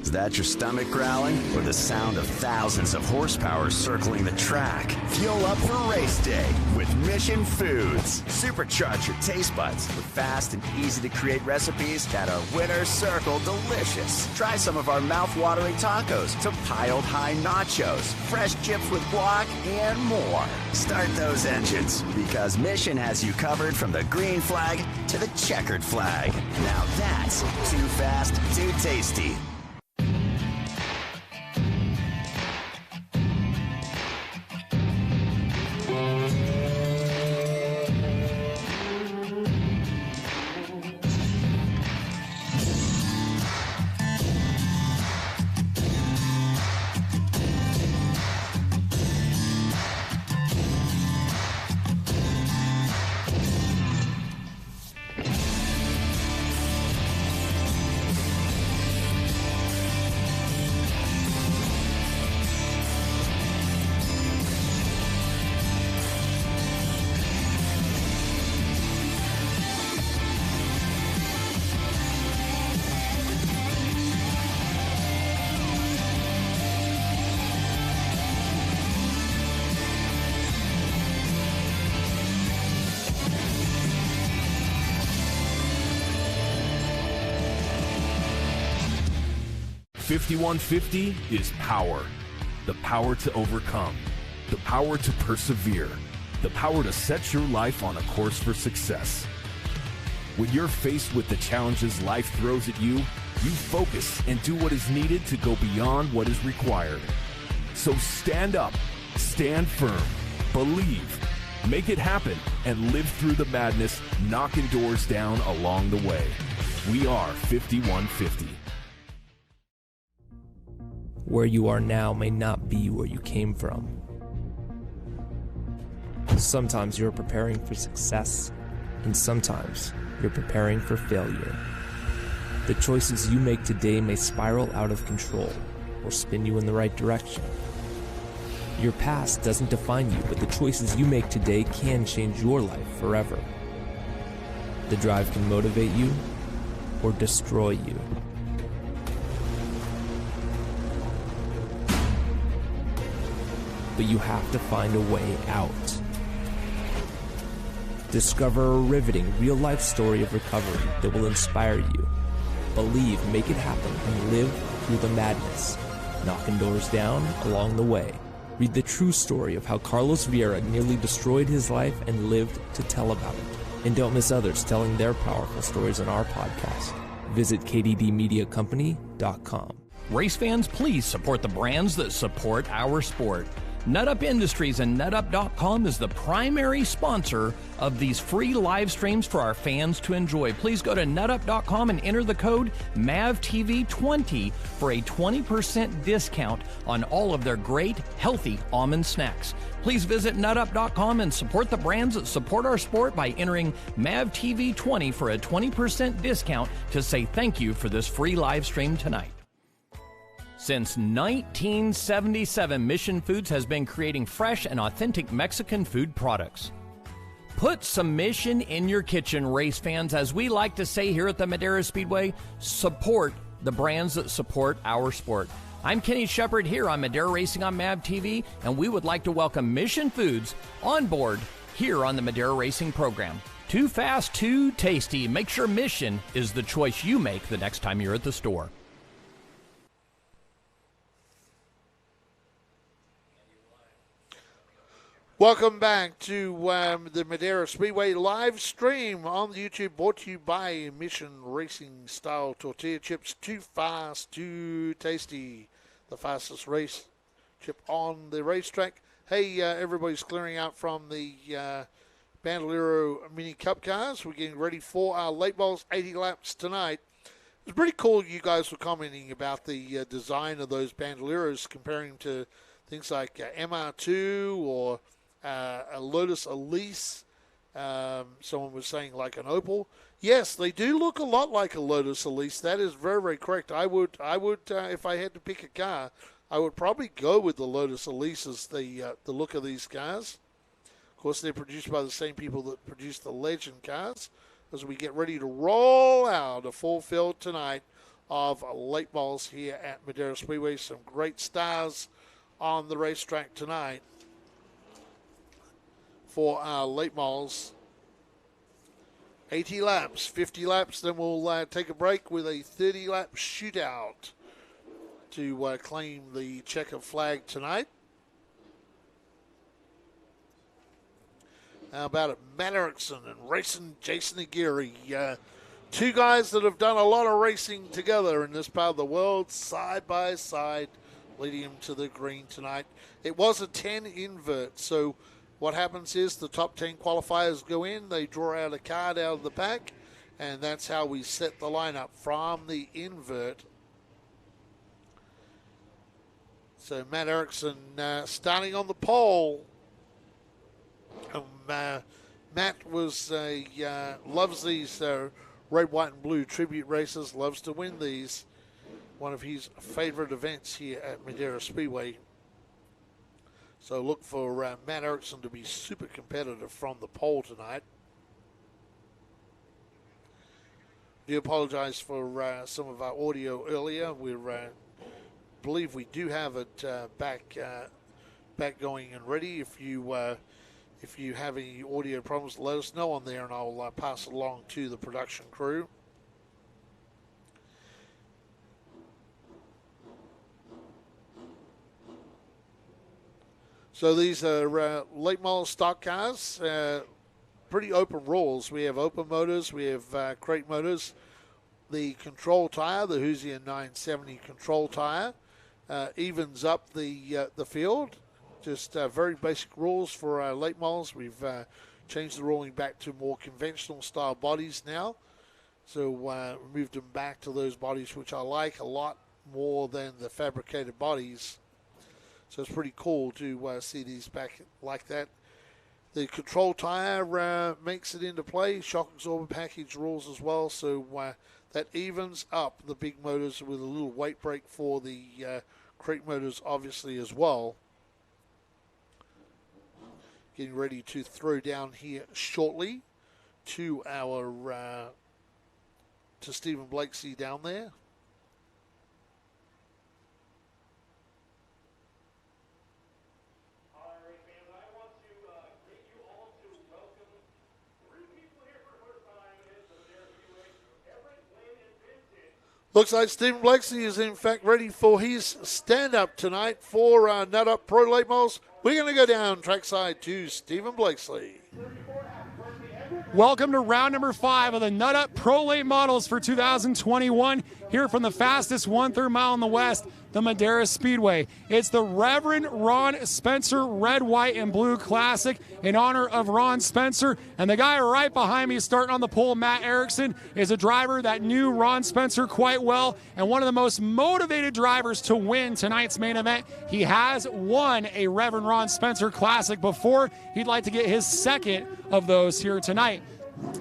Is that your stomach growling or the sound of thousands of horsepower circling the track? Fuel up for race day with Mission Foods. Supercharge your taste buds with fast and easy to create recipes that are winner circle delicious. Try some of our mouth-watering tacos to piled high nachos, fresh chips with guac, and more. Start those engines because Mission has you covered from the green flag to the checkered flag. Now that's too fast, too tasty. 5150 is power. The power to overcome. The power to persevere. The power to set your life on a course for success. When you're faced with the challenges life throws at you, you focus and do what is needed to go beyond what is required. So stand up, stand firm, believe, make it happen, and live through the madness, knocking doors down along the way. We are 5150. Where you are now may not be where you came from. Sometimes you're preparing for success, and sometimes you're preparing for failure. The choices you make today may spiral out of control or spin you in the right direction. Your past doesn't define you, but the choices you make today can change your life forever. The drive can motivate you or destroy you. But you have to find a way out. Discover a riveting, real-life story of recovery that will inspire you. Believe, make it happen, and live through the madness, knocking doors down along the way. Read the true story of how Carlos Vieira nearly destroyed his life and lived to tell about it. And don't miss others telling their powerful stories on our podcast. Visit kddmediacompany.com. Race fans, please support the brands that support our sport. NutUp Industries and NutUp.com is the primary sponsor of these free live streams for our fans to enjoy. Please go to NutUp.com and enter the code MAVTV20 for a 20% discount on all of their great, healthy almond snacks. Please visit NutUp.com and support the brands that support our sport by entering MAVTV20 for a 20% discount to say thank you for this free live stream tonight. Since 1977, Mission Foods has been creating fresh and authentic Mexican food products. Put some Mission in your kitchen, race fans. As we like to say here at the Madera Speedway, support the brands that support our sport. I'm Kenny Shepard here on Madera Racing on MAV TV, and we would like to welcome Mission Foods on board here on the Madera Racing program. Too fast, too tasty. Make sure Mission is the choice you make the next time you're at the store. Welcome back to the Madera Speedway live stream on the YouTube, brought to you by Mission Racing Style Tortilla Chips. Too fast, too tasty. The fastest race chip on the racetrack. Hey, everybody's clearing out from the Bandolero Mini Cup cars. We're getting ready for our late balls, 80 laps tonight. It's pretty cool you guys were commenting about the design of those Bandoleros, comparing to things like MR2 or a Lotus Elise. Someone was saying like an Opal. Yes, they do look a lot like a Lotus Elise. That is very, very correct. I would, if I had to pick a car, I would probably go with the Lotus Elise as the look of these cars. Of course, they're produced by the same people that produce the Legend cars. As we get ready to roll out a full field tonight of late balls here at Madera Speedway. Some great stars on the racetrack tonight for our late models. 80 laps, 50 laps, then we'll take a break with a 30-lap shootout to claim the checker flag tonight. How about it? Matt Erickson and racing Jason Aguirre. Two guys that have done a lot of racing together in this part of the world, side by side, leading him to the green tonight. It was a 10 invert, so what happens is the top 10 qualifiers go in, they draw out a card out of the pack, and that's how we set the lineup from the invert. So Matt Erickson starting on the pole. Matt was loves these red, white, and blue tribute races, loves to win these. One of his favorite events here at Madera Speedway. So look for Matt Erickson to be super competitive from the pole tonight. Do apologize for some of our audio earlier. We believe we do have it back going and ready. If you have any audio problems, let us know on there, and I'll pass it along to the production crew. So these are late model stock cars, pretty open rules. We have open motors, we have crate motors. The control tire, the Hoosier 970 control tire, evens up the field. Just very basic rules for late models. We've changed the ruling back to more conventional style bodies now. So we moved them back to those bodies, which I like a lot more than the fabricated bodies. So it's pretty cool to see these back like that. The control tire makes it into play. Shock absorber package rules as well. So that evens up the big motors with a little weight break for the crate motors, obviously, as well. Getting ready to throw down here shortly to our to Stephen Blakeslee down there. Looks like Stephen Blakeslee is in fact ready for his stand-up tonight for Nut Up Pro Late Models. We're going to go down trackside to Stephen Blakeslee. Welcome to round number 5 of the Nut Up Pro Late Models for 2021. Here from the fastest 1/3 mile in the West, the Madera Speedway. It's the Reverend Ron Spencer Red, White, and Blue Classic in honor of Ron Spencer. And the guy right behind me starting on the pole, Matt Erickson, is a driver that knew Ron Spencer quite well and one of the most motivated drivers to win tonight's main event. He has won a Reverend Ron Spencer Classic before. He'd like to get his second of those here tonight.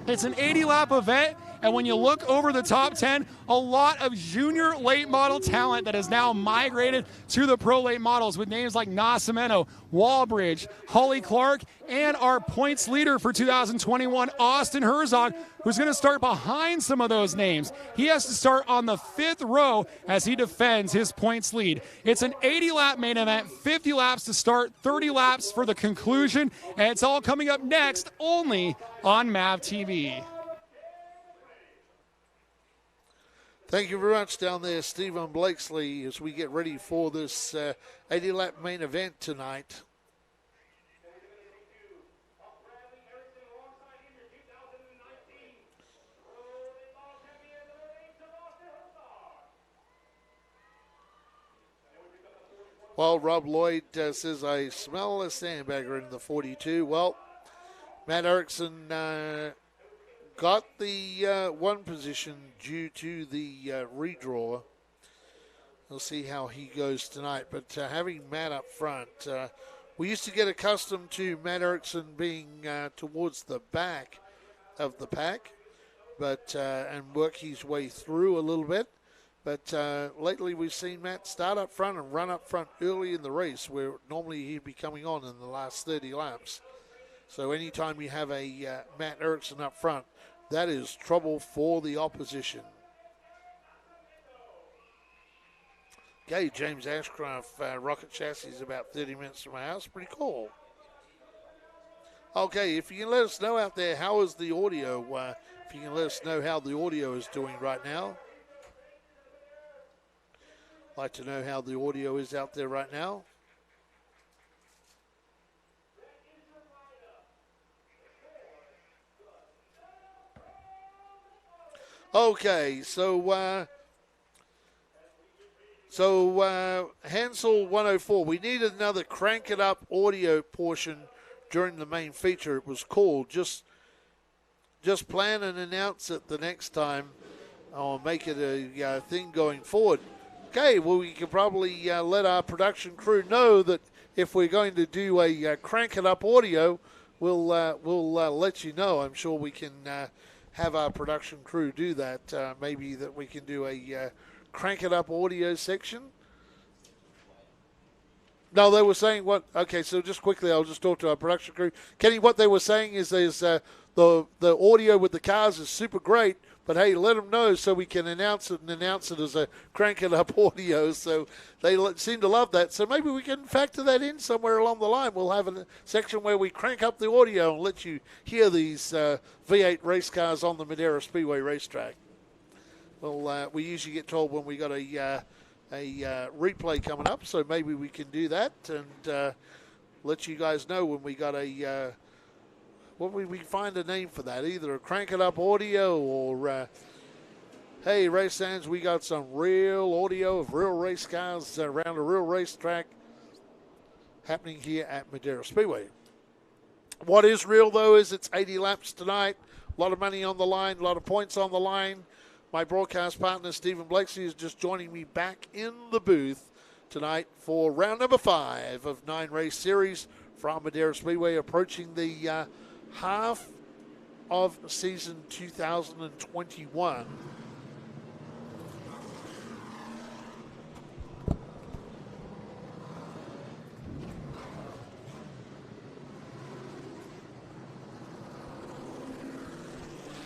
It's an 80-lap event, and when you look over the top 10, a lot of junior late model talent that has now migrated to the pro late models with names like Nascimento, Walbridge, Holly Clark, and our points leader for 2021, Austin Herzog, who's going to start behind some of those names. He has to start on the 5th row as he defends his points lead. It's an 80-lap main event, 50 laps to start, 30 laps for the conclusion, and it's all coming up next only on MAV TV. Thank you very much down there, Stephen Blakeslee, as we get ready for this 80-lap main event tonight. Well, Rob Lloyd says, I smell a sandbagger in the 42. Well, Matt Erickson got the one position due to the redraw. We'll see how he goes tonight. But having Matt up front, we used to get accustomed to Matt Erickson being towards the back of the pack, but and work his way through a little bit. But lately we've seen Matt start up front and run up front early in the race, where normally he'd be coming on in the last 30 laps. So anytime you have a Matt Erickson up front, that is trouble for the opposition. Okay, James Ashcroft, Rocket Chassis is about 30 minutes from my house. Pretty cool. Okay, if you can let us know out there, how is the audio? If you can let us know how the audio is doing right now. Like to know how the audio is out there right now. Okay, so Hansel 104, we needed another Crank It Up audio portion during the main feature. It was called. Just plan and announce it the next time, or make it a thing going forward. Okay, well, we can probably let our production crew know that if we're going to do a Crank It Up audio, we'll let you know. I'm sure we can have our production crew do that. Maybe that we can do a Crank It Up audio section. No, they were saying what? Okay, so just quickly, I'll just talk to our production crew. Kenny, what they were saying is there's the audio with the cars is super great, but hey, let them know so we can announce it as a Crank It Up audio. So they seem to love that. So maybe we can factor that in somewhere along the line. We'll have a section where we crank up the audio and let you hear these V8 race cars on the Madera Speedway racetrack. Well, we usually get told when we got a replay coming up, so maybe we can do that. And let you guys know when we got a we find a name for that, either a Crank It Up audio or hey, race fans, we got some real audio of real race cars around a real racetrack happening here at Madera Speedway. What is real, though, is it's 80 laps tonight. A lot of money on the line, a lot of points on the line. My broadcast partner, Stephen Blakeslee, is just joining me back in the booth tonight for round number 5 of 9-race series from Madera Speedway, approaching the half of season 2021.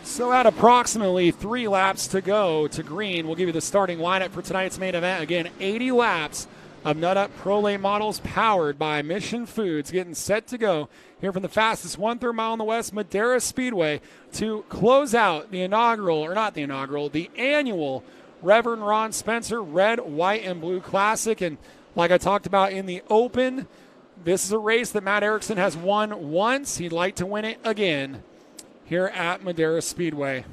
So at approximately 3 laps to go to green, we'll give you the starting lineup for tonight's main event. Again, 80 laps of Nut Up Pro Late models powered by Mission Foods, getting set to go here from the fastest 1/3 mile in the West, Madera Speedway, to close out the annual Reverend Ron Spencer Red, White, and Blue Classic. And like I talked about in the open, this is a race that Matt Erickson has won once. He'd like to win it again here at Madera Speedway.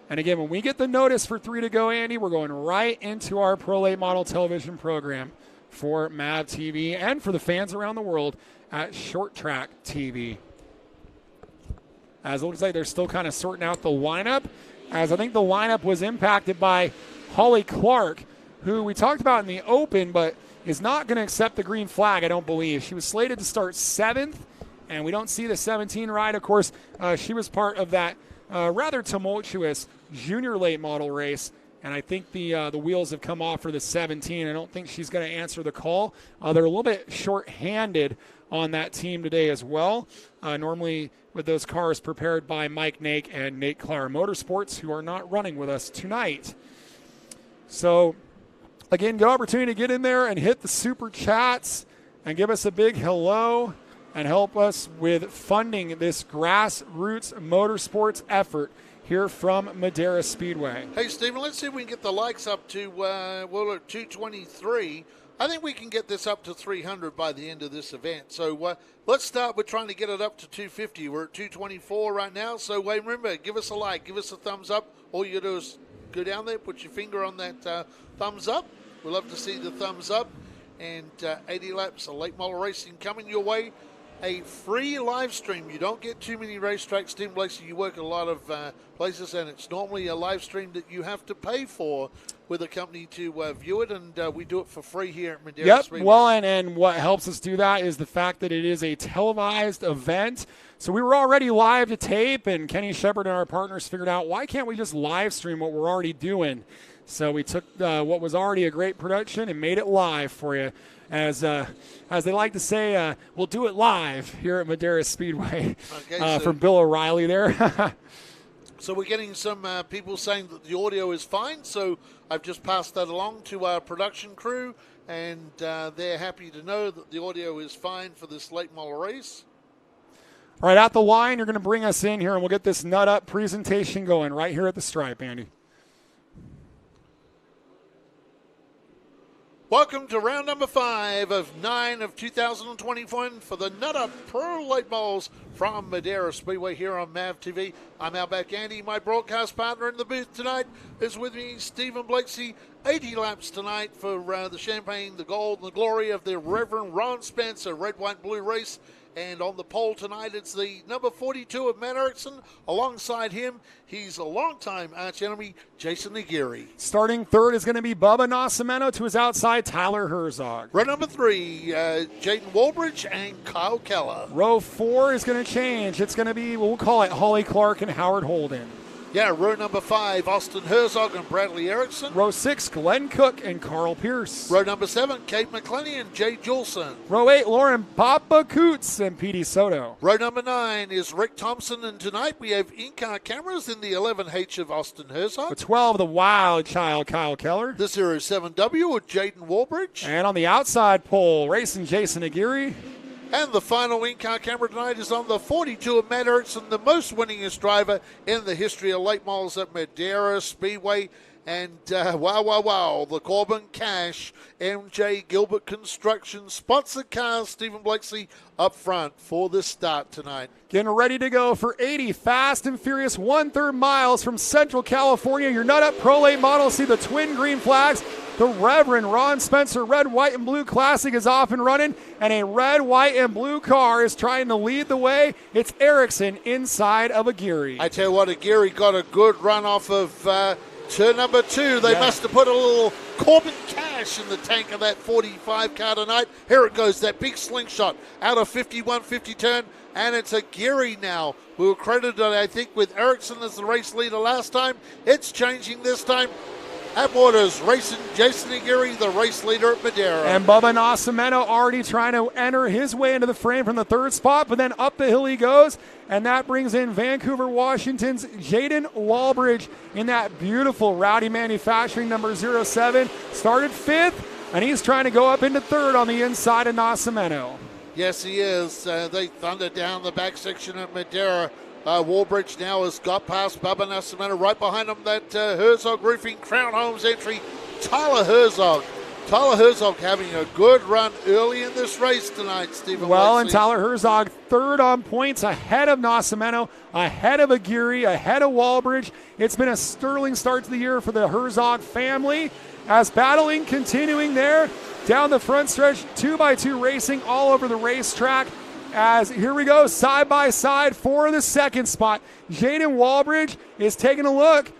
And again, when we get the notice for 3 to go, Andy, we're going right into our Pro Late Model television program for MAV TV and for the fans around the world at Short Track TV. As it looks like they're still kind of sorting out the lineup, as I think the lineup was impacted by Holly Clark, who we talked about in the open, but is not going to accept the green flag, I don't believe. She was slated to start 7th, and we don't see the 17 ride. Of course, she was part of that rather tumultuous junior late model race, and I think the wheels have come off for the 17. I don't think she's going to answer the call. They're a little bit short-handed on that team today as well. Normally with those cars prepared by Mike Nake and Nate Clara Motorsports, who are not running with us tonight. So, again, good opportunity to get in there and hit the super chats and give us a big hello and help us with funding this grassroots motorsports effort here from Madera Speedway. Hey, Stephen, let's see if we can get the likes up to, we're at 223. I think we can get this up to 300 by the end of this event. So let's start with trying to get it up to 250. We're at 224 right now. So remember, give us a like, give us a thumbs up. All you do is go down there, put your finger on that thumbs up. We'd love to see the thumbs up. And 80 laps of late model racing coming your way. A free live stream. You don't get too many racetracks, Stephen Blakeslee. You work at a lot of places, and it's normally a live stream that you have to pay for with a company to view it, and we do it for free here at Madera Speedway. Well, and what helps us do that is the fact that it is a televised event. So we were already live to tape, and Kenny Shepard and our partners figured out, why can't we just live stream what we're already doing? So we took what was already a great production and made it live for you. As they like to say, we'll do it live here at Madera Speedway. Okay, from Bill O'Reilly there. So we're getting some people saying that the audio is fine, so I've just passed that along to our production crew, and they're happy to know that the audio is fine for this late model race. All right, at the line, you're going to bring us in here, and we'll get this Nut Up presentation going right here at the stripe, Andy. Welcome to round number 5 of 9 of 2021 for the Nut Up Pro Late Models from Madera Speedway here on MAV TV. I'm Outback Andy. My broadcast partner in the booth tonight is with me, Stephen Blakeslee. 80 laps tonight for the champagne, the gold, and the glory of the Reverend Ron Spencer Red, White, Blue race. And on the pole tonight, it's the number 42 of Matt Erickson. Alongside him, he's a longtime arch enemy, Jason Aguirre. Starting third is going to be Bubba Nascimento. To his outside, Tyler Herzog. Row number 3, Jaden Walbridge and Kyle Keller. Row 4 is going to change. It's going to be, we'll call it Holly Clark and Howard Holden. Yeah, row number 5, Austin Herzog and Bradley Erickson. Row 6, Glenn Cook and Carl Pierce. Row number 7, Kate McClenny and Jay Julson. Row 8, Lauren Papa Coots and Petey Soto. Row number 9 is Rick Thompson, and tonight we have in-car cameras in the 11H of Austin Herzog. The 12, the wild child, Kyle Keller. The 07W with Jaden Walbridge. And on the outside pole, racing Jason Aguirre. And the final in-car camera tonight is on the 42 of Matt Erickson, the most winningest driver in the history of late models at Madera Speedway. And wow, the Corbin Cash, MJ Gilbert Construction, sponsored cars, Stephen Blakeslee up front for the start tonight. Getting ready to go for 80 fast and furious 1/3 miles from Central California. Your Nut Up Pro Late models see the twin green flags. The Reverend Ron Spencer Red, White, and Blue Classic is off and running, and a red, white, and blue car is trying to lead the way. It's Erickson inside of Aguirre. I tell you what, Aguirre got a good run off of turn number 2. They must have put a little Corbin Cash in the tank of that 45 car tonight. Here it goes, that big slingshot out of 51-50 turn, and it's Aguirre now. We were credited, I think, with Erickson as the race leader last time. It's changing this time. Atwater's racing Jason Aguirre, the race leader at Madera. And Bubba Nascimento already trying to enter his way into the frame from the 3rd spot, but then up the hill he goes, and that brings in Vancouver, Washington's Jaden Walbridge in that beautiful Rowdy Manufacturing number 07. Started 5th, and he's trying to go up into 3rd on the inside of Nascimento. Yes, he is. They thunder down the back section at Madera. Walbridge now has got past Bubba Nascimento. Right behind him, that Herzog Roofing Crown Homes entry, Tyler Herzog. Tyler Herzog having a good run early in this race tonight, Stephen. Well, Blakeslee. and Tyler Herzog 3rd on points, ahead of Nascimento, ahead of Aguirre, ahead of Walbridge. It's been a sterling start to the year for the Herzog family. As battling continuing there down the front stretch, 2x2 racing all over the racetrack. As here we go, side by side for the 2nd spot. Jaden Walbridge is taking a look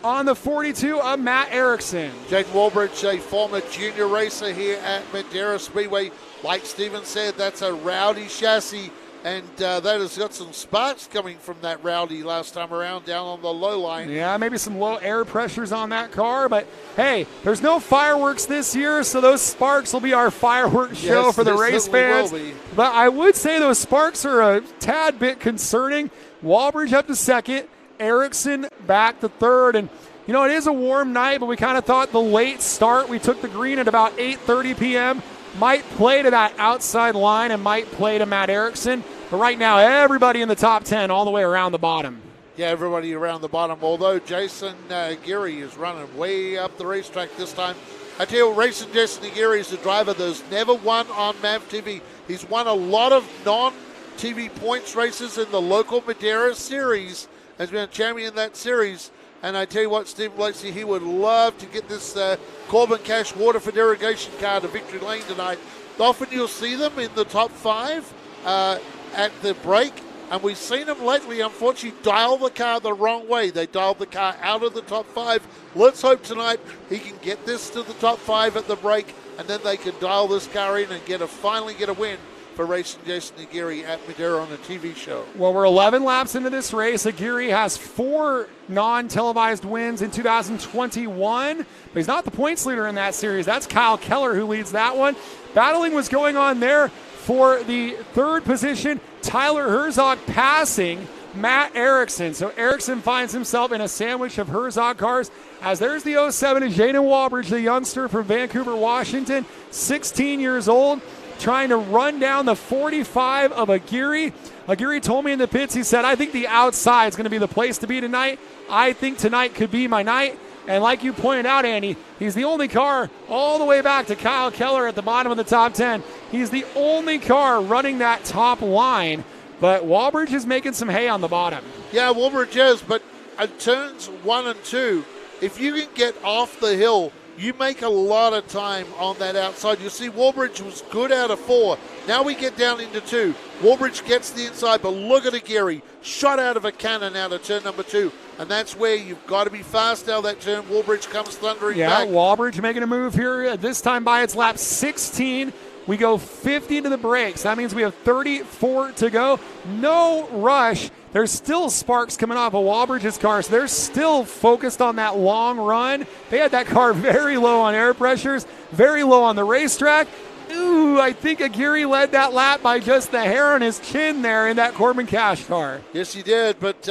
on the 42 of Matt Erickson. Jaden Walbridge, a former junior racer here at Madera Speedway. Like Stephen said, that's a Rowdy chassis, and that has got some sparks coming from that Rowdy last time around down on the low line. Yeah, maybe some low air pressures on that car, but hey, there's no fireworks this year, so those sparks will be our fireworks show for the race fans. But I would say those sparks are a tad bit concerning. Walbridge up to 2nd, Erickson back to 3rd, and you know, it is a warm night, but we kind of thought the late start, we took the green at about 8:30 p.m., might play to that outside line and might play to Matt Erickson. But right now, everybody in the top 10 all the way around the bottom. Yeah, everybody around the bottom, although Jason Aguirre is running way up the racetrack this time. I tell you, racing Jason Aguirre is a driver that's never won on MAV TV. He's won a lot of non-TV points races in the local Madera series, has been a champion in that series. And I tell you what, Steve Blakeslee, he would love to get this Corbin Cash Waterford irrigation car to Victory Lane tonight. Often you'll see them in the top 5 at the break, and we've seen them lately, unfortunately, dial the car the wrong way. They dialed the car out of the top 5. Let's hope tonight he can get this to the top 5 at the break, and then they can dial this car in and finally get a win for racing Jason Aguirre at Madera on a TV show. Well, we're 11 laps into this race. Aguirre has 4 non-televised wins in 2021, but he's not the points leader in that series. That's Kyle Keller who leads that one. Battling was going on there for the 3rd position. Tyler Herzog passing Matt Erickson. So Erickson finds himself in a sandwich of Herzog cars, as there's the 07 of Jaden Walbridge, the youngster from Vancouver, Washington, 16 years old, trying to run down the 45 of Aguirre. Aguirre told me in the pits, he said, I think the outside is going to be the place to be tonight. I think tonight could be my night. And like you pointed out, Andy, he's the only car all the way back to Kyle Keller at the bottom of the top 10. He's the only car running that top line. But Walbridge is making some hay on the bottom. Yeah, Walbridge is, but at turns 1 and 2, if you can get off the hill, you make a lot of time on that outside. You see Walbridge was good out of 4. Now we get down into 2. Walbridge gets the inside, but look at Aguirre. Shot out of a cannon out of turn number 2. And that's where you've got to be fast out of that turn. Walbridge comes thundering back. Yeah, Walbridge making a move here, this time by its lap 16. We go 50 to the brakes. That means we have 34 to go. No rush. There's still sparks coming off of Walbridge's car, so they're still focused on that long run. They had that car very low on air pressures, very low on the racetrack. Ooh, I think Aguirre led that lap by just the hair on his chin there in that Corbin Cash car. Yes, he did, but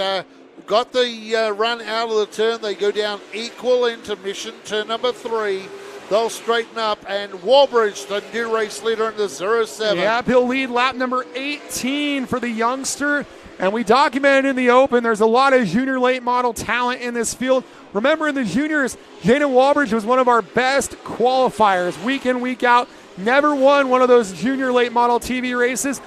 got the run out of the turn. They go down equal intermission, turn number 3. they'll straighten up. And Walbridge, the new race leader in the 07. Yep, he'll lead lap number 18 for the youngster. And we documented in the open, there's a lot of junior late model talent in this field. Remember, in the juniors, Jaden Walbridge was one of our best qualifiers week in, week out. Never won one of those junior late model TV races.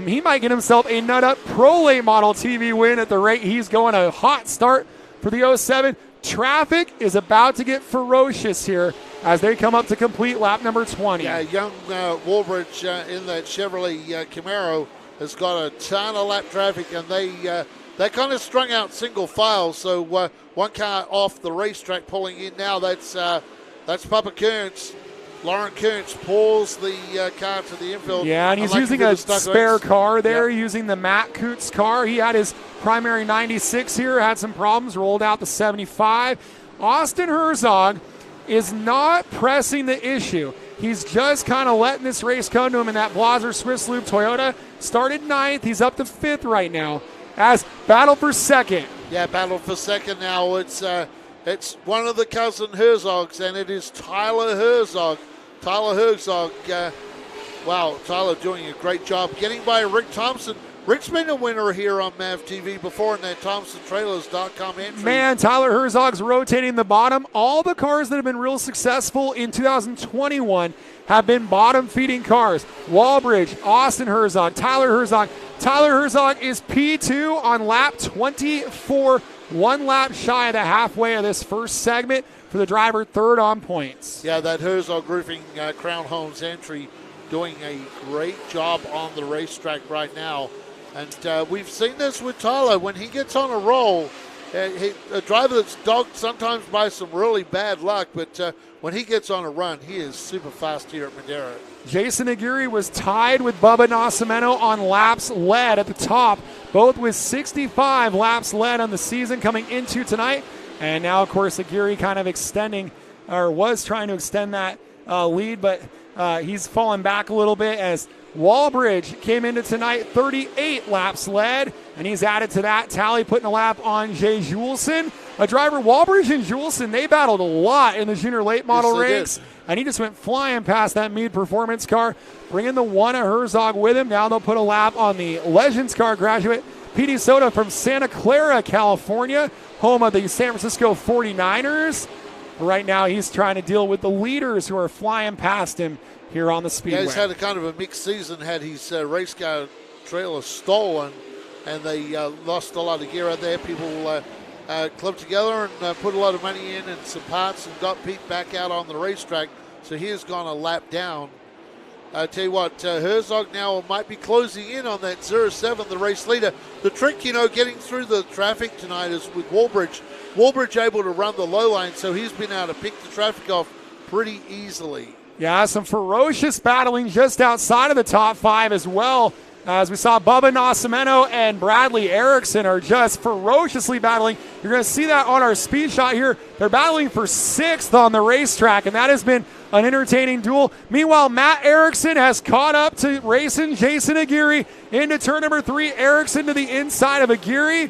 He might get himself a nut up pro late model TV win at the rate he's going. A hot start for the 07. Traffic is about to get ferocious here as they come up to complete lap number 20. Yeah, young Walbridge in that Chevrolet Camaro has got a ton of lap traffic, and they kind of strung out single file. So one car off the racetrack pulling in now. That's Papa Kearns. Lauren Kearns pulls the car to the infield. Yeah, and he's using a spare car there, using the Matt Coots car. He had his primary 96 here, had some problems, rolled out the 75. Austin Herzog is not pressing the issue. He's just kind of letting this race come to him in that Blaser Swiss Loop Toyota. Started 9th. He's up to 5th right now as battle for 2nd. Yeah, battle for 2nd now. It's one of the cousin Herzogs, and it is Tyler Herzog. Tyler Herzog, wow, Tyler doing a great job getting by Rick Thompson. Rick's been a winner here on MAV TV before in that ThompsonTrailers.com entry. Man, Tyler Herzog's rotating the bottom. All the cars that have been real successful in 2021 have been bottom-feeding cars. Walbridge, Austin Herzog, Tyler Herzog. Tyler Herzog is P2 on lap 24, one lap shy of the halfway of this first segment for the driver, 3rd on points. Yeah, that Herzog Roofing Crown Homes entry doing a great job on the racetrack right now. And we've seen this with Tyler. When he gets on a roll, a driver that's dogged sometimes by some really bad luck, but when he gets on a run, he is super fast here at Madera. Jason Aguirre was tied with Bubba Nascimento on laps led at the top, both with 65 laps led on the season coming into tonight. And now, of course, Aguirre kind of extending, or was trying to extend that lead, but he's fallen back a little bit as Walbridge came into tonight 38 laps led, and he's added to that tally, putting a lap on Jay Julesen. A driver, Walbridge and Julesen, they battled a lot in the junior late model ranks, and he just went flying past that Meade Performance car, bringing the one of Herzog with him. Now they'll put a lap on the Legends car graduate, Petey Soto from Santa Clara, California, home of the San Francisco 49ers. Right now he's trying to deal with the leaders who are flying past him here on the Speedway. Yeah, he's had a kind of a mixed season, had his race car trailer stolen, and they lost a lot of gear out there. People clubbed together and put a lot of money in and some parts and got Pete back out on the racetrack, so he has gone a lap down. I tell you what, Herzog now might be closing in on that 07, the race leader. The trick, getting through the traffic tonight is with Walbridge. Walbridge able to run the low line, so he's been able to pick the traffic off pretty easily. Yeah, some ferocious battling just outside of the top 5 as well. As we saw, Bubba Nascimento and Bradley Erickson are just ferociously battling. You're going to see that on our speed shot here. They're battling for 6th on the racetrack, and that has been an entertaining duel. Meanwhile, Matt Erickson has caught up to racing Jason Aguirre into turn number 3. Erickson to the inside of Aguirre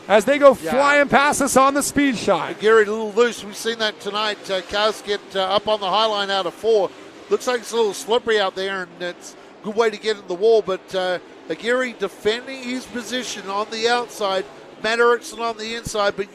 as they go flying past us on the speed shot. Aguirre a little loose. We've seen that tonight. Cars get up on the high line out of 4. Looks like it's a little slippery out there, and it's a good way to get in the wall. But Aguirre defending his position on the outside, Matt Erickson on the inside. But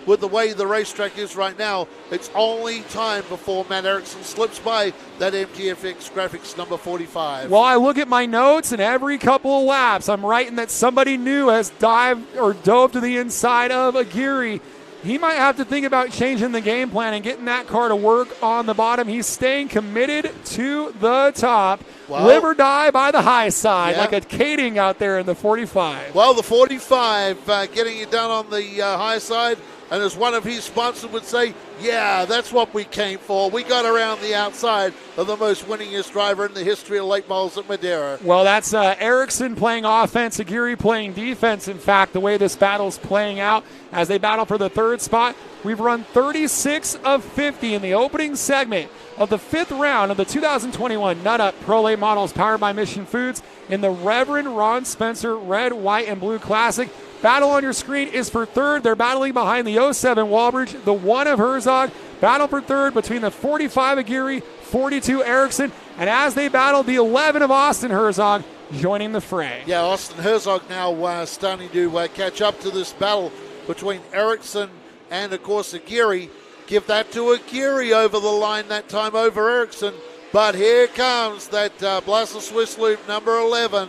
with the way the racetrack is right now, it's only time before Matt Erickson slips by that MTFX graphics number 45. Well, I look at my notes, and every couple of laps, I'm writing that somebody new has dove to the inside of Aguirre. He might have to think about changing the game plan and getting that car to work on the bottom. He's staying committed to the top. Well, live or die by the high side, like a Kading out there in the 45. Well, the 45 getting it done on the high side. And as one of his sponsors would say, yeah, that's what we came for. We got around the outside of the most winningest driver in the history of late models at Madera. Well, that's Erickson playing offense, Aguirre playing defense. In fact, the way this battle's playing out as they battle for the 3rd spot. We've run 36 of 50 in the opening segment of the 5th round of the 2021 Nut Up Pro Late Models powered by Mission Foods in the Reverend Ron Spencer Red, White, and Blue Classic. Battle on your screen is for 3rd. They're battling behind the 07 Walbridge, the 1 of Herzog, Battle for third between the 45 of Geary, 42 Erickson, and as they battled, the 11 of Austin Herzog joining the fray. Yeah, Austin Herzog now starting to catch up to this battle between Erickson and, of course, Aguirre. Give that to Aguirre over the line that time over Erickson. But here comes that Blaster Swiss Loop number 11.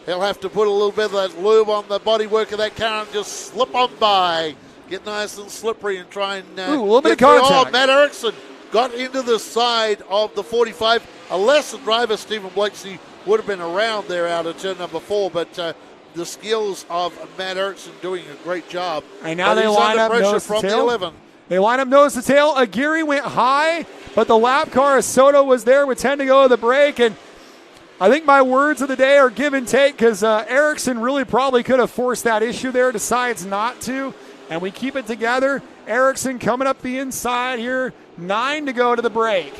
He'll have to put a little bit of that lube on the bodywork of that car and just slip on by. Get nice and slippery and try and a little bit of contact. Oh, Matt Erickson got into the side of the 45. A lesser driver, Stephen Blakeslee, would have been around there out of turn number 4, but the skills of Matt Erickson doing a great job. And now they line up nose to tail. The 11. They line up nose to tail. Aguirre went high, but the lap car, Soto was there with 10 to go of the break, and I think my words of the day are give and take because Erickson really probably could have forced that issue there, decides not to, and we keep it together. Erickson coming up the inside here, 9 to go to the break.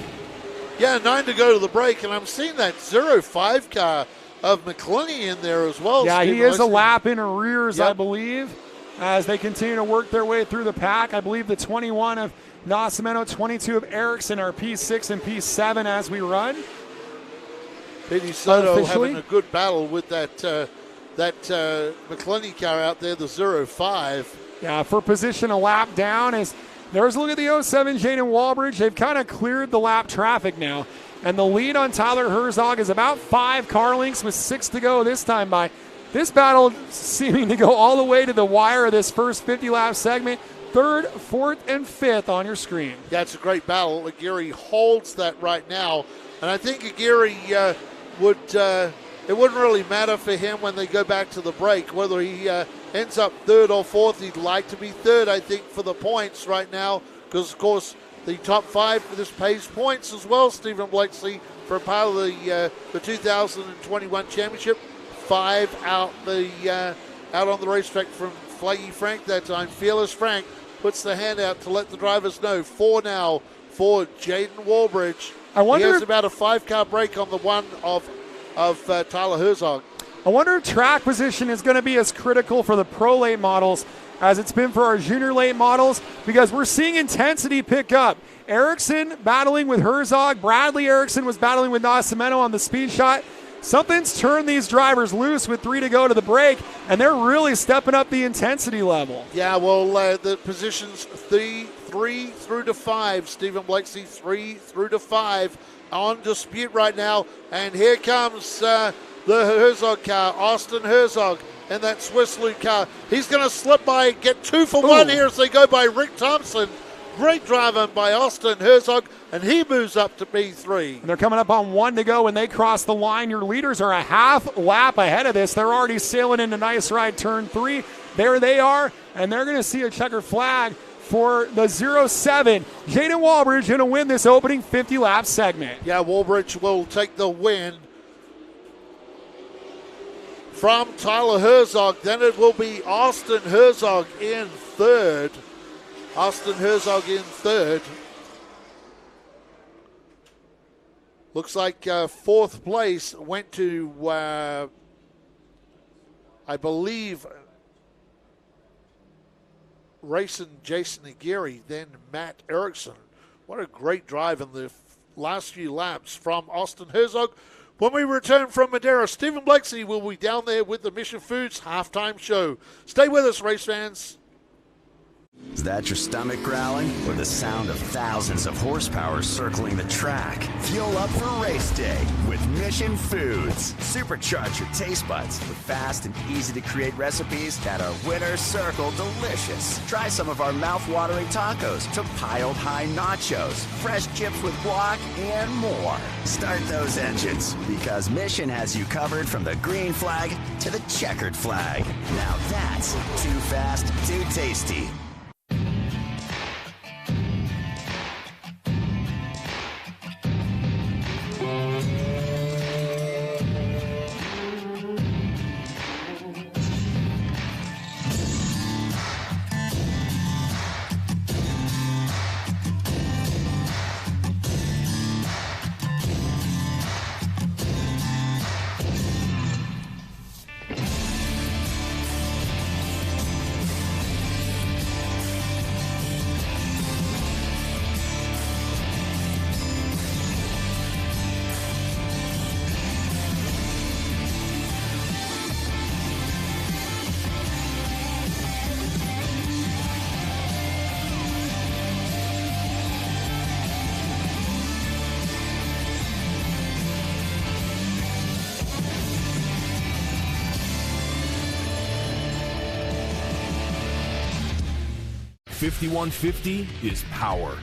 Yeah, 9 to go to the break, and I'm seeing that 05 car of McClinney in there as well. Yeah, Steve he is a Lexington. lap in arrears, Yep. I believe, as they continue to work their way through the pack. I believe the 21 of Nascimento, 22 of Erickson are P6 and P7 as we run. Petey Soto Unofficially. having a good battle with that McClinney car out there, the 05. Yeah, for position a lap down is there's a look at the 07 Jaden Walbridge. They've kind of cleared the lap traffic now. And the lead on Tyler Herzog is about 5 car lengths with 6 to go this time by. This battle seeming to go all the way to the wire of this first 50-lap segment. 3rd, 4th, and 5th on your screen. Yeah, it's a great battle. Aguirre holds that right now. And I think Aguirre it wouldn't really matter for him when they go back to the break, whether he ends up 3rd or 4th. He'd like to be 3rd, I think, for the points right now, because, of course, the top 5 for this pays points as well, Stephen Blakeslee, for a part of the 2021 championship. 5 out on the racetrack from Flaggy Frank that time. Fearless Frank puts the hand out to let the drivers know. 4 now for Jaden Walbridge. He has about a 5-car break on the one of Tyler Herzog. I wonder if track position is going to be as critical for the pro late models as it's been for our junior late models, because we're seeing intensity pick up. Erickson battling with Herzog. Bradley Erickson was battling with Nascimento on the speed shot. Something's turned these drivers loose with 3 to go to the break, and they're really stepping up the intensity level. Yeah, well, the positions 3 through to 5. Stephen Blakeslee 3 through to 5 on dispute right now. And here comes the Herzog car, Austin Herzog, in that Swiss Loop car. He's going to slip by and get 2 for 1 here as they go by Rick Thompson. Great driving by Austin Herzog, and he moves up to B3. And they're coming up on 1 to go when they cross the line. Your leaders are a half lap ahead of this. They're already sailing into Nice Ride turn 3. There they are, and they're going to see a checker flag for the 07. Jaden Walbridge going to win this opening 50-lap segment. Yeah, Walbridge will take the win from Tyler Herzog. Then it will be Austin Herzog in 3rd. Austin Herzog in 3rd. Looks like 4th place went to, I believe, racing Jason Aguirre, then Matt Erickson. What a great drive in the last few laps from Austin Herzog. When we return from Madera, Stephen Blakeslee will be down there with the Mission Foods halftime show. Stay with us, race fans. Is that your stomach growling? Or the sound of thousands of horsepower circling the track? Fuel up for race day with Mission Foods. Supercharge your taste buds with fast and easy-to-create recipes that are winner circle delicious. Try some of our mouth-watering tacos to piled high nachos, fresh chips with guac, and more. Start those engines, because Mission has you covered from the green flag to the checkered flag. Now that's too fast, too tasty. 5150 is power.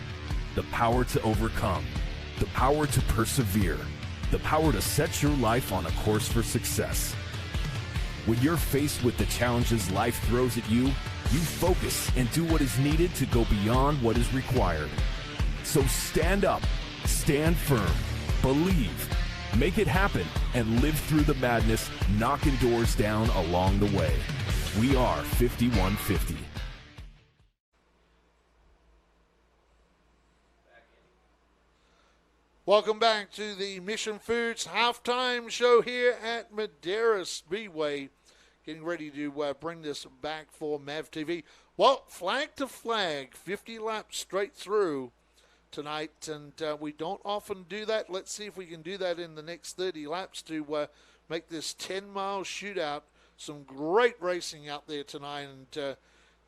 The power to overcome. The power to persevere. The power to set your life on a course for success. When you're faced with the challenges life throws at you, you focus and do what is needed to go beyond what is required. So stand up, stand firm, believe, make it happen, and live through the madness, knocking doors down along the way. We are 5150. Welcome back to the Mission Foods halftime show here at Madera Speedway. Getting ready to bring this back for MAV TV. Well, flag to flag, 50 laps straight through tonight, and we don't often do that. Let's see if we can do that in the next 30 laps to make this 10-mile shootout. Some great racing out there tonight, and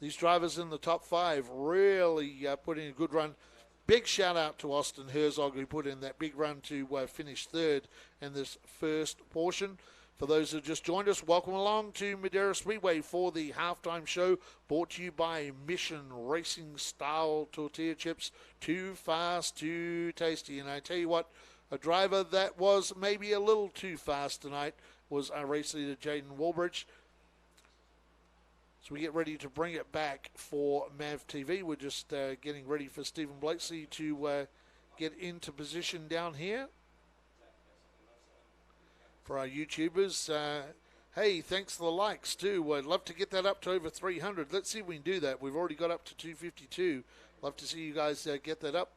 these drivers in the top 5 really putting a good run. Big shout out to Austin Herzog, who put in that big run to finish 3rd in this first portion. For those who just joined us, welcome along to Madera Speedway for the halftime show, brought to you by Mission Racing Style Tortilla Chips. Too fast, too tasty. And I tell you what, a driver that was maybe a little too fast tonight was our race leader, Jaden Walbridge. So we get ready to bring it back for MAV TV. We're just getting ready for Stephen Blakesley to get into position down here. For our YouTubers, hey, thanks for the likes too. I'd love to get that up to over 300. Let's see if we can do that. We've already got up to 252. Love to see you guys get that up.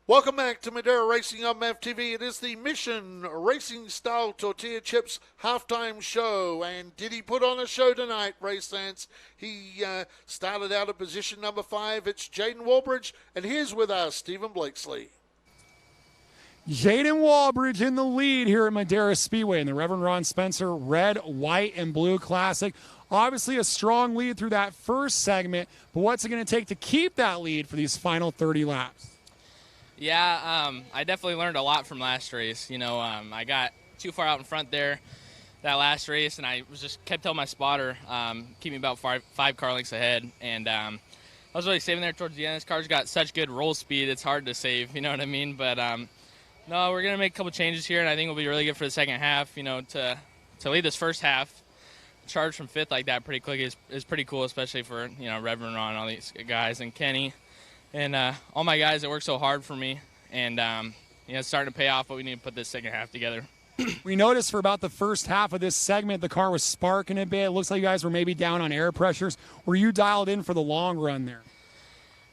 Welcome back to Madera Racing on MAV TV. It is the Mission Racing Style Tortilla Chips halftime show. And did he put on a show tonight, race fans? He started out at position number 5. It's Jaden Walbridge, and here's with us, Stephen Blakesley. Jaden Walbridge in the lead here at Madera Speedway in the Reverend Ron Spencer Red, White, and Blue Classic. Obviously a strong lead through that first segment, but what's it going to take to keep that lead for these final 30 laps? Yeah, I definitely learned a lot from last race. You know, I got too far out in front there that last race, and I was just kept telling my spotter, keep me about five car lengths ahead. And I was really saving there towards the end. This car's got such good roll speed, it's hard to save, you know what I mean? But no, we're going to make a couple changes here, and I think it'll be really good for the second half. You know, to lead this first half, charge from 5th like that pretty quick is pretty cool, especially for, you know, Reverend Ron, all these guys, and Kenny. And all my guys that work so hard for me, and you know, it's starting to pay off, but we need to put this second half together. We noticed for about the first half of this segment, the car was sparking a bit. It looks like you guys were maybe down on air pressures. Were you dialed in for the long run there?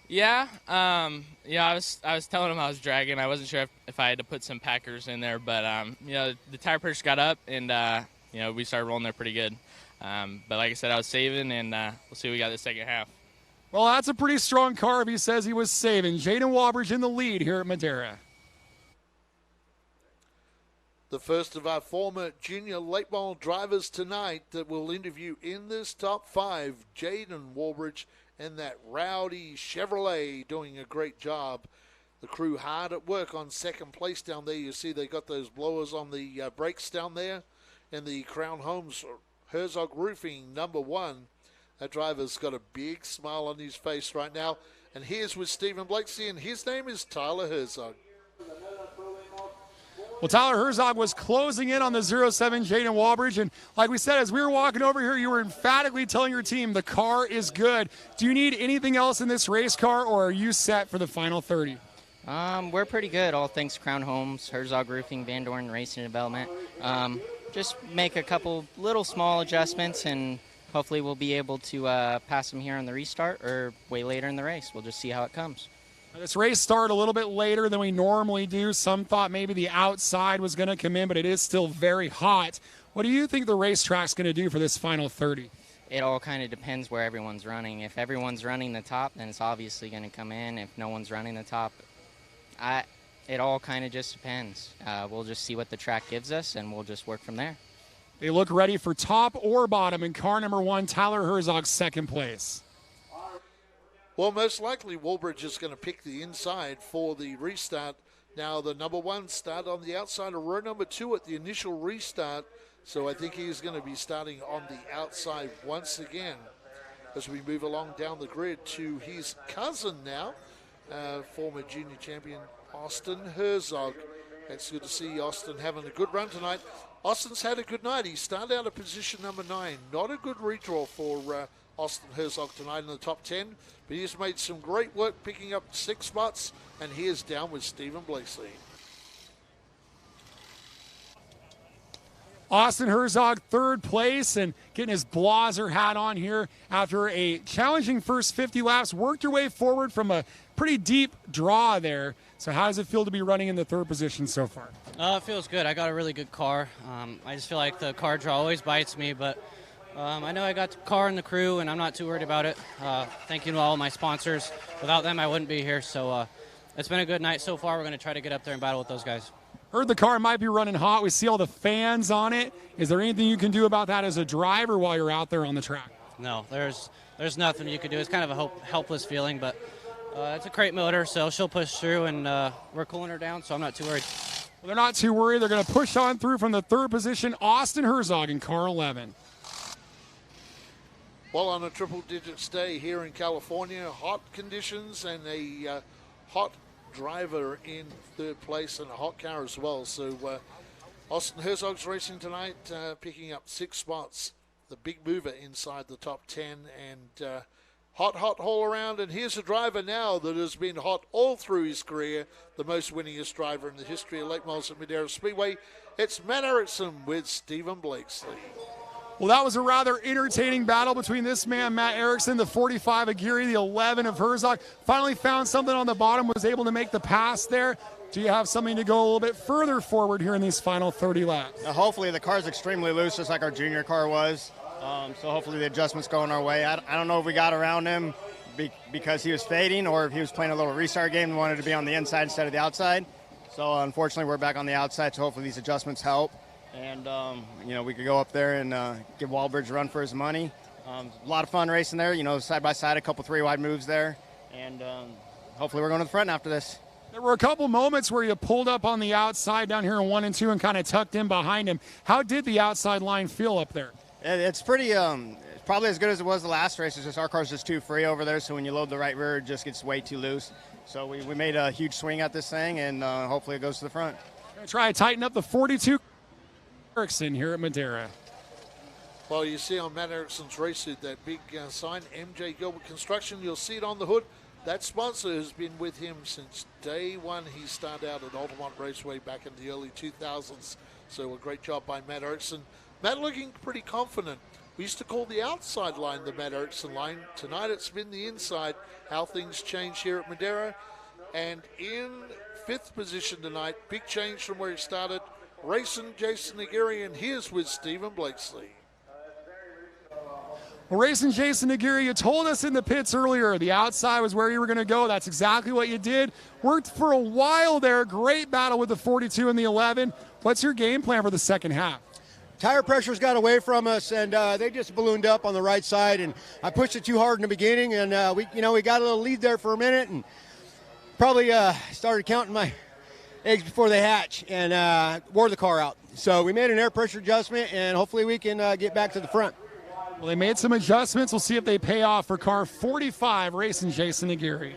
Yeah, I was telling him I was dragging. I wasn't sure if I had to put some packers in there, but you know, the tire pressure got up, and you know, we started rolling there pretty good. But like I said, I was saving, and we'll see what we got this second half. Well, that's a pretty strong car if he says he was saving. Jaden Walbridge in the lead here at Madera. The first of our former junior late model drivers tonight that we'll interview in this top 5, Jaden Walbridge and that rowdy Chevrolet doing a great job. The crew hard at work on second place down there. You see they got those blowers on the brakes down there. And the Crown Homes Herzog Roofing #1. That driver's got a big smile on his face right now. And here's with Stephen Blakesley, and his name is Tyler Herzog. Well, Tyler Herzog was closing in on the 07 Jaden Walbridge. And like we said, as we were walking over here, you were emphatically telling your team the car is good. Do you need anything else in this race car, or are you set for the final 30? We're pretty good, all thanks Crown Homes, Herzog Roofing, Van Dorn Racing Development. Just make a couple little small adjustments, and hopefully we'll be able to pass them here on the restart or way later in the race. We'll just see how it comes. This race started a little bit later than we normally do. Some thought maybe the outside was going to come in, but it is still very hot. What do you think the racetrack's going to do for this final 30? It all kind of depends where everyone's running. If everyone's running the top, then it's obviously going to come in. If no one's running the top, it all kind of just depends. We'll just see what the track gives us, and we'll just work from there. They look ready for top or bottom in car number 1, Tyler Herzog, second place. Well, most likely Walbridge is going to pick the inside for the restart. Now, the #1 start on the outside of row number 2 at the initial restart. So I think he's going to be starting on the outside once again. as we move along down the grid to his cousin now, former junior champion Austin Herzog. It's good to see Austin having a good run tonight. Austin's had a good night. He started out at position number 9. Not a good redraw for Austin Herzog tonight in the top 10, but he's made some great work picking up 6 spots, and he is down with Stephen Blakeslee. Austin Herzog, 3rd place, and getting his blazer hat on here after a challenging first 50 laps. Worked your way forward from a pretty deep draw there. So how does it feel to be running in the 3rd position so far? It feels good. I got a really good car. I just feel like the car draw always bites me, but I know I got the car and the crew, and I'm not too worried about it. Thank you to all my sponsors. Without them, I wouldn't be here. So it's been a good night so far. We're going to try to get up there and battle with those guys. Heard the car might be running hot. We see all the fans on it. Is there anything you can do about that as a driver while you're out there on the track? No, there's nothing you can do. It's kind of a helpless feeling, but it's a crate motor, so she'll push through, and we're cooling her down, so I'm not too worried. Well, they're not too worried. They're going to push on through from the 3rd position. Austin Herzog in car 11. Well, on a triple digits day here in California, hot conditions and a hot driver in 3rd place and a hot car as well. So Austin Herzog's racing tonight, picking up 6 spots. The big mover inside the top 10, and hot all around. And here's a driver now that has been hot all through his career, the most winningest driver in the history of late models at Madera Speedway. It's Matt Erickson with Stephen Blakeslee. Well, that was a rather entertaining battle between this man, Matt Erickson, the 45 of Geary, the 11 of Herzog. Finally found something on the bottom, was able to make the pass there. Do you have something to go a little bit further forward here in these final 30 laps? Hopefully the car's extremely loose, just like our junior car was. So hopefully the adjustment's going our way. I don't know if we got around him because he was fading or if he was playing a little restart game and wanted to be on the inside instead of the outside. So unfortunately we're back on the outside, so hopefully these adjustments help. And, we could go up there and give Wallbridge a run for his money. A lot of fun racing there, side by side, a couple 3-wide moves there. And hopefully we're going to the front after this. There were a couple moments where you pulled up on the outside down here in 1 and 2 and kind of tucked in behind him. How did the outside line feel up there? It's pretty, it's probably as good as it was the last race. It's just our car's just too free over there, so when you load the right rear, it just gets way too loose. So we made a huge swing at this thing, and hopefully it goes to the front. Gonna try to tighten up the 42 Erickson here at Madera. Well, you see on Matt Erickson's race suit that big sign, MJ Gilbert Construction. You'll see it on the hood. That sponsor has been with him since day one. He started out at Altamont Raceway back in the early 2000s. So a great job by Matt Erickson. Matt looking pretty confident. We used to call the outside line the Matt Erickson line. Tonight it's been the inside. How things change here at Madera. And in 5th position tonight, big change from where he started, racing Jason Aguirre, and here's with Stephen Blakeslee. Well, racing Jason Aguirre, you told us in the pits earlier the outside was where you were going to go. That's exactly what you did. Worked for a while there. Great battle with the 42 and the 11. What's your game plan for the second half? Tire pressures got away from us, and they just ballooned up on the right side, and I pushed it too hard in the beginning, and we got a little lead there for a minute, and probably started counting my eggs before they hatch, and wore the car out. So we made an air pressure adjustment, and hopefully we can get back to the front. Well, they made some adjustments. We'll see if they pay off for car 45, racing Jason Aguirre.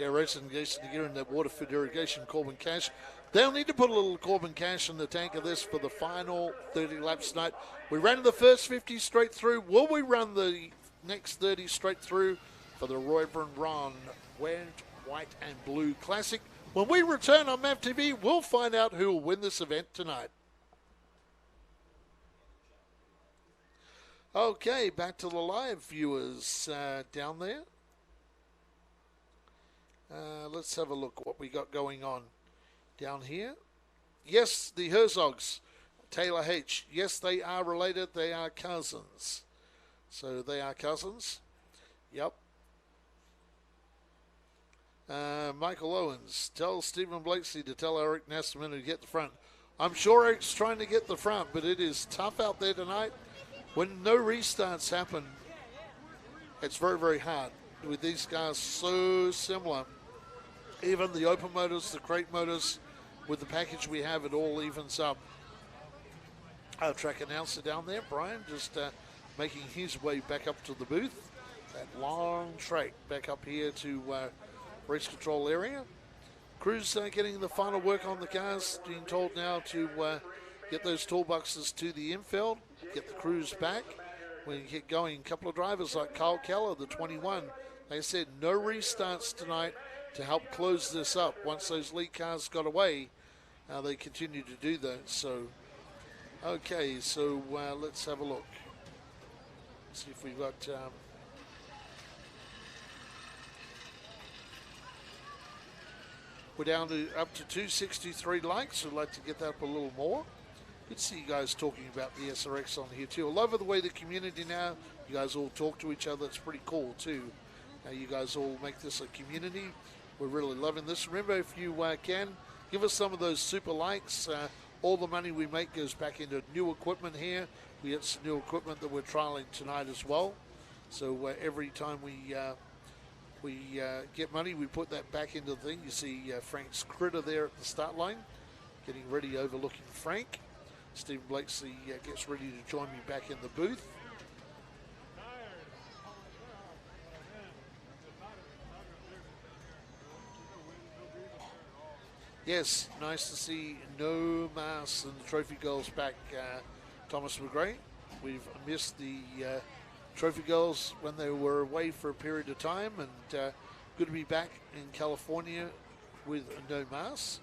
Yeah, racing Jason Aguirre in that Waterford Irrigation Corbin Cash. They'll need to put a little Corbin Cash in the tank of this for the final 30 laps tonight. We ran the first 50 straight through. Will we run the next 30 straight through for the Reverend Ron Red, White, and Blue Classic? When we return on MAV TV, we'll find out who will win this event tonight. Okay, back to the live viewers down there. Let's have a look what we got going on down here. Yes, the Herzogs, Taylor H. Yes, they are related. They are cousins. So they are cousins. Yep. Michael Owens, tell Stephen Blakeslee to tell Eric Nessman to get the front. I'm sure Eric's trying to get the front, but it is tough out there tonight. When no restarts happen, it's very, very hard. With these cars so similar, even the open motors, the crate motors, with the package we have, it all evens up. Our track announcer down there, Brian, just making his way back up to the booth. That long track back up here to race control area. Crews getting the final work on the cars, being told now to get those toolboxes to the infield, get the crews back. When you get going, a couple of drivers like Kyle Keller, the 21, they said no restarts tonight to help close this up. Once those lead cars got away, they continue to do that. So, okay, so let's have a look. See if we've got... we're down to up to 263 likes. We'd like to get that up a little more. Good to see you guys talking about the SRX on here too. I love the way the community now, you guys all talk to each other. It's pretty cool too. You guys all make this a community. We're really loving this. Remember, if you can, give us some of those super likes. All the money we make goes back into new equipment here. We get some new equipment that we're trialing tonight as well. So every time we get money, we put that back into the thing. You see Frank's critter there at the start line, getting ready, overlooking Frank. Stephen Blakesley gets ready to join me back in the booth. Yes, nice to see no Mars and the Trophy Girls back, Thomas McGray. We've missed the Trophy Girls when they were away for a period of time, and good to be back in California with no Mars.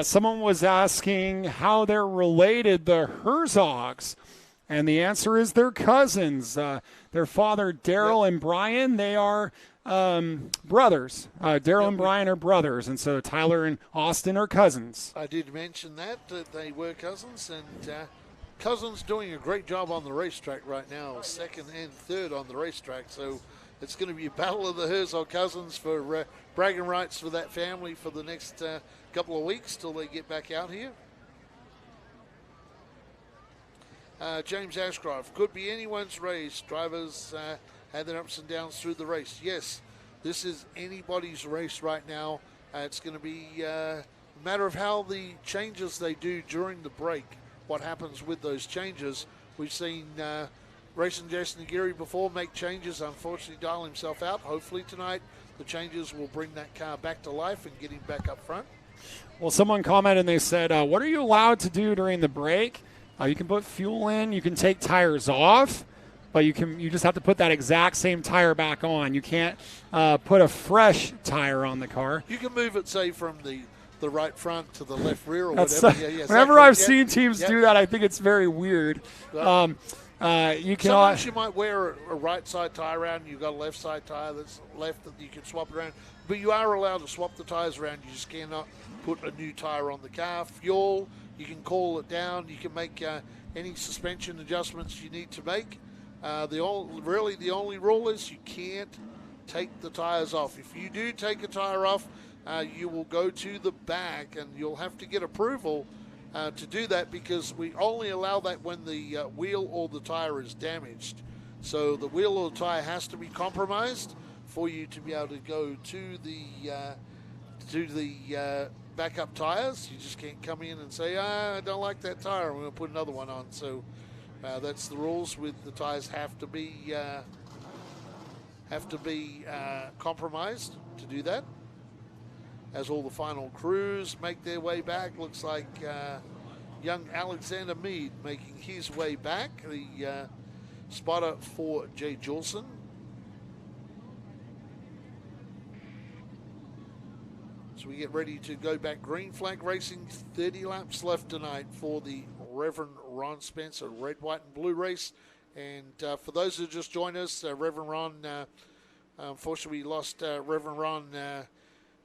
Someone was asking how they're related, the Herzogs, and the answer is they're cousins. Their father, Daryl and Brian, they are brothers. Daryl and Brian are brothers, and so Tyler and Austin are cousins. I did mention that they were cousins, and cousins doing a great job on the racetrack right now, second and third on the racetrack. So it's going to be a battle of the Herzog cousins for bragging rights for that family for the next couple of weeks till they get back out here. James Ashcroft, could be anyone's race. Drivers had their ups and downs through the race. Yes, this is anybody's race right now. It's going to be a matter of how the changes they do during the break, what happens with those changes. We've seen Racing Jason Aguirre before make changes, unfortunately dial himself out. Hopefully tonight the changes will bring that car back to life and get him back up front. Well, someone commented and they said, what are you allowed to do during the break? You can put fuel in, you can take tires off, but you just have to put that exact same tire back on. You can't put a fresh tire on the car. You can move it, say, from the right front to the left rear or That's, whatever. whenever I've seen teams do that, I think it's very weird. You can sometimes you might wear a right side tire around and you've got a left side tire that's left that you can swap around. But you are allowed to swap the tires around. You just cannot put a new tire on the car. Fuel, you can call it down. You can make any suspension adjustments you need to make. The only rule is you can't take the tires off. If you do take a tire off, you will go to the back and you'll have to get approval to do that, because we only allow that when the wheel or the tire is damaged. So the wheel or the tire has to be compromised for you to be able to go to the backup tires. You just can't come in and say, I don't like that tire, I'm going to put another one on. So that's the rules. With the tires have to be compromised to do that. As all the final crews make their way back, looks like young Alexander Mead making his way back, the spotter for Jay Jolson. So we get ready to go back. Green flag racing, 30 laps left tonight for the Reverend Ron Spencer red, white, and blue race. And for those who just joined us, Reverend Ron, unfortunately we lost Reverend Ron a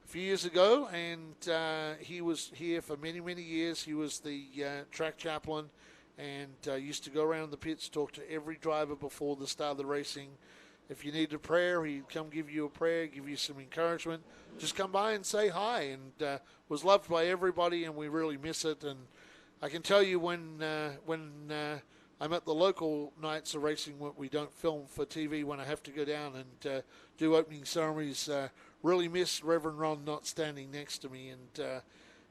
few years ago, and he was here for many, many years. He was the track chaplain and used to go around the pits, talk to every driver before the start of the racing. If you needed a prayer, he'd come give you a prayer, give you some encouragement. Just come by and say hi, and was loved by everybody, and we really miss it. And I can tell you when I'm at the local nights of racing, we don't film for TV, when I have to go down and do opening ceremonies, really miss Reverend Ron not standing next to me. And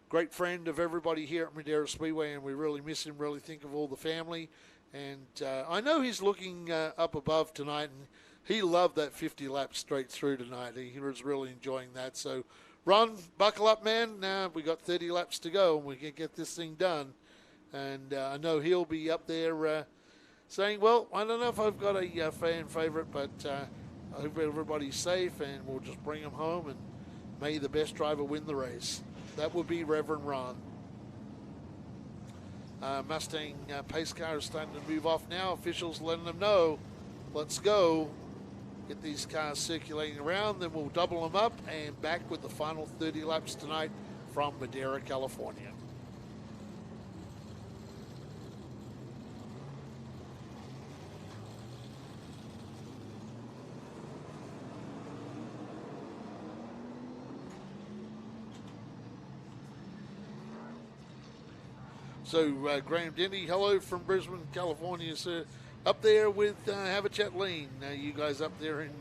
great friend of everybody here at Madera Speedway, and we really miss him, really think of all the family. And I know he's looking up above tonight, and he loved that 50 laps straight through tonight. He was really enjoying that. So, Ron, buckle up, man. Now we got 30 laps to go, and we can get this thing done. And I know he'll be up there saying, well, I don't know if I've got a fan favorite, but I hope everybody's safe, and we'll just bring them home, and may the best driver win the race. That would be Reverend Ron. Mustang pace car is starting to move off now. Officials letting them know, let's go. Get these cars circulating around, then we'll double them up and back with the final 30 laps tonight from Madera, California. So Graham Denny, hello from Brisbane, California, sir. Up there with Have a Chat Lean. You guys up there in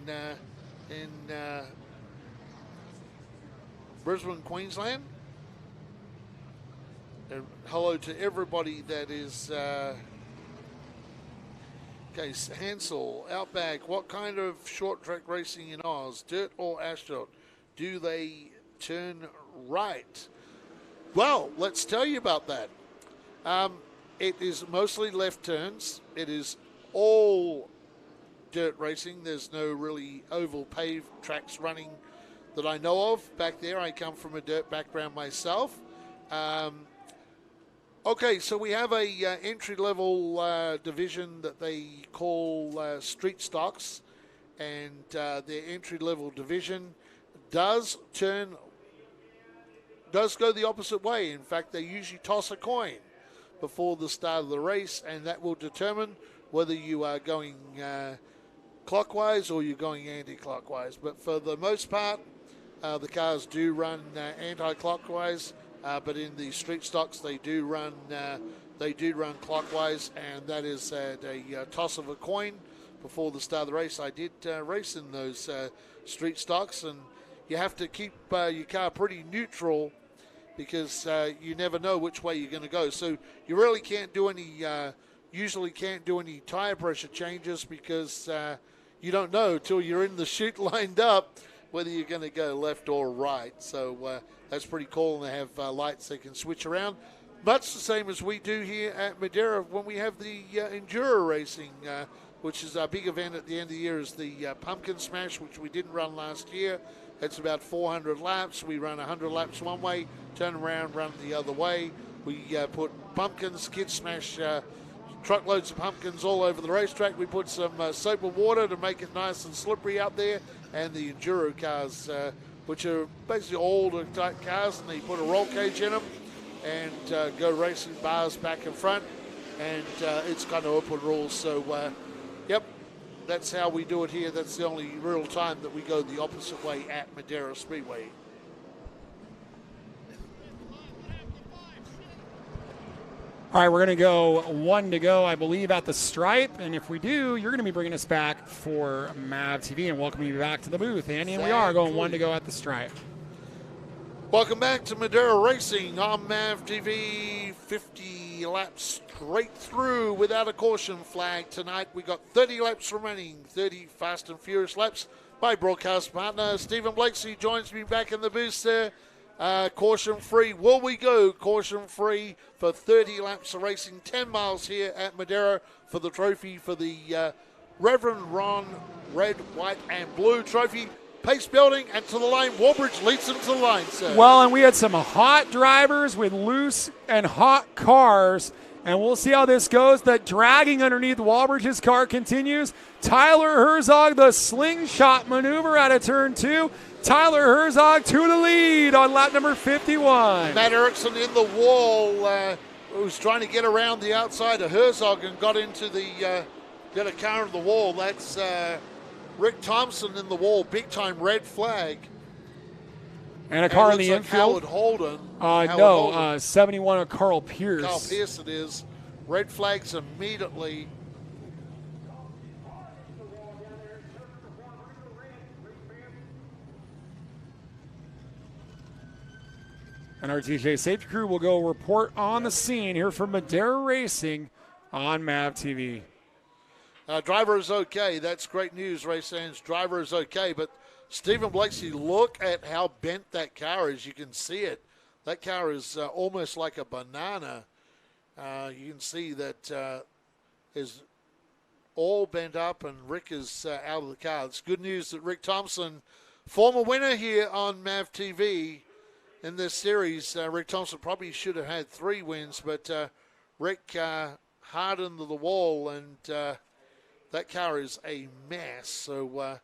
Brisbane, Queensland. And hello to everybody that is. Okay, Hansel, Outback. What kind of short track racing in Oz? Dirt or asphalt? Do they turn right? Well, let's tell you about that. It is mostly left turns. It is all dirt racing. There's no really oval paved tracks running that I know of back there. I come from a dirt background myself. Okay, so we have a entry-level division that they call street stocks, and their entry-level division does go the opposite way. In fact, they usually toss a coin before the start of the race, and that will determine whether you are going clockwise or you're going anti-clockwise. But for the most part, the cars do run anti-clockwise, but in the street stocks they do run clockwise, and that is a toss of a coin before the start of the race. I did race in those street stocks, and you have to keep your car pretty neutral, because you never know which way you're going to go. So you really can't do any, usually can't do any tire pressure changes, because you don't know until you're in the chute lined up whether you're going to go left or right. So that's pretty cool, and they have lights they can switch around. Much the same as we do here at Madera when we have the Enduro racing, which is our big event at the end of the year, is the Pumpkin Smash, which we didn't run last year. It's about 400 laps. We run 100 laps one way, turn around, run the other way. We put pumpkins, kids smash truckloads of pumpkins all over the racetrack. We put some soap and water to make it nice and slippery out there. And the Enduro cars, which are basically older type cars, and they put a roll cage in them and go racing bars back and front. And it's got open rules. So, yep. That's how we do it here. That's the only real time that we go the opposite way at Madera Speedway. All right, we're going to go 1 to go, I believe, at the stripe. And if we do, you're going to be bringing us back for MAV TV and welcoming you back to the booth, Andy. And we are going 1 to go at the stripe. Welcome back to Madera Racing on MAV TV. 50 laps straight through without a caution flag tonight. We got 30 laps remaining, 30 fast and furious laps. My broadcast partner, Stephen Blakeslee, joins me back in the booth there. Caution free. Will we go caution free for 30 laps of racing, 10 miles here at Madera for the trophy for the Reverend Ron Red, White and Blue trophy. Pace building and to the line. Warbridge leads them to the line, sir. Well, and we had some hot drivers with loose and hot cars, and we'll see how this goes. The dragging underneath Warbridge's car continues. Tyler Herzog, the slingshot maneuver out of turn 2. Tyler Herzog to the lead on lap number 51. Matt Erickson in the wall, who's trying to get around the outside of Herzog and got into the got a car in the wall. That's Rick Thompson in the wall, big time red flag. And a car in the like infield. Howard Holden. No, 71 of Carl Pierce. Carl Pierce it is. Red flags immediately. And our TJ Safety Crew will go report on the scene here from Madera Racing on MAV TV. Driver is okay. That's great news, race fans. Driver is okay. But Stephen Blakeslee, look at how bent that car is. You can see it. That car is almost like a banana. You can see that is all bent up, and Rick is out of the car. It's good news that Rick Thompson, former winner here on MAV TV in this series, Rick Thompson probably should have had 3 wins, but Rick hard into the wall, and that car is a mess. So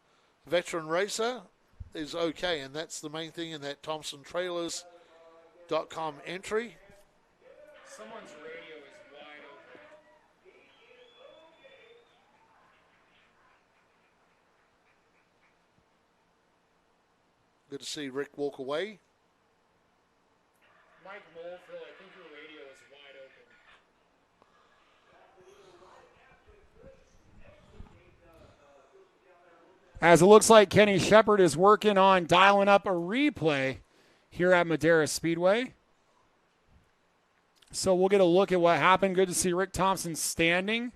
veteran racer is okay, and that's the main thing in that ThompsonTrailers.com entry. Someone's radio is wide open. Good to see Rick walk away. Mike Molefield, I think your radio is wide open. As it looks like Kenny Shepard is working on dialing up a replay here at Madera Speedway. So we'll get a look at what happened. Good to see Rick Thompson standing.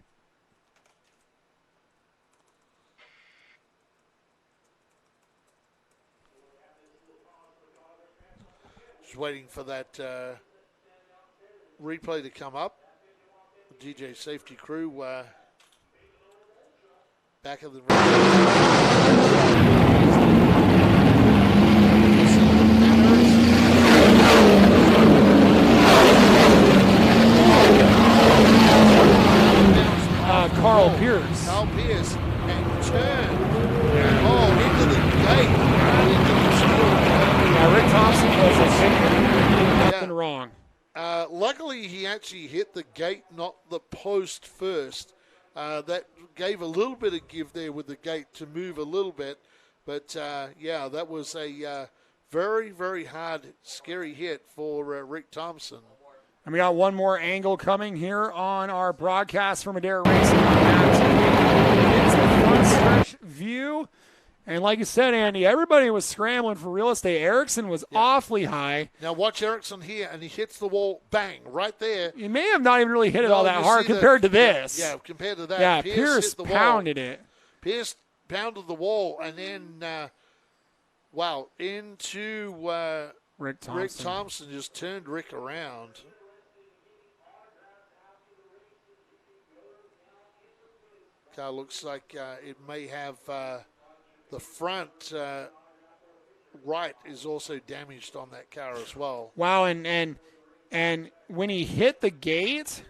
Just waiting for that replay to come up. The DJ Safety Crew back of the Carl Pierce. Carl Pierce and turn. Into the gate. Yeah, Rick Thompson was nothing wrong. Luckily, he actually hit the gate, not the post first. That gave a little bit of give there with the gate to move a little bit. But, yeah, that was a very, very hard, scary hit for Rick Thompson. And we got one more angle coming here on our broadcast from Madera Racing. It's the front stretch view. And like you said, Andy, everybody was scrambling for real estate. Erickson was awfully high. Now watch Erickson here, and he hits the wall, bang, right there. He may have not even really hit it all that hard compared to this. Yeah, compared to that. Yeah, Pierce pounded it. Pierce pounded the wall, and then, wow, into Rick Thompson. Rick Thompson just turned Rick around. Car looks like it may have the front right is also damaged on that car as well. Wow, and when he hit the gate,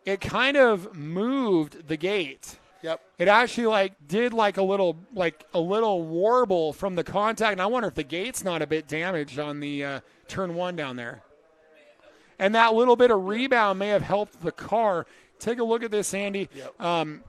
it kind of moved the gate. Yep. It actually did a little warble from the contact, and I wonder if the gate's not a bit damaged on the turn 1 down there. And that little bit of rebound may have helped the car. Take a look at this, Andy. Yep.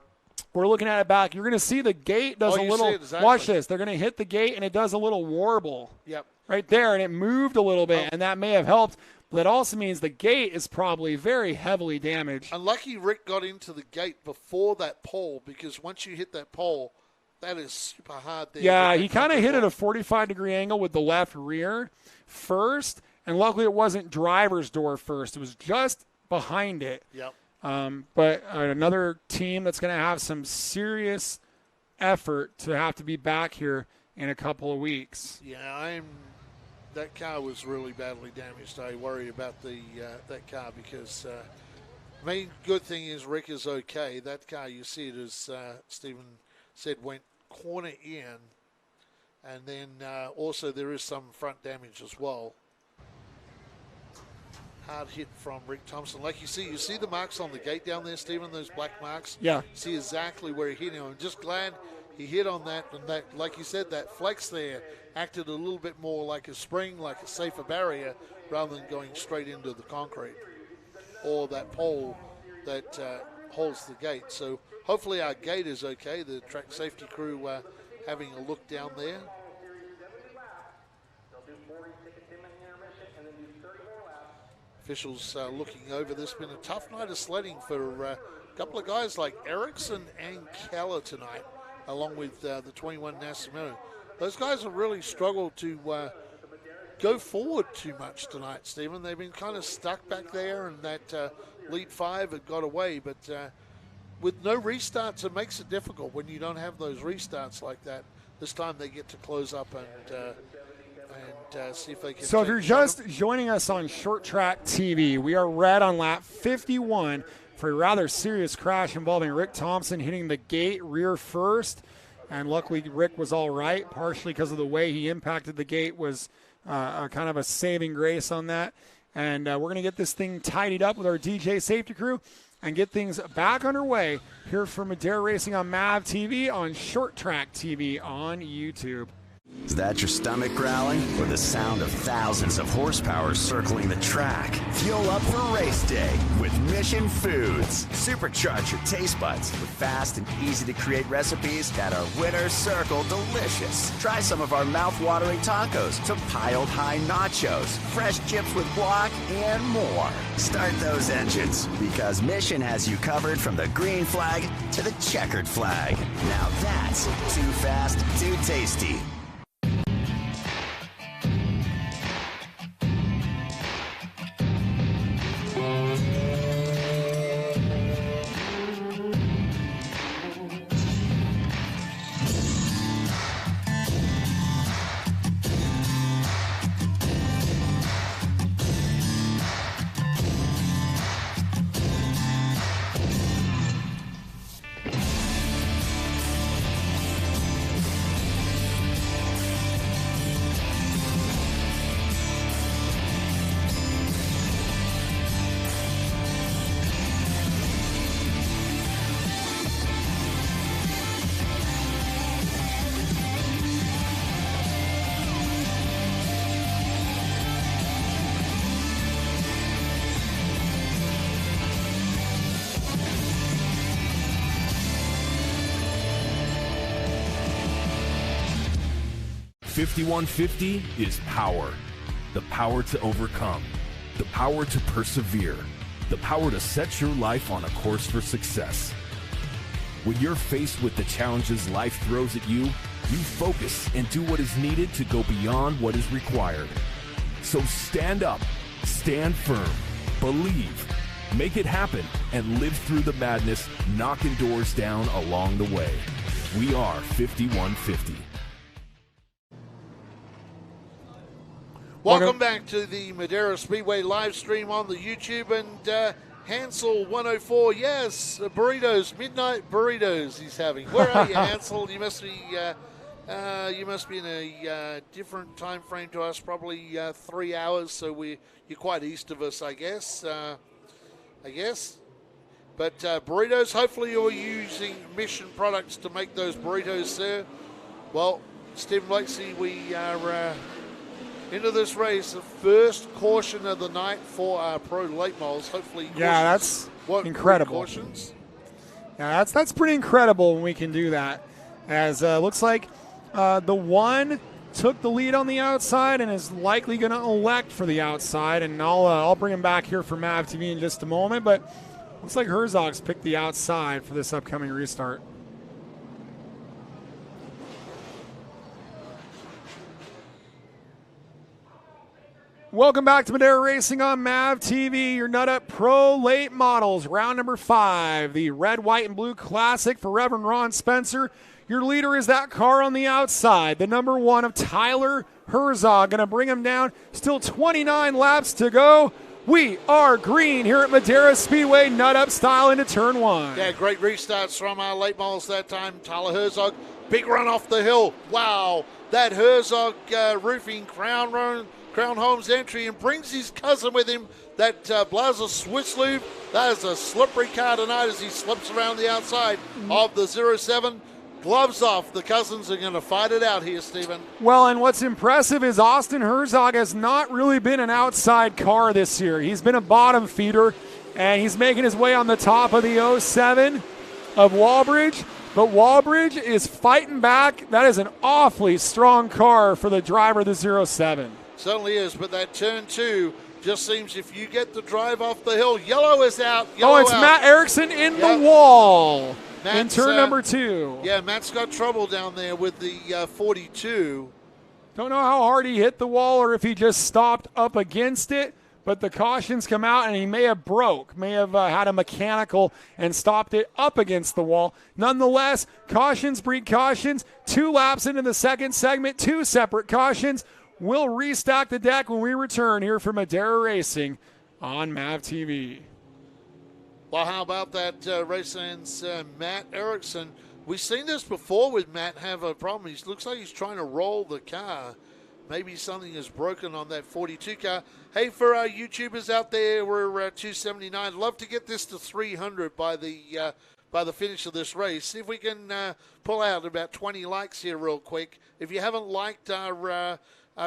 We're looking at it back. You're going to see the gate does a little. Exactly. Watch this. They're going to hit the gate, and it does a little warble. Yep. Right there, and it moved a little bit, and that may have helped. But that also means the gate is probably very heavily damaged. Unlucky Rick got into the gate before that pole, because once you hit that pole, that is super hard there. Yeah, he kind of hit at a 45-degree angle with the left rear first, and luckily it wasn't driver's door first. It was just behind it. Yep. But another team that's going to have some serious effort to have to be back here in a couple of weeks. Yeah, that car was really badly damaged. I worry about that car because main good thing is Rick is okay. That car, you see it as Stephen said, went corner in, and then also there is some front damage as well. Hard hit from Rick Thompson. Like you see the marks on the gate down there, Stephen, those black marks? Yeah. See exactly where he hit him. I'm just glad he hit on that, and that, like you said, that flex there acted a little bit more like a spring, like a safer barrier, rather than going straight into the concrete or that pole that holds the gate. So hopefully our gate is okay. The track safety crew having a look down there. Officials looking over this. Been a tough night of sledding for a couple of guys like Erickson and Keller tonight, along with the 21 Nascimento. Those guys have really struggled to go forward too much tonight, Stephen. They've been kind of stuck back there, and that lead 5 had got away. But with no restarts, it makes it difficult when you don't have those restarts like that. This time they get to close up and see if they can. So if you're just joining us on Short Track TV, we are red on lap 51 for a rather serious crash involving Rick Thompson hitting the gate rear first. And luckily Rick was all right, partially because of the way he impacted the gate was kind of a saving grace on that. And we're going to get this thing tidied up with our DJ safety crew and get things back underway here for Madera Racing on MAV TV, on Short Track TV on YouTube. Is that your stomach growling or the sound of thousands of horsepower circling the track? Fuel up for race day with Mission Foods. Supercharge your taste buds with fast and easy to create recipes that are winner circle delicious. Try some of our mouth-watering tacos to piled high nachos, fresh chips with guac, and more. Start those engines because Mission has you covered from the green flag to the checkered flag. Now that's too fast, too tasty. $51.50 is power. The power to overcome. The power to persevere. The power to set your life on a course for success. When you're faced with the challenges life throws at you, you focus and do what is needed to go beyond what is required. So stand up, stand firm, believe, make it happen, and live through the madness, knocking doors down along the way. We are 5150. Welcome back to the Madera Speedway live stream on the YouTube. And Hansel 104, yes, burritos, midnight burritos he's having. Where are you, Hansel? You must be in a different time frame to us, probably 3 hours. So you're quite east of us, I guess. But burritos, hopefully you're using Mission products to make those burritos, sir. Well, Stephen Blakesy, we are into this race, the first caution of the night for our pro late models. Hopefully, that's incredible. Yeah, that's pretty incredible when we can do that. As looks like the one took the lead on the outside and is likely going to elect for the outside. And I'll bring him back here for MAV TV in just a moment. But looks like Herzog's picked the outside for this upcoming restart. Welcome back to Madera Racing on MAV TV, your Nut Up Pro Late Models, round number 5, the Red, White, and Blue Classic for Reverend Ron Spencer. Your leader is that car on the outside, the number 1 of Tyler Herzog, going to bring him down. Still 29 laps to go. We are green here at Madera Speedway, Nut Up style into turn 1. Yeah, great restarts from our late models that time. Tyler Herzog, big run off the hill. Wow, that Herzog roofing Crown Homes entry and brings his cousin with him, that Blazer Switzlube. That is a slippery car tonight as he slips around the outside of the 07. Gloves off. The cousins are going to fight it out here, Stephen. Well, and what's impressive is Austin Herzog has not really been an outside car this year. He's been a bottom feeder, and he's making his way on the top of the 07 of Walbridge. But Walbridge is fighting back. That is an awfully strong car for the driver of the 07. Certainly is, but that turn 2 just seems if you get the drive off the hill, yellow is out. Matt Erickson in the wall in turn number 2. Yeah, Matt's got trouble down there with the 42. Don't know how hard he hit the wall or if he just stopped up against it, but the cautions come out and he may have had a mechanical and stopped it up against the wall. Nonetheless, cautions breed cautions. 2 laps into the second segment, 2 separate cautions. We'll restock the deck when we return here from Madera Racing on MAV TV. Well, how about that Raceland's Matt Erickson? We've seen this before with Matt have a problem. He looks like he's trying to roll the car. Maybe something is broken on that 42 car. Hey, for our YouTubers out there, we're 279. Love to get this to 300 by the finish of this race. See if we can pull out about 20 likes here real quick. If you haven't liked our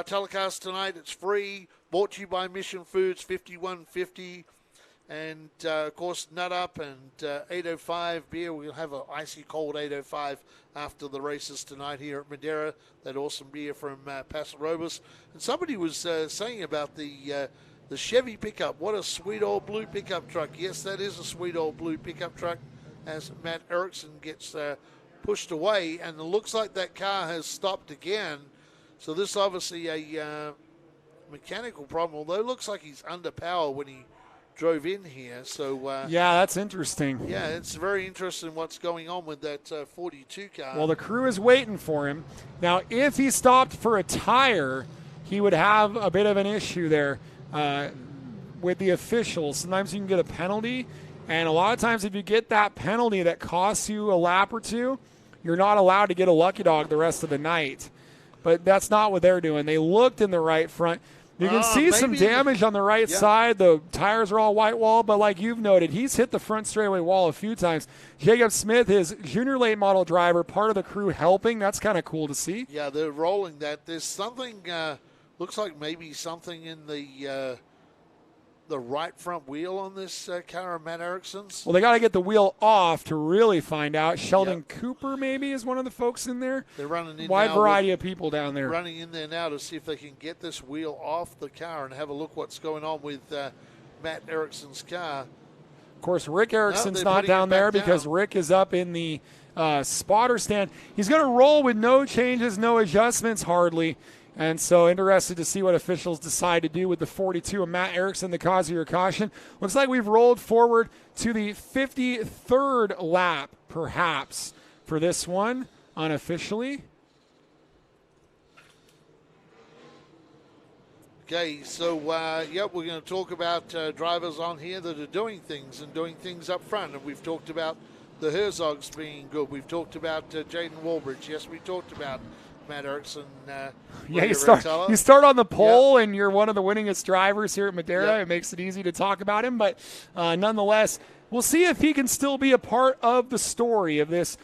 telecast tonight, it's free. Brought to you by Mission Foods, 5150. And, of course, Nut Up and 805 beer. We'll have an icy cold 805 after the races tonight here at Madera. That awesome beer from Paso Robles. And somebody was saying about the Chevy pickup. What a sweet old blue pickup truck. Yes, that is a sweet old blue pickup truck as Matt Erickson gets pushed away. And it looks like that car has stopped again. So this is obviously a mechanical problem, although it looks like he's under power when he drove in here. So yeah, that's interesting. Yeah, it's very interesting what's going on with that 42 car. Well, the crew is waiting for him. Now, if he stopped for a tire, he would have a bit of an issue there with the officials. Sometimes you can get a penalty, and a lot of times if you get that penalty that costs you a lap or two, you're not allowed to get a lucky dog the rest of the night. But that's not what they're doing. They looked in the right front. You can see some damage on the right side. The tires are all white wall, but like you've noted, he's hit the front straightaway wall a few times. Jacob Smith, his junior late model driver, part of the crew helping. That's kind of cool to see. Yeah, they're rolling that. There's something, looks like maybe something in the right front wheel on this car of Matt Erickson's. Well, they got to get the wheel off to really find out. Sheldon Cooper maybe is one of the folks in there. They're running in wide now variety of people down there. Running in there now to see if they can get this wheel off the car and have a look what's going on with Matt Erickson's car. Of course, Rick Erickson's not down there because Rick is up in the spotter stand. He's going to roll with no changes, no adjustments hardly. And so interested to see what officials decide to do with the 42 of Matt Erickson, the cause of your caution. Looks like we've rolled forward to the 53rd lap, perhaps, for this one, unofficially. Okay, so, we're going to talk about drivers on here that are doing things and doing things up front. And we've talked about the Herzogs being good. We've talked about Jaden Walbridge. Yes, we talked about Matt Erickson. You start on the pole, and you're one of the winningest drivers here at Madera. It makes it easy to talk about him, but nonetheless, we'll see if he can still be a part of the story of this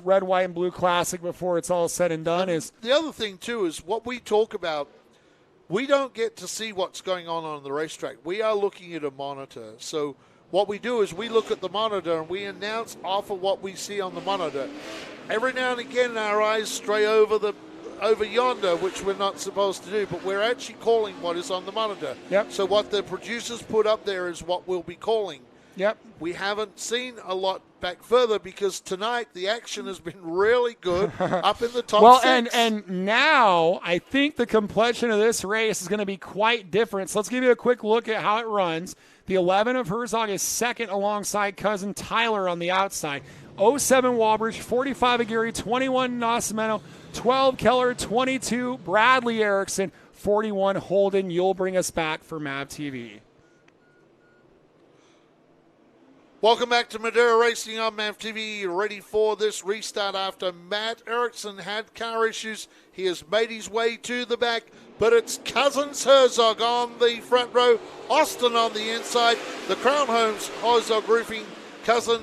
red, white, and blue classic before it's all said and done. Is the other thing too is what we talk about. We don't get to see what's going on the racetrack. We are looking at a monitor. So what we do is we look at the monitor and we announce off of what we see on the monitor. Every now and again, our eyes stray over yonder, which we're not supposed to do, but we're actually calling what is on the monitor. Yep. So what the producers put up there is what we'll be calling. Yep. We haven't seen a lot back further because tonight the action has been really good up in the top six. and now I think the complexion of this race is going to be quite different. So let's give you a quick look at how it runs. The 11 of Herzog is second alongside cousin Tyler on the outside. 07 Walbridge, 45 Aguirre, 21 Nascimento, 12 Keller, 22 Bradley Erickson, 41 Holden. You'll bring us back for MAV TV. Welcome back to Madera Racing on MAV TV. Ready for this restart after Matt Erickson had car issues. He has made his way to the back, but it's Cousins Herzog on the front row, Austin on the inside, the Crown Homes Herzog Roofing, cousin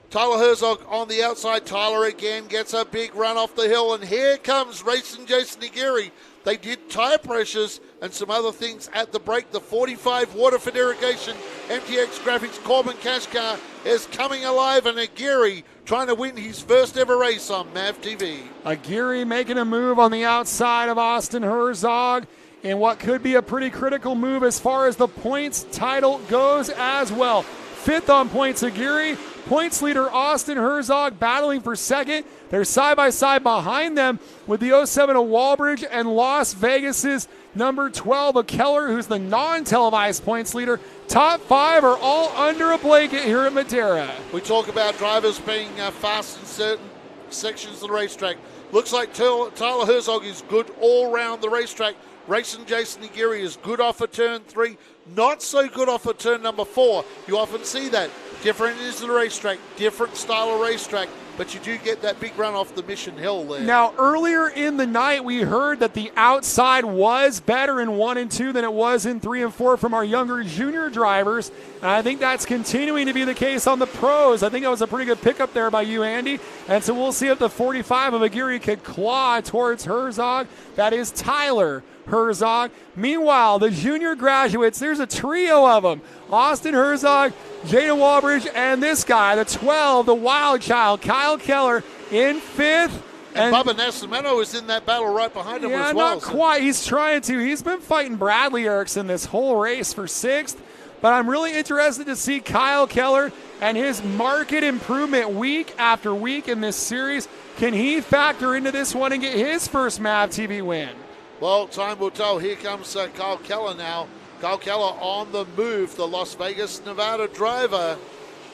Tyler Herzog on the outside. Tyler again gets a big run off the hill, and here comes Racing Jason Aguirre. They did tire pressures and some other things at the break. The 45 Waterford Irrigation MTX Graphics Corbin Cash Car is coming alive, and Aguirre trying to win his first ever race on MAV TV. Aguirre making a move on the outside of Austin Herzog in what could be a pretty critical move as far as the points title goes as well. Fifth on points, Aguirre. Points leader Austin Herzog battling for second. They're side by side behind them with the 07 of Walbridge and Las Vegas's number 12 of Keller, who's the non-televised points leader. Top 5 are all under a blanket here at Madera. We talk about drivers being fast in certain sections of the racetrack. Looks like Tyler Herzog is good all around the racetrack. Racing Jason Aguirre is good off of turn 3, not so good off of turn number 4. You often see that. Different is the racetrack, different style of racetrack, but you do get that big run off the Mission Hill there. Now, earlier in the night, we heard that the outside was better in 1 and 2 than it was in 3 and 4 from our younger junior drivers. And I think that's continuing to be the case on the pros. I think that was a pretty good pickup there by you, Andy. And so we'll see if the 45 of Aguirre could claw towards Herzog. That is Tyler Herzog. Meanwhile, the junior graduates, there's a trio of them. Austin Herzog, Jaden Walbridge, and this guy, the 12, the wild child, Kyle Keller, in 5th. And Bubba Nascimento is in that battle right behind him as well. Not quite. He's trying to. He's been fighting Bradley Erickson this whole race for 6th. But I'm really interested to see Kyle Keller and his market improvement week after week in this series. Can he factor into this one and get his first MAV TV win? Well, time will tell. Here comes Kyle Keller now. Kyle Keller on the move, the Las Vegas, Nevada driver.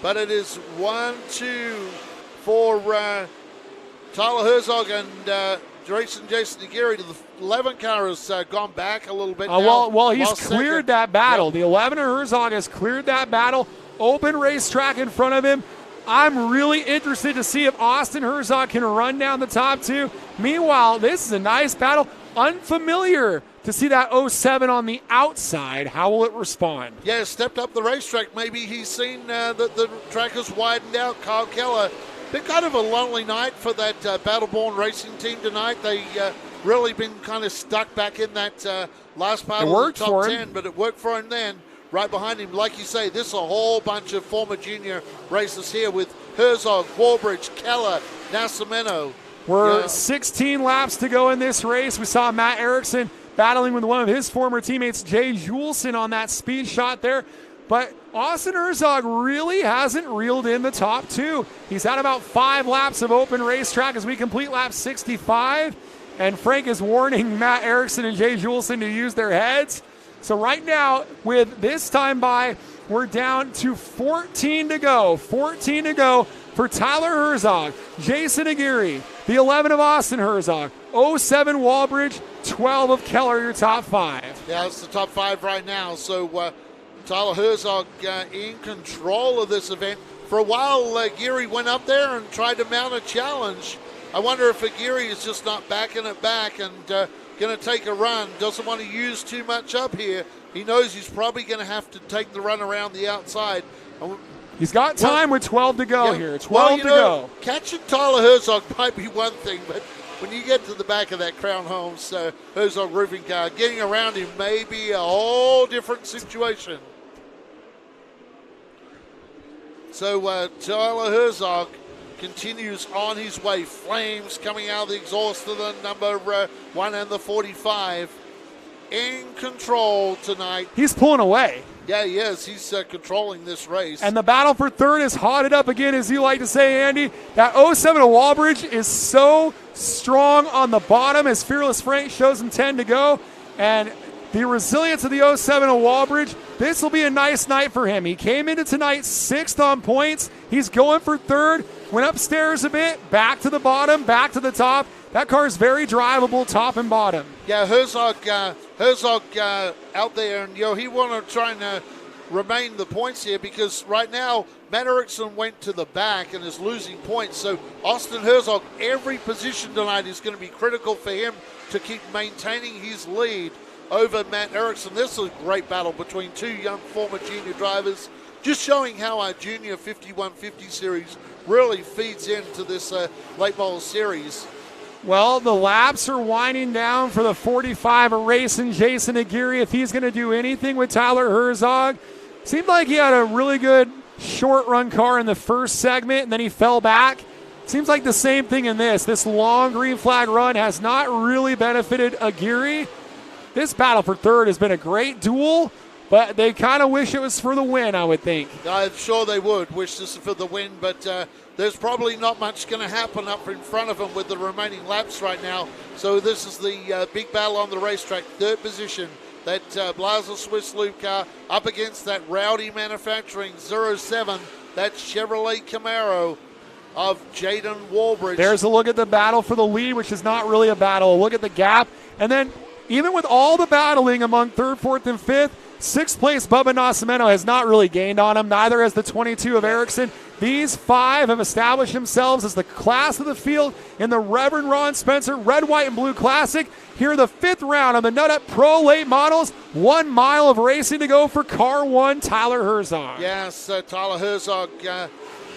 But it is 1-2 for Tyler Herzog and Jason Aguirre. The 11 car has gone back a little bit now. Well, he's cleared that battle. Yep. The 11 of Herzog has cleared that battle. Open racetrack in front of him. I'm really interested to see if Austin Herzog can run down the top 2. Meanwhile, this is a nice battle. Unfamiliar to see that 07 on the outside. How will it respond? Yeah, stepped up the racetrack. Maybe he's seen that the track has widened out. Kyle Keller, been kind of a lonely night for that Battleborn racing team tonight. They really been kind of stuck back in that last part of the top 10, but it worked for him then. Right behind him, like you say, this is a whole bunch of former junior racers here with Herzog, Walbridge, Keller, Nascimento. We're 16 laps to go in this race. We saw Matt Erickson battling with one of his former teammates, Jay Juleson, on that speed shot there. But Austin Herzog really hasn't reeled in the top 2. He's had about 5 laps of open racetrack as we complete lap 65. And Frank is warning Matt Erickson and Jay Juleson to use their heads. So right now, with this time by, we're down to 14 to go. 14 to go for Tyler Herzog, Jason Aguirre, the 11 of Austin Herzog, 07 Walbridge, 12 of Keller, your top 5. Yeah, it's the top 5 right now. So Tyler Herzog in control of this event. For a while, Aguirre went up there and tried to mount a challenge. I wonder if Aguirre is just not backing it back and going to take a run. Doesn't want to use too much up here. He knows he's probably going to have to take the run around the outside. He's got time with 12 to go here. 12 to go. Catching Tyler Herzog might be one thing, but when you get to the back of that Crown Homes Herzog roofing car, getting around him may be a whole different situation. So Tyler Herzog continues on his way. Flames coming out of the exhaust of the number 1 and the 45. In control tonight. He's pulling away. Yeah, he is. He's controlling this race. And the battle for third is hotted up again, as you like to say, Andy. That 07 of Walbridge is so strong on the bottom as Fearless Frank shows him 10 to go. And the resilience of the 07 of Walbridge, this will be a nice night for him. He came into tonight 6th on points. He's going for third. Went upstairs a bit, back to the bottom, back to the top. That car is very drivable, top and bottom. Yeah, Herzog out there, and he want to try and remain the points here because right now Matt Erickson went to the back and is losing points. So Austin Herzog, every position tonight is going to be critical for him to keep maintaining his lead over Matt Erickson. This is a great battle between 2 young former junior drivers, just showing how our junior 5150 series really feeds into this late model series. Well, the laps are winding down for the 45 of racing Jason Aguirre. If he's going to do anything with Tyler Herzog, seemed like he had a really good short run car in the first segment, and then he fell back. Seems like the same thing in this. This long green flag run has not really benefited Aguirre. This battle for third has been a great duel, but they kind of wish it was for the win, I would think. I'm sure they would wish this for the win, but there's probably not much going to happen up in front of them with the remaining laps right now. So this is the big battle on the racetrack. Third position, that Blaser Swiss Lube car up against that Rowdy Manufacturing 07, that Chevrolet Camaro of Jaden Walbridge. There's a look at the battle for the lead, which is not really a battle. A look at the gap. And then even with all the battling among third, fourth, and fifth, sixth place Bubba Nascimento has not really gained on him. Neither has the 22 of Erickson. These five have established themselves as the class of the field in the Reverend Ron Spencer Red, White, and Blue Classic. Here the fifth round of the Nut Up Pro Late Models. 1 mile of racing to go for Car 1, Tyler Herzog. Yes, Tyler Herzog.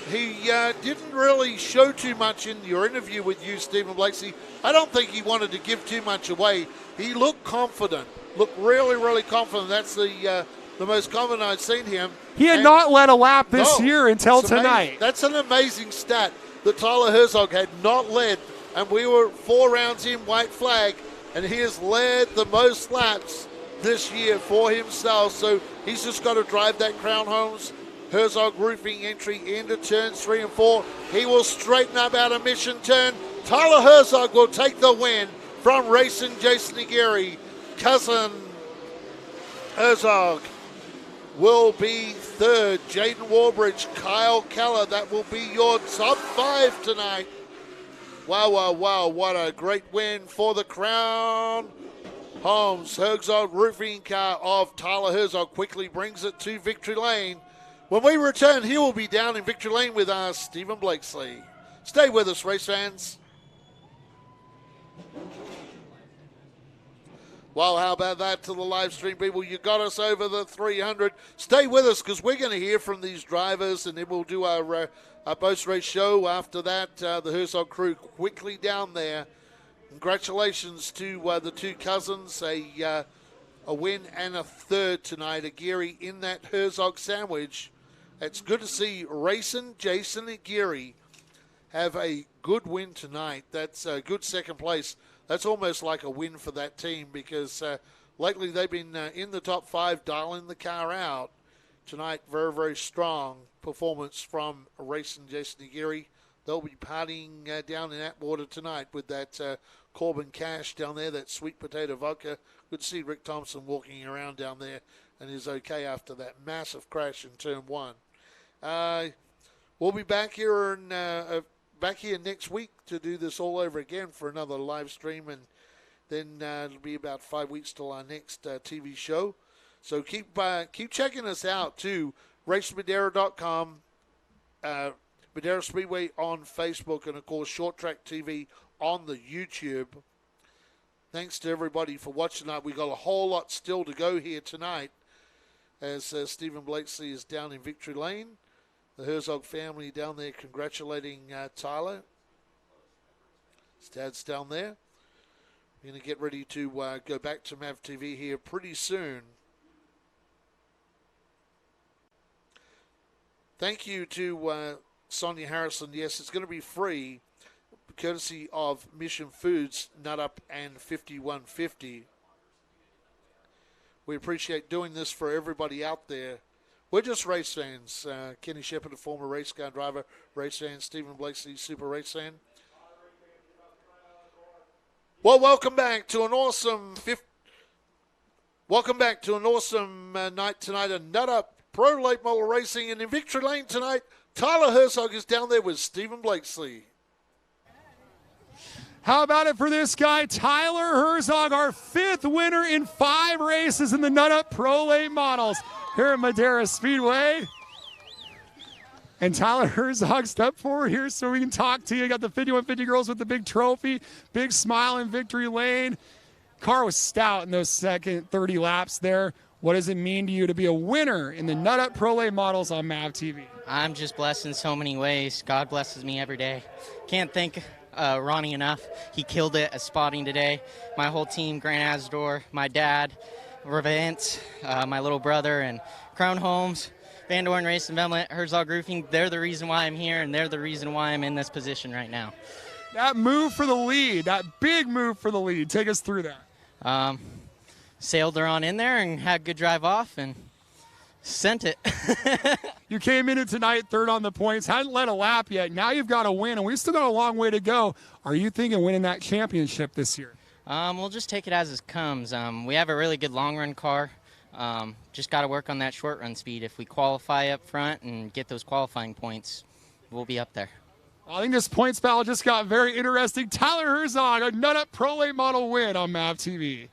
He didn't really show too much in your interview with you, Stephen Blakeslee. I don't think he wanted to give too much away. He looked confident, looked really, really confident. That's the most confident I've seen him. He had not led a lap this year until tonight. That's an amazing stat that Tyler Herzog had not led, and we were 4 rounds in, white flag, and he has led the most laps this year for himself. So he's just got to drive that Crown Homes Herzog Roofing entry into turns 3 and 4. He will straighten up out of Mission Turn. Tyler Herzog will take the win from racing Jason Aguirre. Cousin Herzog will be third. Jaden Warbridge, Kyle Keller, that will be your top 5 tonight. Wow, wow, wow, what a great win for the Crown Homes Herzog Roofing car of Tyler Herzog. Quickly brings it to Victory Lane. When we return, he will be down in Victory Lane with us, Stephen Blakeslee. Stay with us, race fans. Well, how about that to the live stream people? You got us over the 300. Stay with us because we're going to hear from these drivers, and then we'll do our post-race show after that. The Herzog crew quickly down there. Congratulations to the two cousins. A win and a third tonight. Aguirre in that Herzog sandwich. It's good to see racing Jason Aguirre have a good win tonight. That's a good second place. That's almost like a win for that team because lately they've been in the top 5, dialing the car out. Tonight, very, very strong performance from racing Jason Aguirre. They'll be partying down in Atwater tonight with that Corbin Cash down there, that sweet potato vodka. Good to see Rick Thompson walking around down there and is okay after that massive crash in turn 1. We'll be back here next week to do this all over again for another live stream, and then it'll be about 5 weeks till our next TV show. So keep checking us out too. RaceMadera.com, Madera Speedway on Facebook, and of course Short Track TV on the YouTube. Thanks to everybody for watching tonight. We got a whole lot still to go here tonight as Stephen Blakeslee is down in Victory Lane. The Herzog family down there congratulating Tyler. His dad's down there. We're going to get ready to go back to MAV TV here pretty soon. Thank you to Sonia Harrison. Yes, it's going to be free, courtesy of Mission Foods, Nut Up and 5150. We appreciate doing this for everybody out there. We're just race fans. Kenny Shepard, a former race car driver, race fan. Stephen Blakeslee, super race fan. Well, welcome back to an awesome night tonight. A Nut Up Pro Late Model Racing, and in Victory Lane tonight, Tyler Herzog is down there with Stephen Blakeslee. How about it for this guy, Tyler Herzog, our 5th winner in 5 races in the Nut Up Pro Late Models here at Madera Speedway. And Tyler Herzog, step forward here so we can talk to you. Got the 5150 girls with the big trophy, big smile in Victory Lane. Car was stout in those second 30 laps there. What does it mean to you to be a winner in the Nut Up Pro Late Models on MAV TV? I'm just blessed in so many ways. God blesses me every day. Can't thank Ronnie enough. He killed it at spotting today. My whole team, Grant Asdor, my dad, Revance, my little brother, and Crown Homes, Van Dorn Race and Velmet, Herzog Roofing, they're the reason why I'm here, and they're the reason why I'm in this position right now. That move for the lead, that big move for the lead, take us through that. sailed her on in there and had a good drive off and sent it. You came into tonight third on the points, hadn't led a lap yet. Now you've got to win, and we've still got a long way to go. Are you thinking winning that championship this year? We'll just take it as it comes. We have a really good long-run car. Just got to work on that short-run speed. If we qualify up front and get those qualifying points, we'll be up there. I think this points battle just got very interesting. Tyler Herzog, a nut-up Pro Late Model win on MAV TV.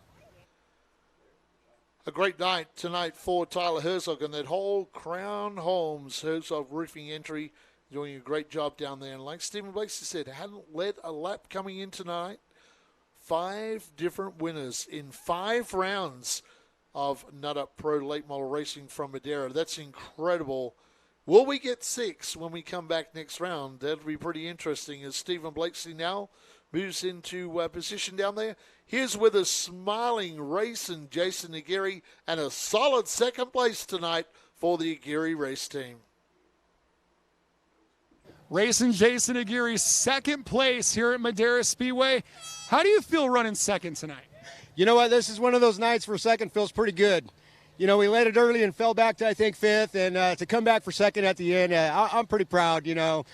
A great night tonight for Tyler Herzog and that whole Crown Homes Herzog roofing entry, doing a great job down there. And like Stephen Blakeslee said, hadn't led a lap coming in tonight. 5 different winners in 5 rounds of Nut-Up Pro Late Model Racing from Madera. That's incredible. Will we get 6 when we come back next round? That'll be pretty interesting as Stephen Blakeslee now moves into position down there. Here's with a smiling racing Jason Aguirre and a solid second place tonight for the Aguirre race team. Racing Jason Aguirre, second place here at Madera Speedway. How do you feel running second tonight? You know what? This is one of those nights where second feels pretty good. You know, we led it early and fell back to, I think, 5th, and to come back for second at the end, I'm pretty proud, you know.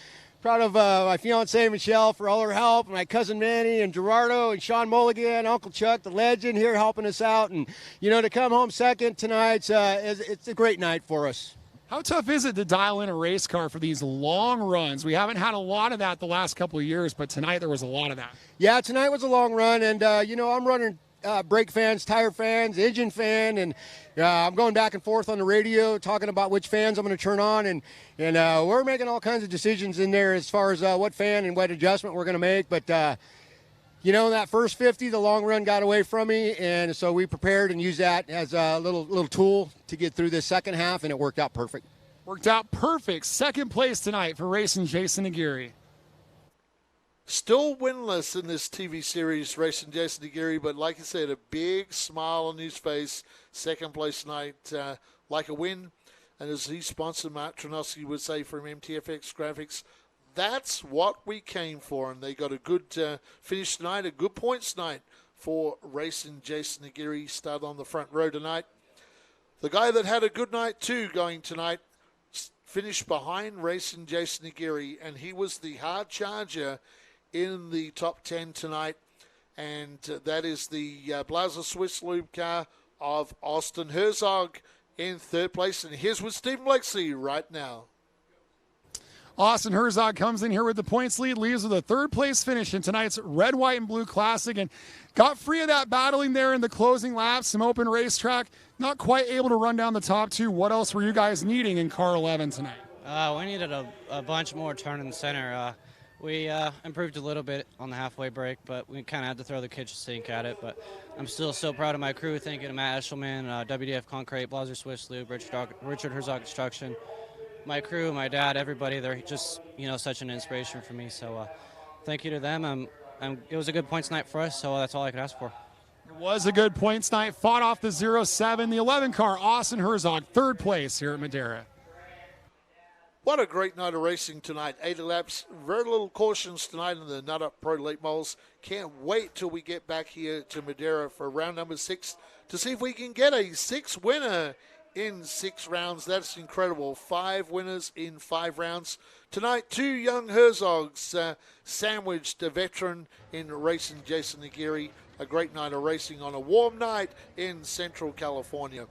Proud of my fiancée, Michelle, for all her help, my cousin Manny and Gerardo and Sean Mulligan, Uncle Chuck, the legend here helping us out. And, you know, to come home second tonight, it's a great night for us. How tough is it to dial in a race car for these long runs? We haven't had a lot of that the last couple of years, but tonight there was a lot of that. Yeah, tonight was a long run, and, you know, I'm running brake fans, tire fans, engine fan, and I'm going back and forth on the radio talking about which fans I'm going to turn on, and we're making all kinds of decisions in there as far as what fan and what adjustment we're going to make. But, you know, that first 50, the long run got away from me, and so we prepared and used that as a little tool to get through this second half, and it worked out perfect. Worked out perfect. Second place tonight for racing Jason Aguirre. Still winless in this TV series, racing Jason Aguirre, but like I said, a big smile on his face. Second place tonight, like a win. And as his sponsor, Mark Tronoski, would say from MTFX Graphics, that's what we came for. And they got a good finish tonight, a good points night for racing Jason Aguirre. Started on the front row tonight. The guy that had a good night too going tonight finished behind racing Jason Aguirre, and he was the hard charger in the top 10 tonight, and that is the Blazer Swiss Lube car of Austin Herzog in third place. And here's with Stephen Blakeslee right now. Austin Herzog comes in here with the points lead, leaves with a third place finish in tonight's Red, White, and Blue Classic, and got free of that battling there in the closing laps, some open racetrack. Not quite able to run down the top 2. What else were you guys needing in car 11 tonight? We needed a bunch more turn in the center. We improved a little bit on the halfway break, but we kind of had to throw the kitchen sink at it. But I'm still so proud of my crew, thanking to Matt Eshelman, WDF Concrete, Blazer Swiss Lube, Richard Herzog Construction, my crew, my dad, everybody. They're just, you know, such an inspiration for me. So thank you to them. It was a good points night for us, so that's all I could ask for. It was a good points night. Fought off the 07, the 11 car, Austin Herzog, third place here at Madera. What a great night of racing tonight. 80 laps, very little cautions tonight in the Nut-Up Pro Late Models. Can't wait till we get back here to Madera for round number 6 to see if we can get a 6th winner in 6 rounds. That's incredible. 5 winners in 5 rounds. Tonight, 2 young Herzogs sandwiched a veteran in racing Jason Aguirre. A great night of racing on a warm night in Central California.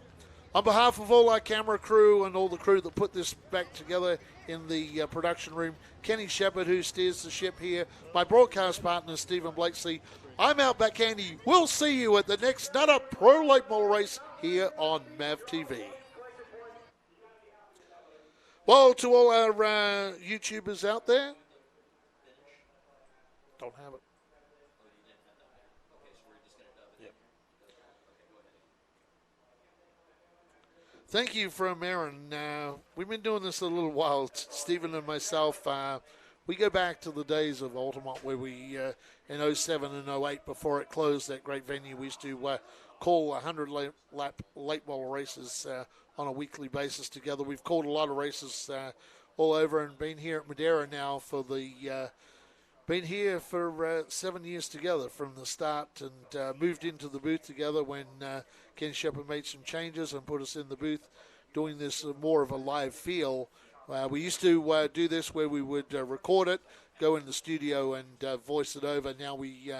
On behalf of all our camera crew and all the crew that put this back together in the production room, Kenny Shepard, who steers the ship here, my broadcast partner, Stephen Blakeslee, I'm Outback Andy. We'll see you at the next Nut-Up Pro Late Model race here on MAV TV. Well, to all our YouTubers out there, don't have it. Thank you from Aaron. We've been doing this a little while, Stephen and myself. We go back to the days of Altamont where we, in 07 and 08, before it closed, that great venue, we used to call 100-lap late model races on a weekly basis together. We've called a lot of races all over and been here at Madera now for the been here for 7 years together from the start, and moved into the booth together when Ken Shepard made some changes and put us in the booth doing this more of a live feel. We used to do this where we would record it, go in the studio and voice it over. Now we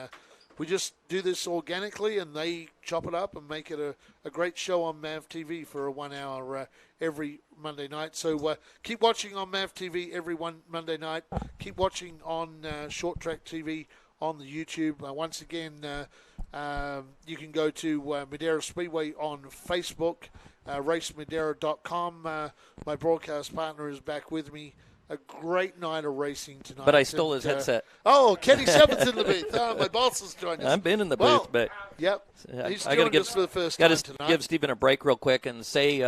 just do this organically, and they chop it up and make it a great show on MAV TV for a 1 hour every Monday night. So keep watching on MAV TV every Monday night. Keep watching on Short Track TV on the YouTube. Once again, you can go to Madera Speedway on Facebook, racemadera.com. My broadcast partner is back with me. A great night of racing tonight. But I stole his headset. Kenny Shepard's in the booth. My boss has joined us. I've been in the booth, but yep, he's I joined us for the first time tonight. Got to give Stephen a break real quick and say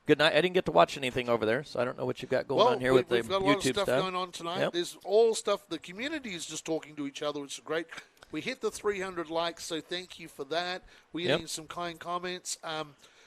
good night. I didn't get to watch anything over there, so I don't know what you've got going on here with the YouTube stuff. We've got a lot of stuff going on tonight. Yep. There's all stuff. The community is just talking to each other, which is great. We hit the 300 likes, so thank you for that. We're getting some kind comments.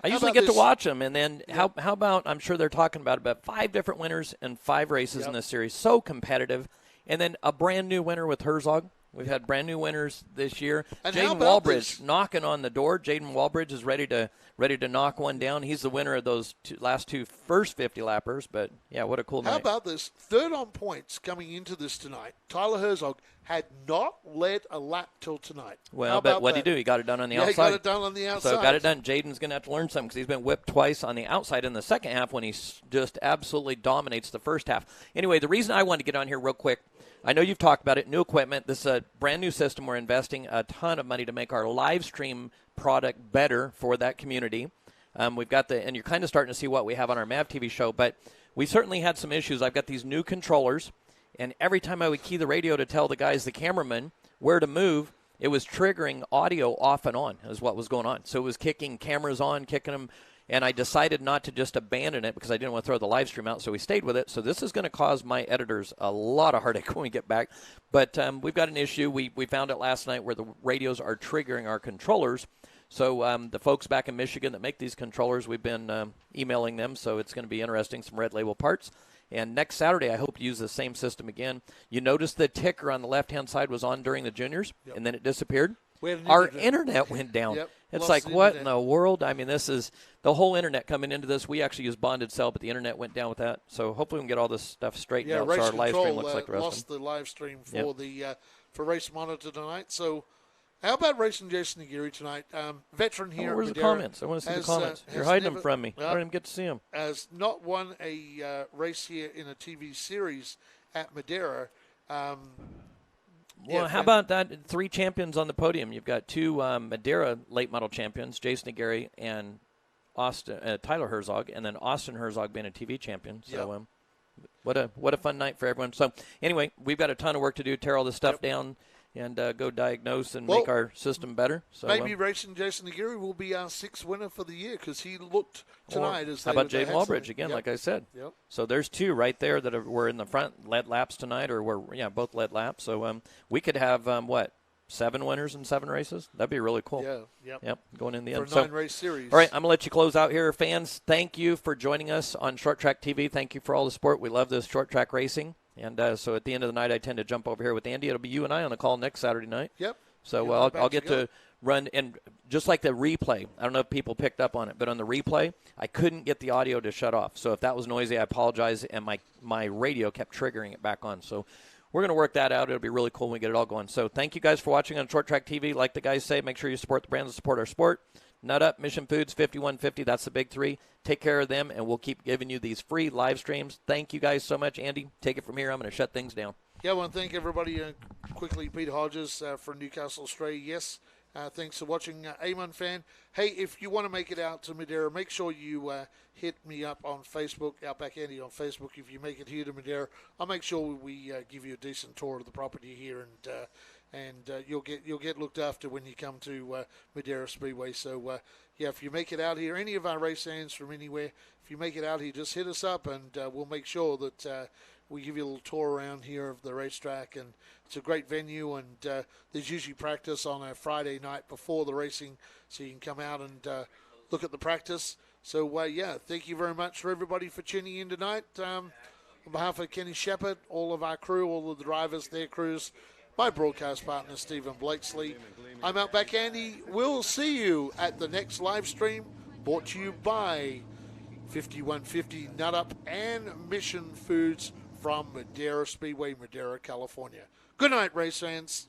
I usually get to watch them, and then how about, I'm sure they're talking about 5 different winners and 5 races in this series. So competitive. And then a brand-new winner with Herzog. We've had brand-new winners this year. Jaden Walbridge knocking on the door. Jaden Walbridge is ready to knock one down. He's the winner of those last 2 first 50-lappers. But, yeah, what a cool night. How about this? Third on points coming into this tonight. Tyler Herzog had not led a lap till tonight. Well, but what did he do? He got it done on the outside. He got it done on the outside. So got it done. Jaden's going to have to learn something because he's been whipped twice on the outside in the second half when he just absolutely dominates the first half. Anyway, the reason I wanted to get on here real quick, I know you've talked about it, new equipment. This is a brand-new system. We're investing a ton of money to make our live stream product better for that community. We've got and you're kind of starting to see what we have on our MAV TV show, but we certainly had some issues. I've got these new controllers, and every time I would key the radio to tell the guys, the cameraman, where to move, it was triggering audio off and on is what was going on. So it was kicking cameras on, kicking them, and I decided not to just abandon it because I didn't want to throw the live stream out, so we stayed with it. So this is going to cause my editors a lot of heartache when we get back. But we've got an issue. We found it last night where the radios are triggering our controllers. So the folks back in Michigan that make these controllers, we've been emailing them, so it's going to be interesting, some red label parts. And next Saturday, I hope to use the same system again. You notice the ticker on the left-hand side was on during the juniors, and then it disappeared. Our internet went down. It's like, what in the world? I mean, this is the whole internet coming into this. We actually use bonded cell, but the internet went down with that. So hopefully we can get all this stuff straightened out so our live stream looks like the rest of them. Lost the live stream for for Race Monitor tonight. So how about racing Jason Aguirre tonight? Veteran here. Where's the comments? I want to see the comments. You're hiding them from me. I don't even get to see them. Has not won a race here in a TV series at Madera. Well, how about that? 3 champions on the podium. You've got 2 Madera late model champions, Jason Aguirre and Tyler Herzog, and then Austin Herzog being a TV champion. So what a fun night for everyone. So anyway, we've got a ton of work to do, tear all this stuff down, and go diagnose and make our system better. So maybe racing Jason Aguirre will be our 6th winner for the year because he looked tonight as how about Jaden Walbridge again, like I said. Yep. So there's 2 right there that were in the front, led laps tonight, or were both led laps. So we could have 7 winners in 7 races? That'd be really cool. Yep. Going in the end. For a 9-race series. All right, I'm going to let you close out here. Fans, thank you for joining us on Short Track TV. Thank you for all the support. We love this short track racing. And so at the end of the night, I tend to jump over here with Andy. It'll be you and I on the call next Saturday night. Yep. So I'll get to run. And just like the replay, I don't know if people picked up on it, but on the replay, I couldn't get the audio to shut off. So if that was noisy, I apologize. And my radio kept triggering it back on. So we're going to work that out. It'll be really cool when we get it all going. So thank you guys for watching on Short Track TV. Like the guys say, make sure you support the brands that support our sport. Nut Up, Mission Foods, 5150. That's the big 3. Take care of them, and we'll keep giving you these free live streams. Thank you guys so much. Andy, take it from here. I'm going to shut things down. Yeah, I want to thank everybody quickly. Peter Hodges from Newcastle, Australia. Yes, thanks for watching. Amon fan. Hey, if you want to make it out to Madera, make sure you hit me up on Facebook, Outback Andy on Facebook. If you make it here to Madera, I'll make sure we give you a decent tour of the property here, and you'll get looked after when you come to Madera Speedway. So, if you make it out here, any of our race fans from anywhere, if you make it out here, just hit us up, and we'll make sure that we give you a little tour around here of the racetrack. And it's a great venue, and there's usually practice on a Friday night before the racing, so you can come out and look at the practice. So, thank you very much for everybody for tuning in tonight. On behalf of Kenny Shepherd, all of our crew, all of the drivers, their crews, my broadcast partner, Stephen Blakesley, I'm Outback Andy. We'll see you at the next live stream, brought to you by 5150 Nut Up and Mission Foods from Madera Speedway, Madera, California. Good night, race fans.